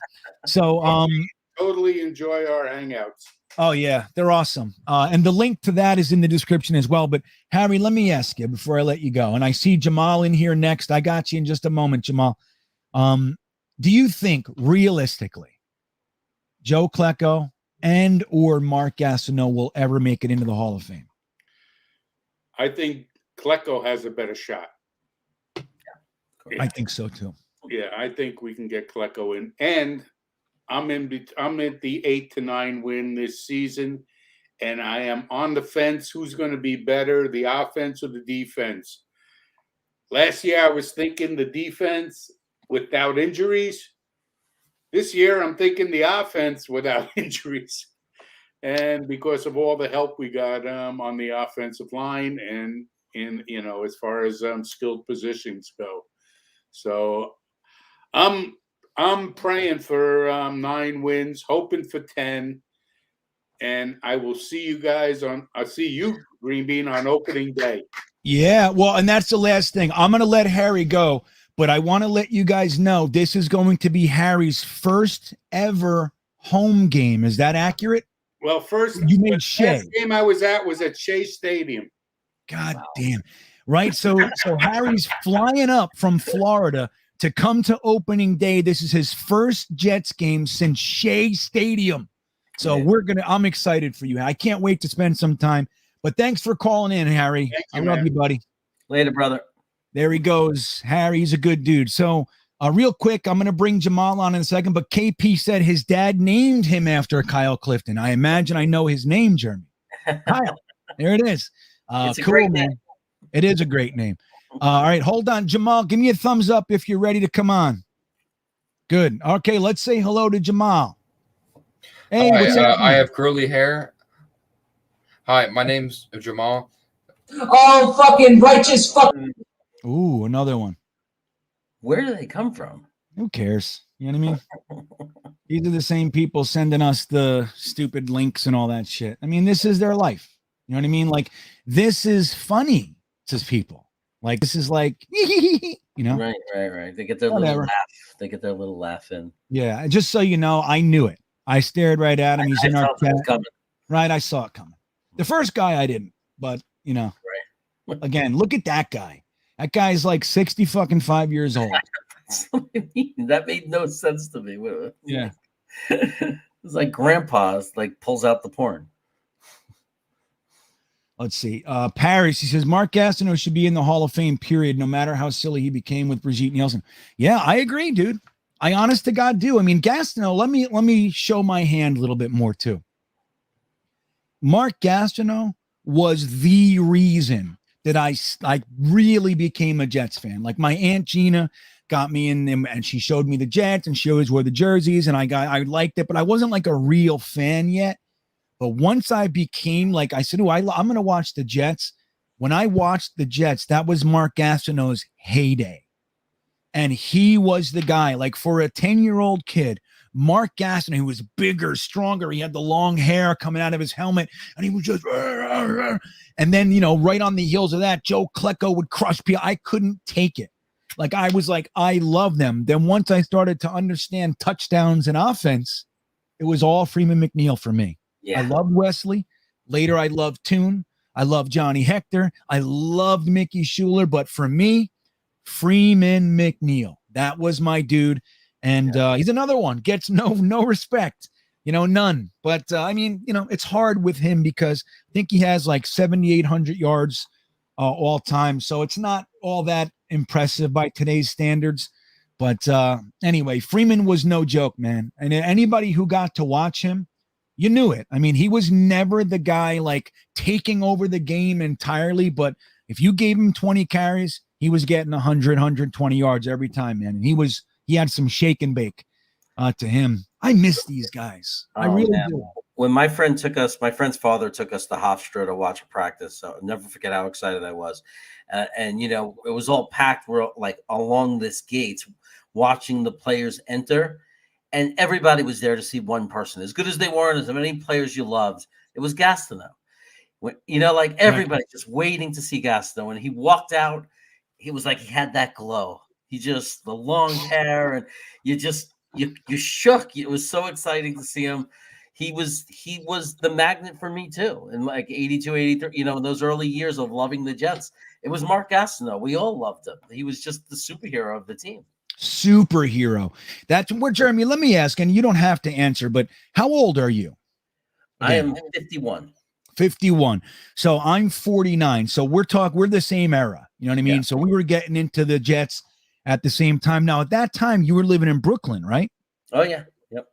So we totally enjoy our hangouts. Oh yeah, they're awesome. And the link to that is in the description as well. But Harry, let me ask you before I let you go. And I see Jamal in here next. I got you in just a moment, Jamal. Do you think realistically Joe Klecko and or Mark Gastineau will ever make it into the Hall of Fame? I think Klecko has a better shot. I think so too. Yeah, I think we can get Klecko in. And I'm at the 8 to 9 win this season, and I am on the fence. Who's going to be better, the offense or the defense? Last year, I was thinking the defense without injuries. This year, I'm thinking the offense without injuries. And because of all the help we got on the offensive line, and in as far as skilled positions go. So I'm praying for 9 wins, hoping for 10, and I will see you guys I'll see you, GreenBean, on opening day. Yeah, well, and that's the last thing. I'm going to let Harry go, but I want to let you guys know this is going to be Harry's first ever home game. Is that accurate? Well, You made Shea. last game I was at Shea Stadium. God damn. Right. So Harry's flying up from Florida to come to opening day. This is his first Jets game since Shea Stadium. So I'm excited for you. I can't wait to spend some time. But thanks for calling in, Harry. I love you, buddy. Later, brother. There he goes. Harry's a good dude. So real quick, I'm going to bring Jamal on in a second, but KP said his dad named him after Kyle Clifton. I imagine I know his name, Jeremy. Kyle. There it is. It's a cool, great man. name. It is a great name. All right, hold on. Jamal, give me a thumbs up if you're ready to come on. Good. Okay, let's say hello to Jamal. Hey, what's up? I have curly hair. Hi, my name's Jamal. Oh, fucking righteous fuck. Ooh, another one. Where do they come from? Who cares? You know what I mean? These are the same people sending us the stupid links and all that shit. I mean, this is their life. You know what I mean? Like, this is funny to people. Like, this is like, you know? Right. They get their little laugh. They get their little laugh in. Yeah, just so you know, I knew it. I stared right at him. He's in our chat. Right, I saw it coming. The first guy I didn't, but, you know. Right. Again, look at that guy. That guy's like 65 years old. That made no sense to me. Yeah. It's like grandpa's like pulls out the porn. Let's see. Paris, he says, Mark Gastineau should be in the Hall of Fame, period, no matter how silly he became with Brigitte Nielsen. Yeah, I agree, dude. I honest to God do. I mean, Gastineau, let me show my hand a little bit more too. Mark Gastineau was the reason that I really became a Jets fan. Like, my Aunt Gina got me in them, and she showed me the Jets, and she always wore the jerseys, and I liked it, but I wasn't like a real fan yet. But once I became, like, I said, I'm going to watch the Jets. When I watched the Jets, that was Mark Gastineau's heyday. And he was the guy, like, for a 10-year-old kid, Mark Gastineau, who was bigger, stronger. He had the long hair coming out of his helmet, and he was just, and then, you know, right on the heels of that, Joe Klecko would crush people. I couldn't take it. Like, I was like, I love them. Then once I started to understand touchdowns and offense, it was all Freeman McNeil for me. Yeah. I loved Wesley. Later, I loved Toon. I loved Johnny Hector. I loved Mickey Schuler. But for me, Freeman McNeil, that was my dude. And he's another one, gets no respect, you know, none. But I mean, you know, it's hard with him because I think he has like 7,800 yards all time. So it's not all that impressive by today's standards. But anyway, Freeman was no joke, man. And anybody who got to watch him, you knew it. I mean, he was never the guy like taking over the game entirely. But if you gave him 20 carries, he was getting 100, 120 yards every time, man. And he had some shake and bake to him. I miss these guys. I really do. When my friend's father took us to Hofstra to watch a practice. So I'll never forget how excited I was. And, you know, it was all packed. We're like along this gate watching the players enter. And everybody was there to see one person. As good as they were, and as many players you loved, it was Gastineau. You know, like everybody just waiting to see Gastineau. When he walked out, he was like, he had that glow. He just, the long hair, and you shook. It was so exciting to see him. He was the magnet for me too. In like 82, 83, you know, in those early years of loving the Jets, it was Mark Gastineau. We all loved him. He was just the superhero of the team. Superhero. That's where, Jeremy, let me ask, and you don't have to answer, but how old are you? Again. I am 51. 51. So I'm 49. So we're the same era. You know what I mean? Yeah. So we were getting into the Jets at the same time. Now, at that time, you were living in Brooklyn, right? Oh, yeah. Yep.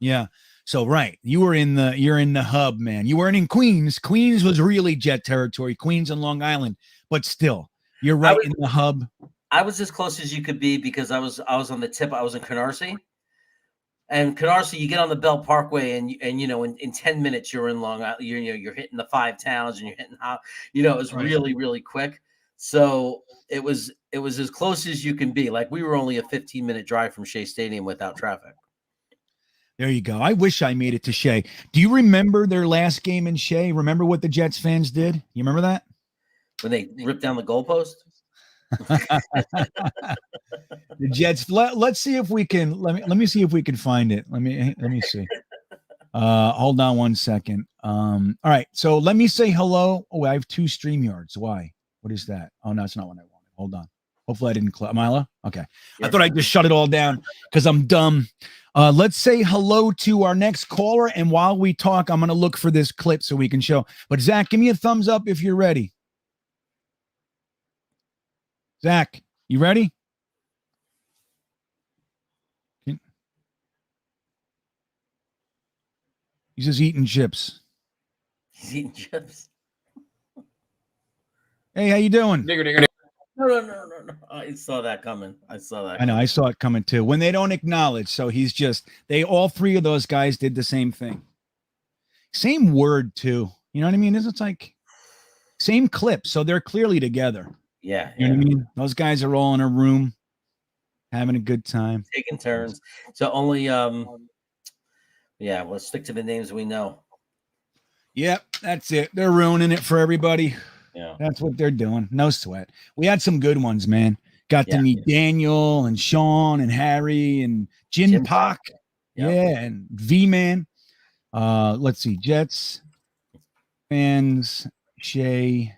Yeah. So, right. You're in the hub, man. You weren't in Queens. Queens was really Jet territory, Queens and Long Island, but still, you're right in the hub. I was as close as you could be because I was on the tip. I was in Canarsie. And Canarsie, you get on the Belt Parkway, and you know, in 10 minutes you're in Long Island. You're hitting the 5 towns, and you're hitting, you know, it was really, really quick. So it was as close as you can be. Like we were only a 15-minute drive from Shea Stadium without traffic. There you go. I wish I made it to Shea. Do you remember their last game in Shea? Remember what the Jets fans did? You remember that? When they ripped down the goalpost? The Jets. Let's see if we can. Let me see if we can find it. Let me see. Hold on one second. All right. So let me say hello. Oh, I have 2 StreamYards. Why? What is that? Oh, no, it's not what I wanted. Hold on. Hopefully I didn't Milo. Okay. I thought I just shut it all down because I'm dumb. Let's say hello to our next caller. And while we talk, I'm going to look for this clip so we can show. But Zach, give me a thumbs up if you're ready. Zach, you ready? He's just eating chips. He's eating chips. Hey, how you doing? No. I saw that coming. I know. I saw it coming too. When they don't acknowledge, so all 3 of those guys did the same thing. Same word too. You know what I mean? It's like same clip. So they're clearly together. Yeah. You know what I mean? Those guys are all in a room having a good time. Taking turns. So only, let's stick to the names we know. Yep, that's it. They're ruining it for everybody. Yeah. That's what they're doing. No sweat. We had some good ones, man. Got to meet Daniel and Sean and Harry and Jin Pak. Yep. Yeah, and V-Man. Let's see. Jets, fans, Shea,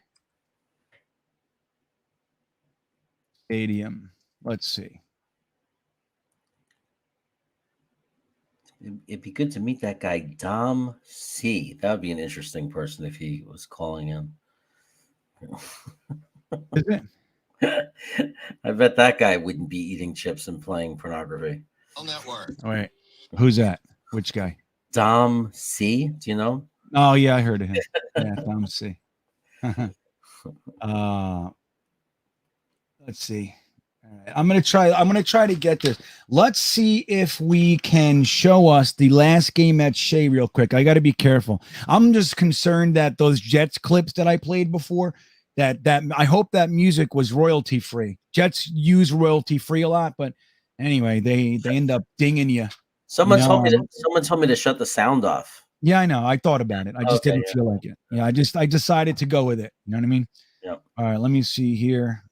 Stadium. Let's see. It'd be good to meet that guy, Dom C. That would be an interesting person if he was calling in. Is it? I bet that guy wouldn't be eating chips and playing pornography. All right. Who's that? Which guy? Dom C. Do you know? Oh, yeah, I heard of him. Yeah, Dom C. Let's see. All right. I'm gonna try to get this. Let's see if we can show us the last game at Shea real quick. I got to be careful. I'm just concerned that those Jets clips that I played before, that I hope that music was royalty free. Jets use royalty free a lot, but anyway, they end up dinging you. Someone told me to shut the sound off. Yeah, I know. I thought about it. I just didn't feel like it. Yeah, I decided to go with it. You know what I mean? Yeah. All right, let me see here.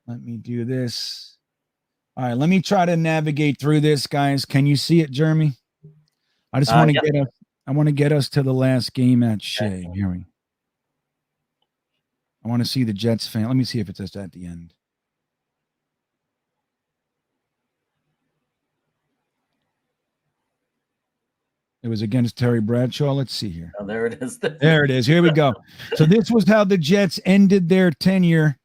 Let me do this. All right, let me try to navigate through this, guys. Can you see it, Jeremy? I just want to get us. I want to get us to the last game at Shea. Here we. I want to see the Jets fan. Let me see if it's just at the end. It was against Terry Bradshaw. Let's see here. Oh, there it is. There it is. Here we go. So this was how the Jets ended their tenure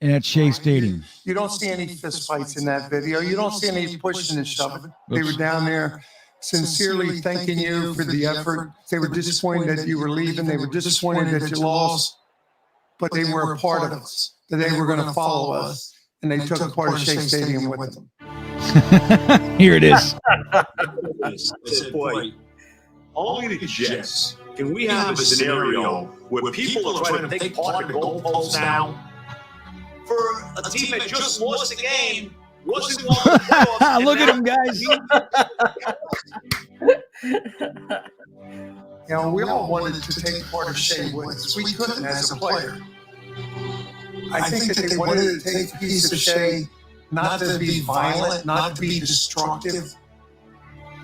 at Shea Stadium. You don't see any fist fights in that video. You don't see any pushing and shoving. They were down there sincerely thanking you for the effort. They were disappointed that you were leaving. They were disappointed that you lost, but they were a part of us, that they were going to follow us, and they took part of Shea Stadium with them. Here it is. I said, boy, only the Jets. Can we have a scenario where people are trying to take part in the goalposts now? For a team that just lost a game, wasn't one of the playoffs. Look at them, guys. You know, we all wanted to take part of Shea with us. We couldn't as a player. I think that they wanted to take a piece of Shea, not to be violent, not to be destructive.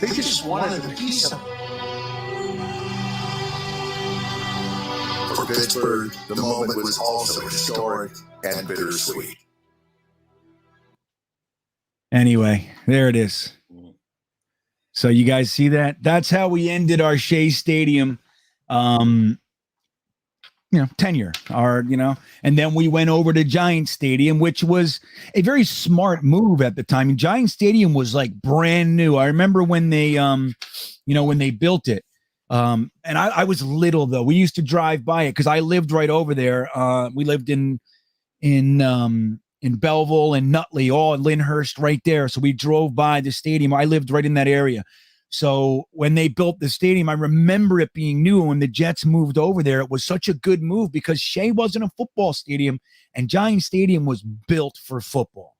They just wanted a piece of it. For Pittsburgh, the moment was also historic and bittersweet. Anyway, there it is. So you guys see that? That's how we ended our Shea Stadium, tenure. And then we went over to Giant Stadium, which was a very smart move at the time. And Giant Stadium was like brand new. I remember when they, when they built it. And I was little though. We used to drive by it because I lived right over there. We lived in Belleville and Nutley, all in Lyndhurst right there. So we drove by the stadium. I lived right in that area. So when they built the stadium, I remember it being new. When the Jets moved over there, it was such a good move because Shea wasn't a football stadium and Giant Stadium was built for football.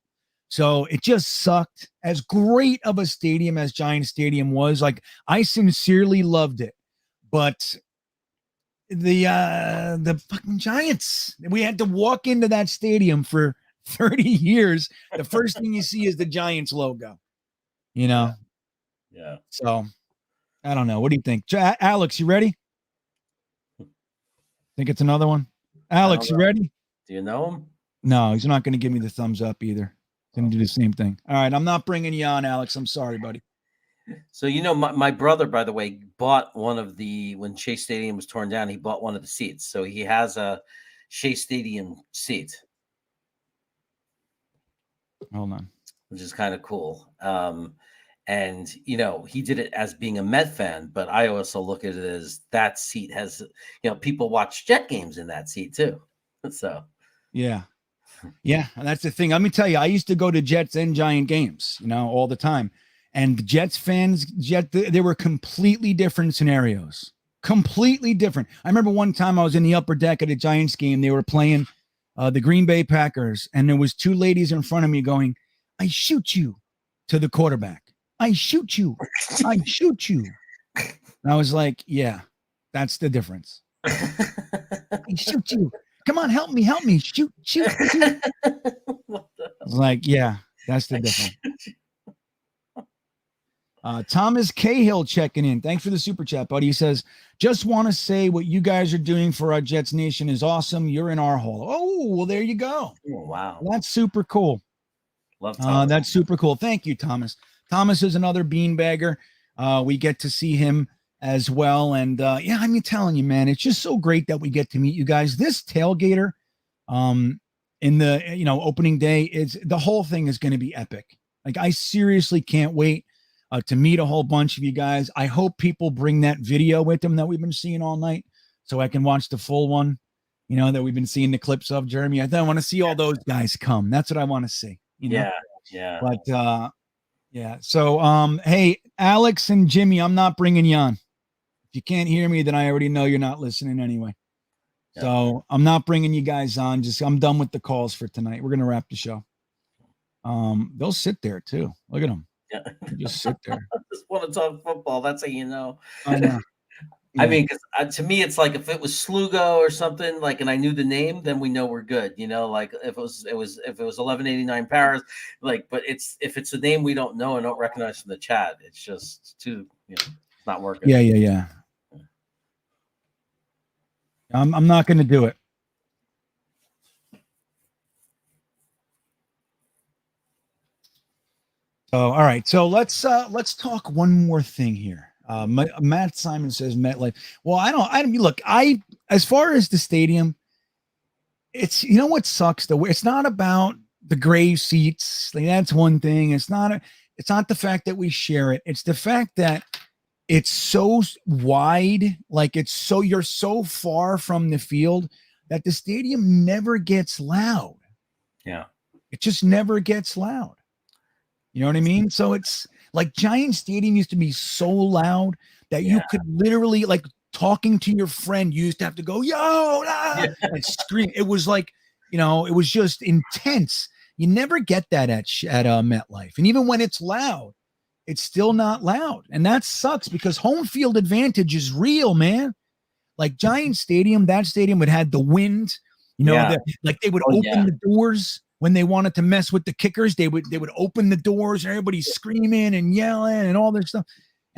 So it just sucked. As great of a stadium as Giant Stadium was, like, I sincerely loved it. But the fucking Giants, we had to walk into that stadium for 30 years. The first thing you see is the Giants logo, you know? Yeah. So I don't know. What do you think? Alex, you ready? Think it's another one? Alex, you ready? Do you know him? No, he's not going to give me the thumbs up either. He's going to do the same thing. All right. I'm not bringing you on, Alex. I'm sorry, buddy. So, you know, my brother, by the way, bought one of the, when Shea Stadium was torn down, he bought one of the seats. So he has a Shea Stadium seat. Hold on. Which is kind of cool. And, you know, he did it as being a Met fan, but I also look at it as that seat has, you know, people watch Jet games in that seat too. So, yeah. Yeah. And that's the thing. Let me tell you, I used to go to Jets and Giant games, you know, all the time. And the Jets fans, they were completely different scenarios. Completely different. I remember one time I was in the upper deck at a Giants game. They were playing the Green Bay Packers, and there was two ladies in front of me going, "I shoot you," to the quarterback. "I shoot you. I shoot you." And I was like, yeah, that's the difference. "I shoot you. Come on, help me. Shoot, shoot, shoot." I was like, yeah, that's the difference. Thomas Cahill checking in. Thanks for the super chat, buddy. He says, "Just want to say what you guys are doing for our Jets Nation is awesome. You're in our hall." Oh, well, there you go. Oh, wow. That's super cool. Love Thomas. That's super cool. Thank you, Thomas. Thomas is another beanbagger. We get to see him as well. And yeah, I'm telling you, man, it's just so great that we get to meet you guys. This tailgater in the, you know, opening day, is the whole thing is going to be epic. Like, I seriously can't wait to meet a whole bunch of you guys. I hope people bring that video with them that we've been seeing all night so I can watch the full one, you know, that we've been seeing the clips of, Jeremy. I want to see all those guys come. That's what I want to see. You know? Yeah. But yeah. So hey, Alex and Jimmy, I'm not bringing you on. If you can't hear me, then I already know you're not listening anyway. Yeah. So I'm not bringing you guys on. I'm done with the calls for tonight. We're gonna wrap the show. They'll sit there too. Look at them. Yeah. Just sit there. I just want to talk football. That's how you know. I know. Yeah. I mean, because to me, it's like if it was Slugo or something, like, and I knew the name, then we know we're good. You know, like if it was 1189 Paris, like, but if it's a name we don't know and don't recognize from the chat, it's just too, you know, it's not working. Yeah. I'm not going to do it. Oh, all right. So let's talk one more thing here. Matt Simon says MetLife. Well, I don't look, as far as the stadium, it's, you know what sucks though? It's not about the grave seats. Like, that's one thing. It's not the fact that we share it. It's the fact that it's so wide. Like, you're so far from the field that the stadium never gets loud. Yeah. It just never gets loud. You know what I mean? So it's like Giant Stadium used to be so loud that you could literally, like, talking to your friend, you used to have to go, "Yo," and scream. It was like, you know, it was just intense. You never get that at MetLife. And even when it's loud, it's still not loud. And that sucks because home field advantage is real, man. Like Giant Stadium, that stadium would have the wind, you know, they would open the doors. When they wanted to mess with the kickers, they would open the doors and everybody's screaming and yelling and all this stuff.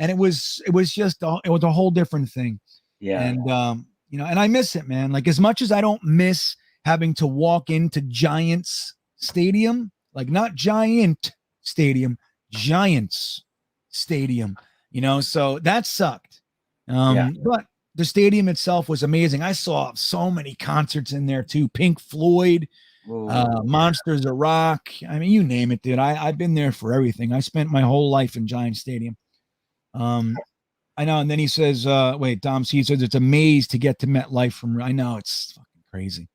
And it was a whole different thing. Yeah. And, you know, and I miss it, man. Like, as much as I don't miss having to walk into Giants Stadium, like not Giant Stadium, Giants Stadium, you know, so that sucked. But the stadium itself was amazing. I saw so many concerts in there too. Pink Floyd, Monsters of Rock. I mean, you name it, dude. I've been there for everything. I spent my whole life in Giant Stadium. I know. And then he says, wait, Dom C says it's a maze to get to MetLife from. I know, it's fucking crazy.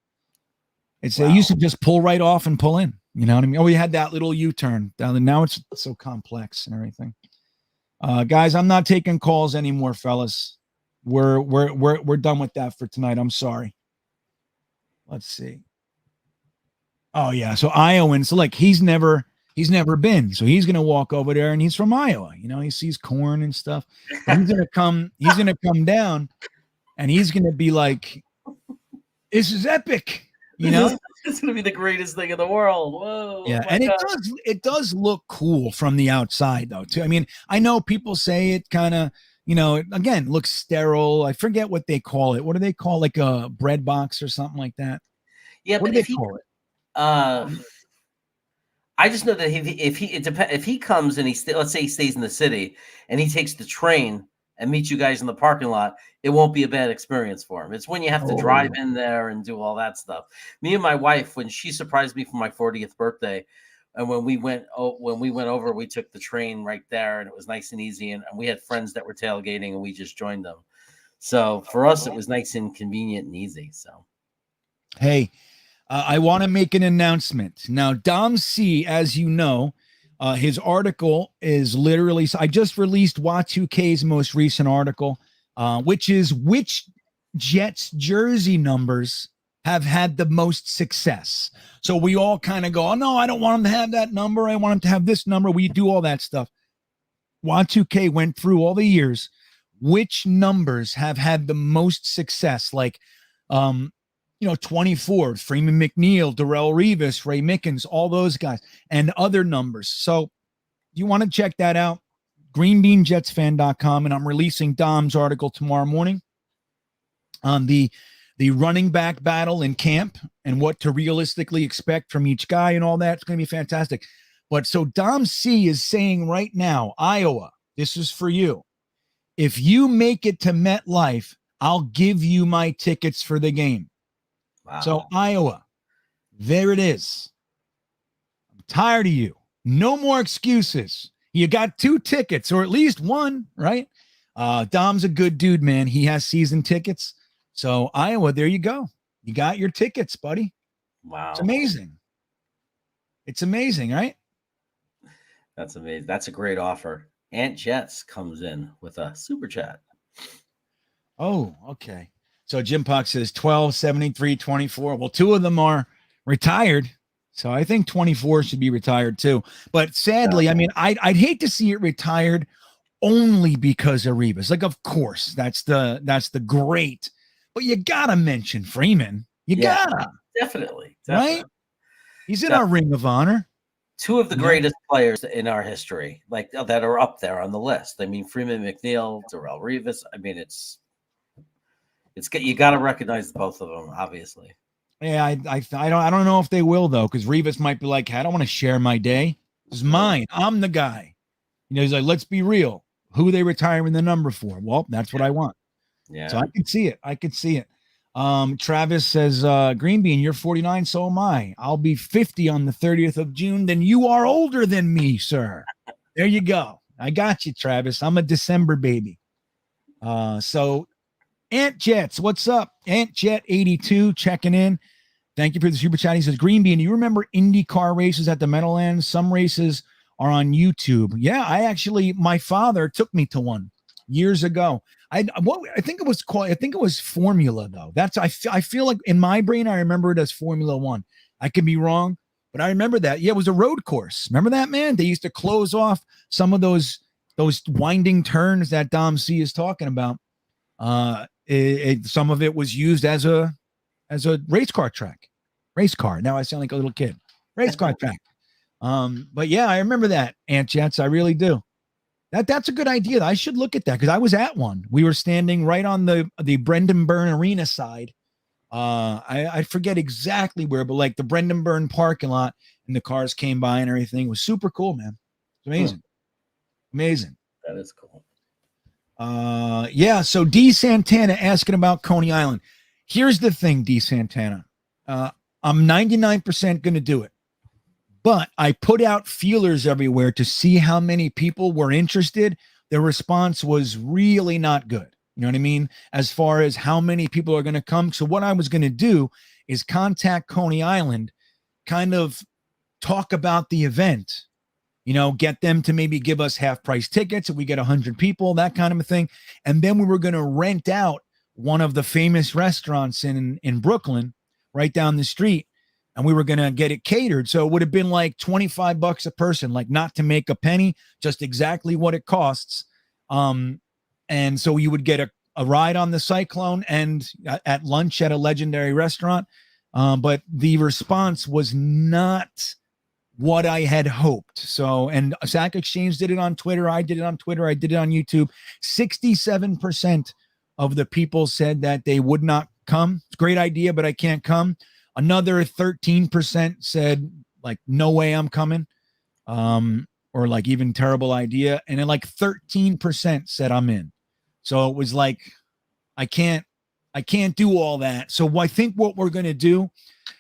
It used to just pull right off and pull in. You know what I mean? Oh, we had that little U-turn down there. Now it's so complex and everything. Guys, I'm not taking calls anymore, fellas. We're done with that for tonight. I'm sorry. Let's see. Oh yeah, so Iowan. So like he's never been. So he's gonna walk over there, and he's from Iowa. You know, he sees corn and stuff. But he's gonna come down, and he's gonna be like, "This is epic." You know, it's gonna be the greatest thing in the world. Whoa! Yeah, oh my and God. it does look cool from the outside though too. I mean, I know people say it kind of, you know, again looks sterile. I forget what they call it. What do they call like a bread box or something like that? Yeah, what but do if they call it? I just know that if he comes and let's say he stays in the city and he takes the train and meets you guys in the parking lot, it won't be a bad experience for him. It's when you have to drive in there and do all that stuff. Me and my wife, when she surprised me for my 40th birthday, and when we went over, we took the train right there, and it was nice and easy. And we had friends that were tailgating, and we just joined them. So for us, it was nice and convenient and easy. So, hey, I want to make an announcement now. Dom C, as you know, his article is literally. I just released Watu2K's most recent article, which is which Jets jersey numbers have had the most success. So we all kind of go, oh no, I don't want him to have that number. I want him to have this number. We do all that stuff. Watu2K went through all the years, which numbers have had the most success, like 24, Freeman McNeil, Darrell Revis, Ray Mickens, all those guys, and other numbers. So you want to check that out, GreenBeanjetsfan.com, and I'm releasing Dom's article tomorrow morning on the running back battle in camp and what to realistically expect from each guy and all that. It's going to be fantastic. But so Dom C is saying right now, Iowa, this is for you. If you make it to MetLife, I'll give you my tickets for the game. Wow. So Iowa, there it is. I'm tired of you. No more excuses. You got 2 tickets, or at least 1, right? Dom's a good dude, man. He has season tickets. So Iowa, there you go. You got your tickets, buddy. Wow. It's amazing. It's amazing, right? That's amazing. That's a great offer. Aunt Jets comes in with a super chat. Oh, okay. So Jim Puck says 12, 73, 24. Well, 2 of them are retired. So I think 24 should be retired too. But sadly, I mean, I'd hate to see it retired only because of Revis. Like, of course, that's the great. But you gotta mention Freeman. You gotta. Definitely. Right? He's in our Ring of Honor. 2 of the greatest players in our history, like that are up there on the list. I mean, Freeman McNeil, Darrell Revis. I mean, it's you got to recognize both of them, obviously. Yeah, I don't know if they will though, because Revis might be like, I don't want to share my day. It's mine. I'm the guy. You know, he's like, let's be real. Who are they retiring the number for? Well, that's what I want. Yeah. So I can see it. I can see it. Travis says, GreenBean, you're 49, so am I. I'll be 50 on the 30th of June. Then you are older than me, sir. There you go. I got you, Travis. I'm a December baby. So Ant Jets, what's up? Ant Jet 82 checking in. Thank you for the super chat. He says, GreenBean, you remember IndyCar races at the Meadowlands? Some races are on YouTube. Yeah, my father took me to one years ago. I think it was Formula though. I feel like in my brain I remember it as Formula One. I could be wrong, but I remember that. Yeah, it was a road course. Remember that, man? They used to close off some of those winding turns that Dom C is talking about. Some of it was used as a race car track. Race car. Now I sound like a little kid. Race car track. But yeah, I remember that, Ant Jets. I really do. That's a good idea. I should look at that because I was at one. We were standing right on the Brendan Byrne Arena side. I forget exactly where, but like the Brendan Byrne parking lot, and the cars came by and everything. It was super cool, man. It's amazing. Amazing. That is cool. Yeah. So D Santana asking about Coney Island. Here's the thing, D Santana. I'm 99% going to do it. But I put out feelers everywhere to see how many people were interested. The response was really not good. You know what I mean? As far as how many people are going to come. So what I was going to do is contact Coney Island, kind of talk about the event, get them to maybe give us half price tickets if we get 100 people, that kind of a thing. And then we were going to rent out one of the famous restaurants in Brooklyn, right down the street. And we were going to get it catered. So it would have been like $25 a person, like not to make a penny, just exactly what it costs. And so you would get a ride on the Cyclone and at lunch at a legendary restaurant. But the response was not what I had hoped. So, and Sack Exchange did it on Twitter. I did it on Twitter. I did it on YouTube. 67% of the people said that they would not come. It's a great idea, but I can't come. Another 13% said like, no way I'm coming. Or like even terrible idea. And then like 13% said I'm in. So it was like, I can't do all that. So I think what we're going to do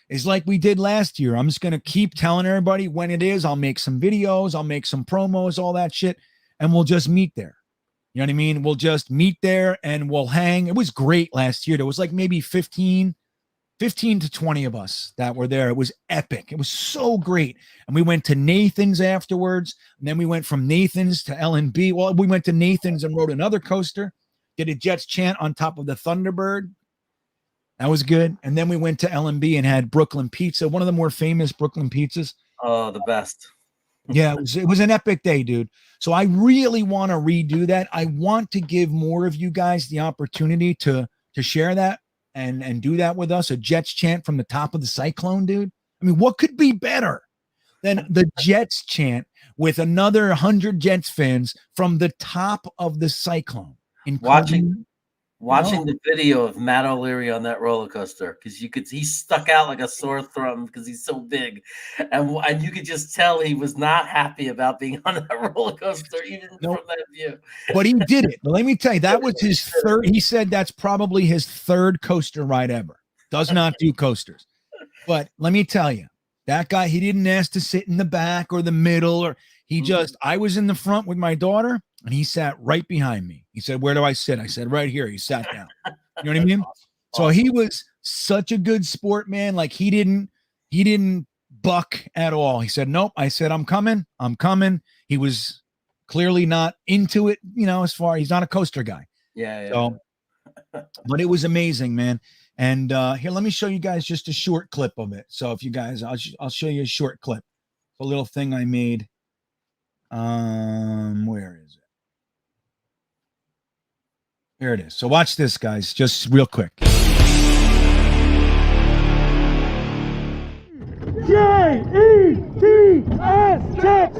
is like we did last year. I'm just going to keep telling everybody when it is. I'll make some videos. I'll make some promos, all that shit. And we'll just meet there. You know what I mean? We'll just meet there and we'll hang. It was great last year. There was like maybe 15 to 20 of us that were there. It was epic. It was so great. And we went to Nathan's afterwards. And then we went from Nathan's to L&B. Well, we went to Nathan's and rode another coaster. Did a Jets chant on top of the Thunderbird. That was good. And then we went to L&B and had Brooklyn pizza, one of the more famous Brooklyn pizzas. Oh, the best. Yeah, it was an epic day, dude. So I really want to redo that. I want to give more of you guys the opportunity to share that and do that with us. A Jets chant from the top of the Cyclone, dude. I mean, what could be better than the Jets chant with another 100 Jets fans from the top of the Cyclone? Watching the video of Matt O'Leary on that roller coaster, because he stuck out like a sore thumb because he's so big, and you could just tell he was not happy about being on that roller coaster even from that view. But he did it. Let me tell you, that was his third. He said that's probably his third coaster ride ever. Does not do coasters, but let me tell you, that guy, he didn't ask to sit in the back or the middle, or he just. I was in the front with my daughter. And he sat right behind me. He said, "Where do I sit?" I said, "Right here." He sat down. You know what I mean? So he was such a good sport, man. Like he didn't buck at all. He said, "Nope." I said, I'm coming. He was clearly not into it, as far he's not a coaster guy. Yeah. So, but it was amazing, man. And here, let me show you guys just a short clip of it. So if you guys, I'll show you a short clip. A little thing I made. Where is it? Here it is. So watch this, guys, just real quick. J-E-T-S, Jets.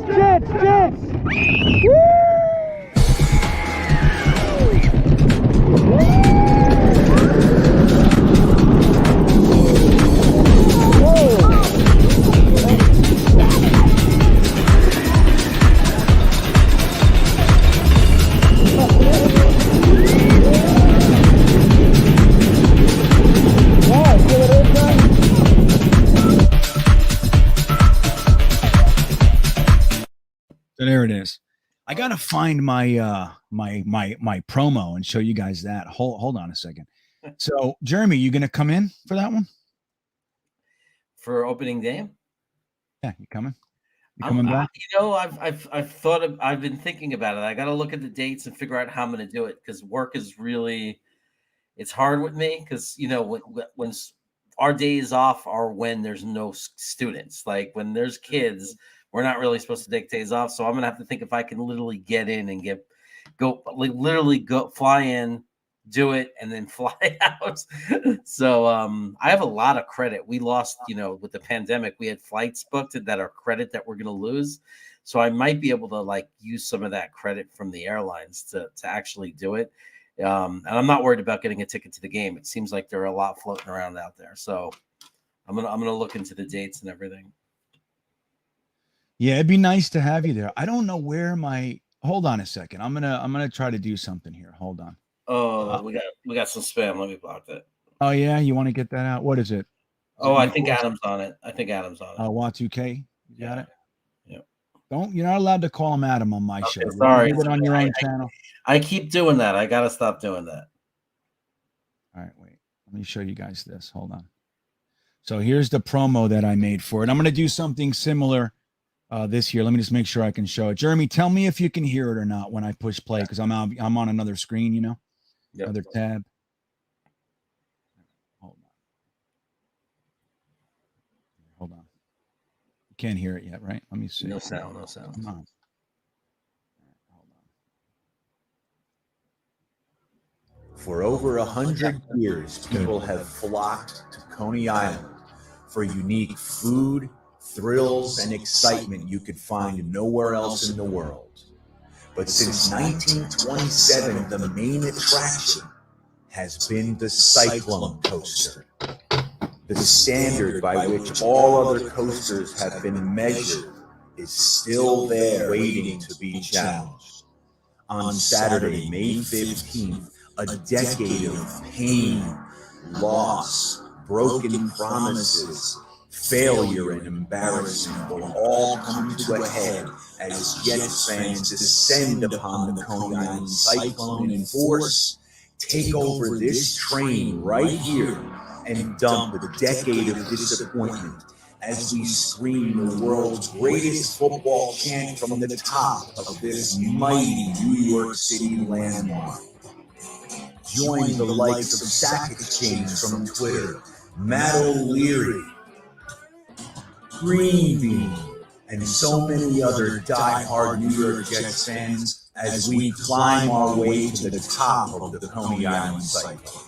So there it is. I gotta find my my promo and show you guys that. Hold on a second. So Jeremy, you gonna come in for that one? For opening day? Yeah, you coming? You coming back? I've been thinking about it. I gotta look at the dates and figure out how I'm gonna do it, because work is really, it's hard with me, because when our days off are when there's no students. Like when there's kids, we're not really supposed to take days off. So I'm gonna have to think if I can literally get in and go fly in, do it, and then fly out. So I have a lot of credit. We lost, with the pandemic, we had flights booked that are credit that we're gonna lose. So I might be able to use some of that credit from the airlines to actually do it. And I'm not worried about getting a ticket to the game. It seems like there are a lot floating around out there. So I'm gonna look into the dates and everything. Yeah, it'd be nice to have you there. I don't know where hold on a second. I'm gonna try to do something here. Hold on. Oh, we got some spam. Let me block that. Oh yeah, you want to get that out? What is it? I think Adam's on it. Oh, Y2K. You got it? Yeah. You're not allowed to call him Adam on my show. Sorry. Do it on your own channel. I keep doing that. I gotta stop doing that. All right, wait. Let me show you guys this. Hold on. So here's the promo that I made for it. I'm gonna do something similar this year. Let me just make sure I can show it. Jeremy, tell me if you can hear it or not when I push play, because I'm on another screen, you know, other tab. Hold on. You can't hear it yet, right? Let me see. No sound. Come on. For over 100 years, people have flocked to Coney Island for unique food, thrills, and excitement you could find nowhere else in the world. But since 1927, the main attraction has been the Cyclone coaster, the standard by which all other coasters have been measured is still there waiting to be challenged. On Saturday, May 15th, a decade of pain, loss, broken promises, failure, and embarrassment will all come to a head as Jets fans descend upon the Coney Island Cyclone in force, take over this train right here, and dump a decade of disappointment as we scream the world's greatest football chant from the top of this mighty New York City landmark. Join the likes of Sack Exchange from Twitter, Matt O'Leary, GreenBean, and so many other die-hard New York Jets fans as we climb our way to the top of the Coney Island Cyclone.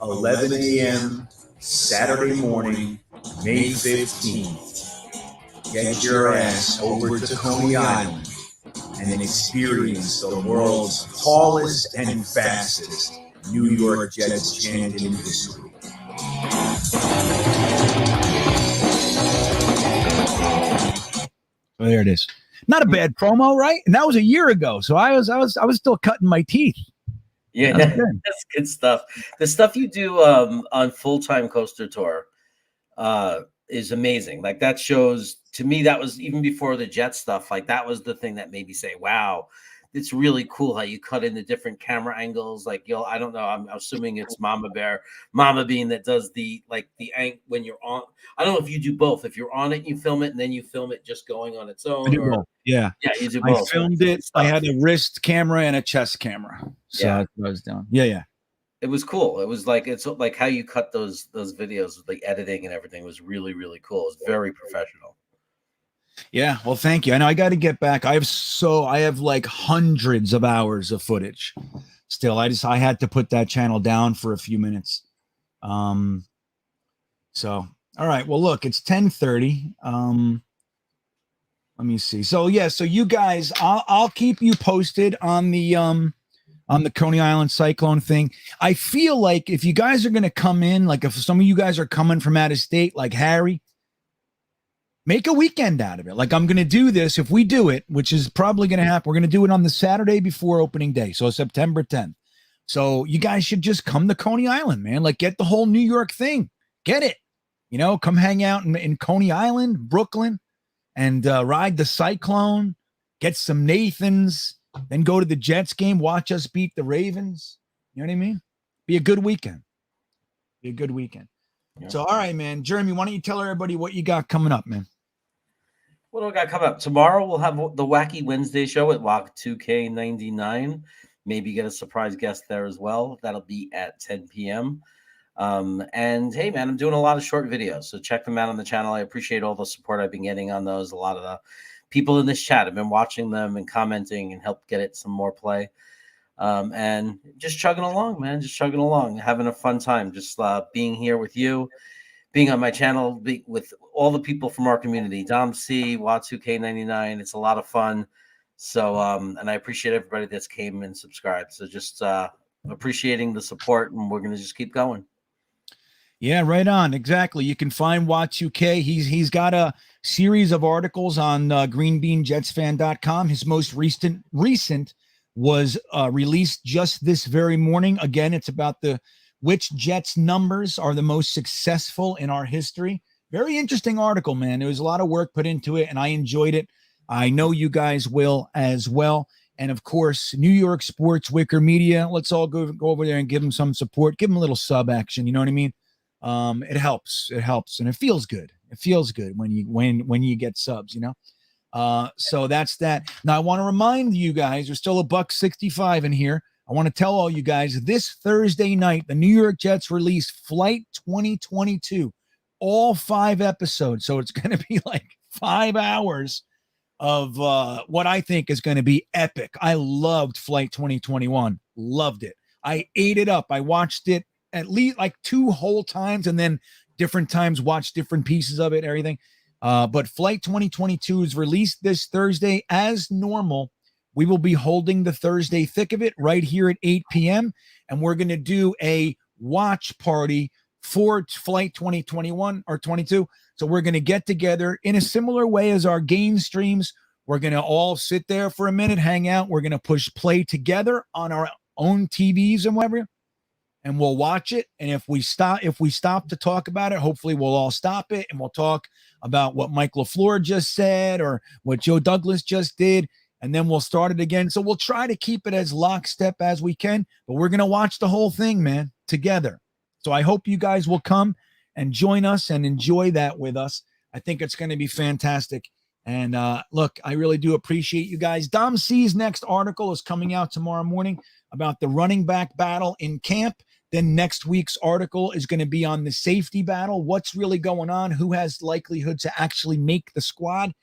11 a.m. Saturday morning, May 15th. Get your ass over to Coney Island and experience the world's tallest and fastest New York Jets chant in history. Oh, there it is. Not a bad promo, right? And that was a year ago, so I was still cutting my teeth. Yeah, that's good stuff. The stuff you do on Full-Time Coaster Tour is amazing. Like, that shows, to me, that was even before the Jet stuff. Like, that was the thing that made me say, wow, it's really cool how you cut in the different camera angles. Like, I don't know, I'm assuming it's Mama Bean that does the when you're on. I don't know if you do both. If you're on it, you film it, and then you film it just going on its own. I do both. Yeah, you do both. I filmed it. I had a wrist camera and a chest camera. So that's what I was doing. Yeah. It was cool. It was like, it's like how you cut those videos with the editing and everything was really, really cool. It was very professional. Yeah, well, thank you. I know I got to get back. I have like hundreds of hours of footage still. I had to put that channel down for a few minutes. So, all right. Well, look, it's 10:30. Let me see. So yeah, so you guys, I'll keep you posted on the Coney Island Cyclone thing. I feel like if you guys are going to come in, like if some of you guys are coming from out of state, like Harry, make a weekend out of it. Like, I'm going to do this. If we do it, which is probably going to happen, we're going to do it on the Saturday before opening day. So September 10th. So you guys should just come to Coney Island, man. Like, get the whole New York thing. Get it. You know, come hang out in Coney Island, Brooklyn, and ride the Cyclone, get some Nathans, then go to the Jets game, watch us beat the Ravens. You know what I mean? Be a good weekend. Yeah. So, all right, man. Jeremy, why don't you tell everybody what you got coming up, man? What do I got coming up? Tomorrow we'll have the Wacky Wednesday show at Walk 2K99. Maybe get a surprise guest there as well. That'll be at 10 p.m. And hey, man, I'm doing a lot of short videos, so check them out on the channel. I appreciate all the support I've been getting on those. A lot of the people in this chat have been watching them and commenting and helped get it some more play. And just chugging along, man. Just chugging along, having a fun time. Just being here with you, being on my channel, with all the people from our community, Dom C, Watsu K99. It's a lot of fun. So, and I appreciate everybody that's came and subscribed. So just appreciating the support, and we're going to just keep going. Yeah, right on. Exactly. You can find Watsu-K. He's got a series of articles on GreenBeanJetsfan.com. His most recent was released just this very morning. Again, it's about which Jets numbers are the most successful in our history. Very interesting article, man. There was a lot of work put into it, and I enjoyed it. I know you guys will as well. And of course, New York Sports Wicker Media. Let's all go over there and give them some support. Give them a little sub action. You know what I mean? It helps, and it feels good. It feels good when you get subs, you know. So that's that. Now I want to remind you guys, there's still a $1.65 in here. I want to tell all you guys this Thursday night, the New York Jets release Flight 2022, all 5 episodes. So it's going to be like 5 hours of what I think is going to be epic. I loved Flight 2021. Loved it. I ate it up. I watched it at least like 2 whole times and then different times watched different pieces of it, everything. But Flight 2022 is released this Thursday as normal. We will be holding the Thursday thick of it right here at 8 p.m. And we're going to do a watch party for Flight 2021 or 22. So we're going to get together in a similar way as our game streams. We're going to all sit there for a minute, hang out. We're going to push play together on our own TVs and whatever, and we'll watch it. And if we stop to talk about it, hopefully we'll all stop it and we'll talk about what Mike LaFleur just said or what Joe Douglas just did. And then we'll start it again. So we'll try to keep it as lockstep as we can, but we're going to watch the whole thing, man, together. So I hope you guys will come and join us and enjoy that with us. I think it's going to be fantastic. And look, I really do appreciate you guys. Dom C's next article is coming out tomorrow morning about the running back battle in camp. Then next week's article is going to be on the safety battle. What's really going on? Who has likelihood to actually make the squad?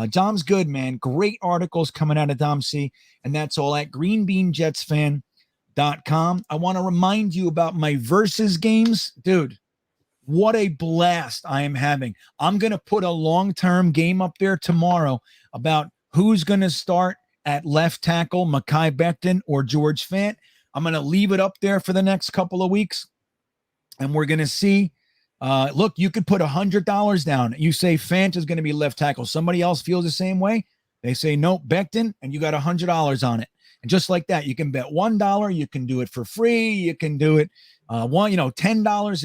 Dom's good, man. Great articles coming out of Dom C. And that's all at GreenBeanjetsfan.com. I want to remind you about my versus games. Dude, what a blast I am having. I'm going to put a long-term game up there tomorrow about who's going to start at left tackle, Mekhi Becton or George Fant. I'm going to leave it up there for the next couple of weeks. And we're going to see. Look, you could put $100 down. You say Fant is going to be left tackle. Somebody else feels the same way. They say, no, Becton, and you got $100 on it. And just like that, you can bet $1. You can do it for free. You can do it $10.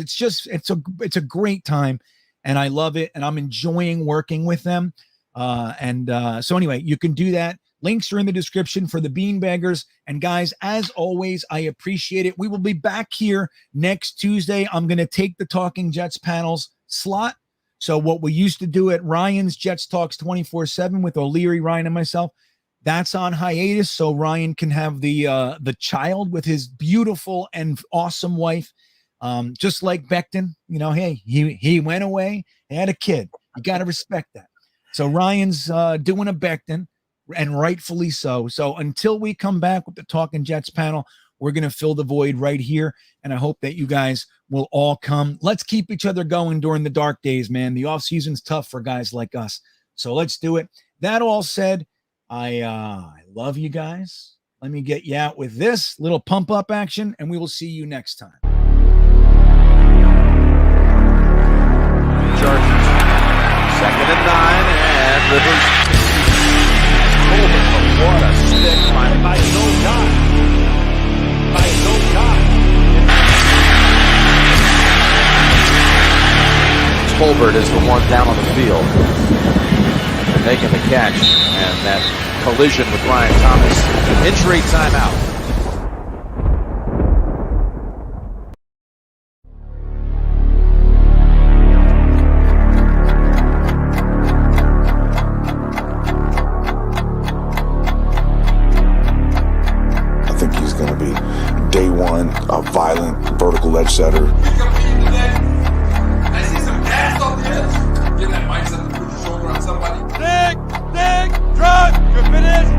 It's a great time. And I love it. And I'm enjoying working with them. So anyway, you can do that. Links are in the description for the Beanbaggers. And guys, as always, I appreciate it. We will be back here next Tuesday. I'm going to take the Talking Jets panels slot. So what we used to do at Ryan's Jets Talks 24/7 with O'Leary, Ryan, and myself, that's on hiatus. So Ryan can have the child with his beautiful and awesome wife. Just like Becton, hey, he went away, he had a kid. You got to respect that. So Ryan's doing a Becton. And rightfully so. So until we come back with the Talking Jets panel, we're going to fill the void right here. And I hope that you guys will all come. Let's keep each other going during the dark days, man. The off season's tough for guys like us. So let's do it. That all said, I love you guys. Let me get you out with this little pump up action, and we will see you next time. Chargers. 2nd and 9, and Rivers. What a stick by no God. Colbert is the one down on the field. And making the catch. And that collision with Ryan Thomas. Injury timeout. A violent vertical edge setter. I see some gas off the edge. Get that mindset to put your shoulder on somebody. Dig, drop, you're finished.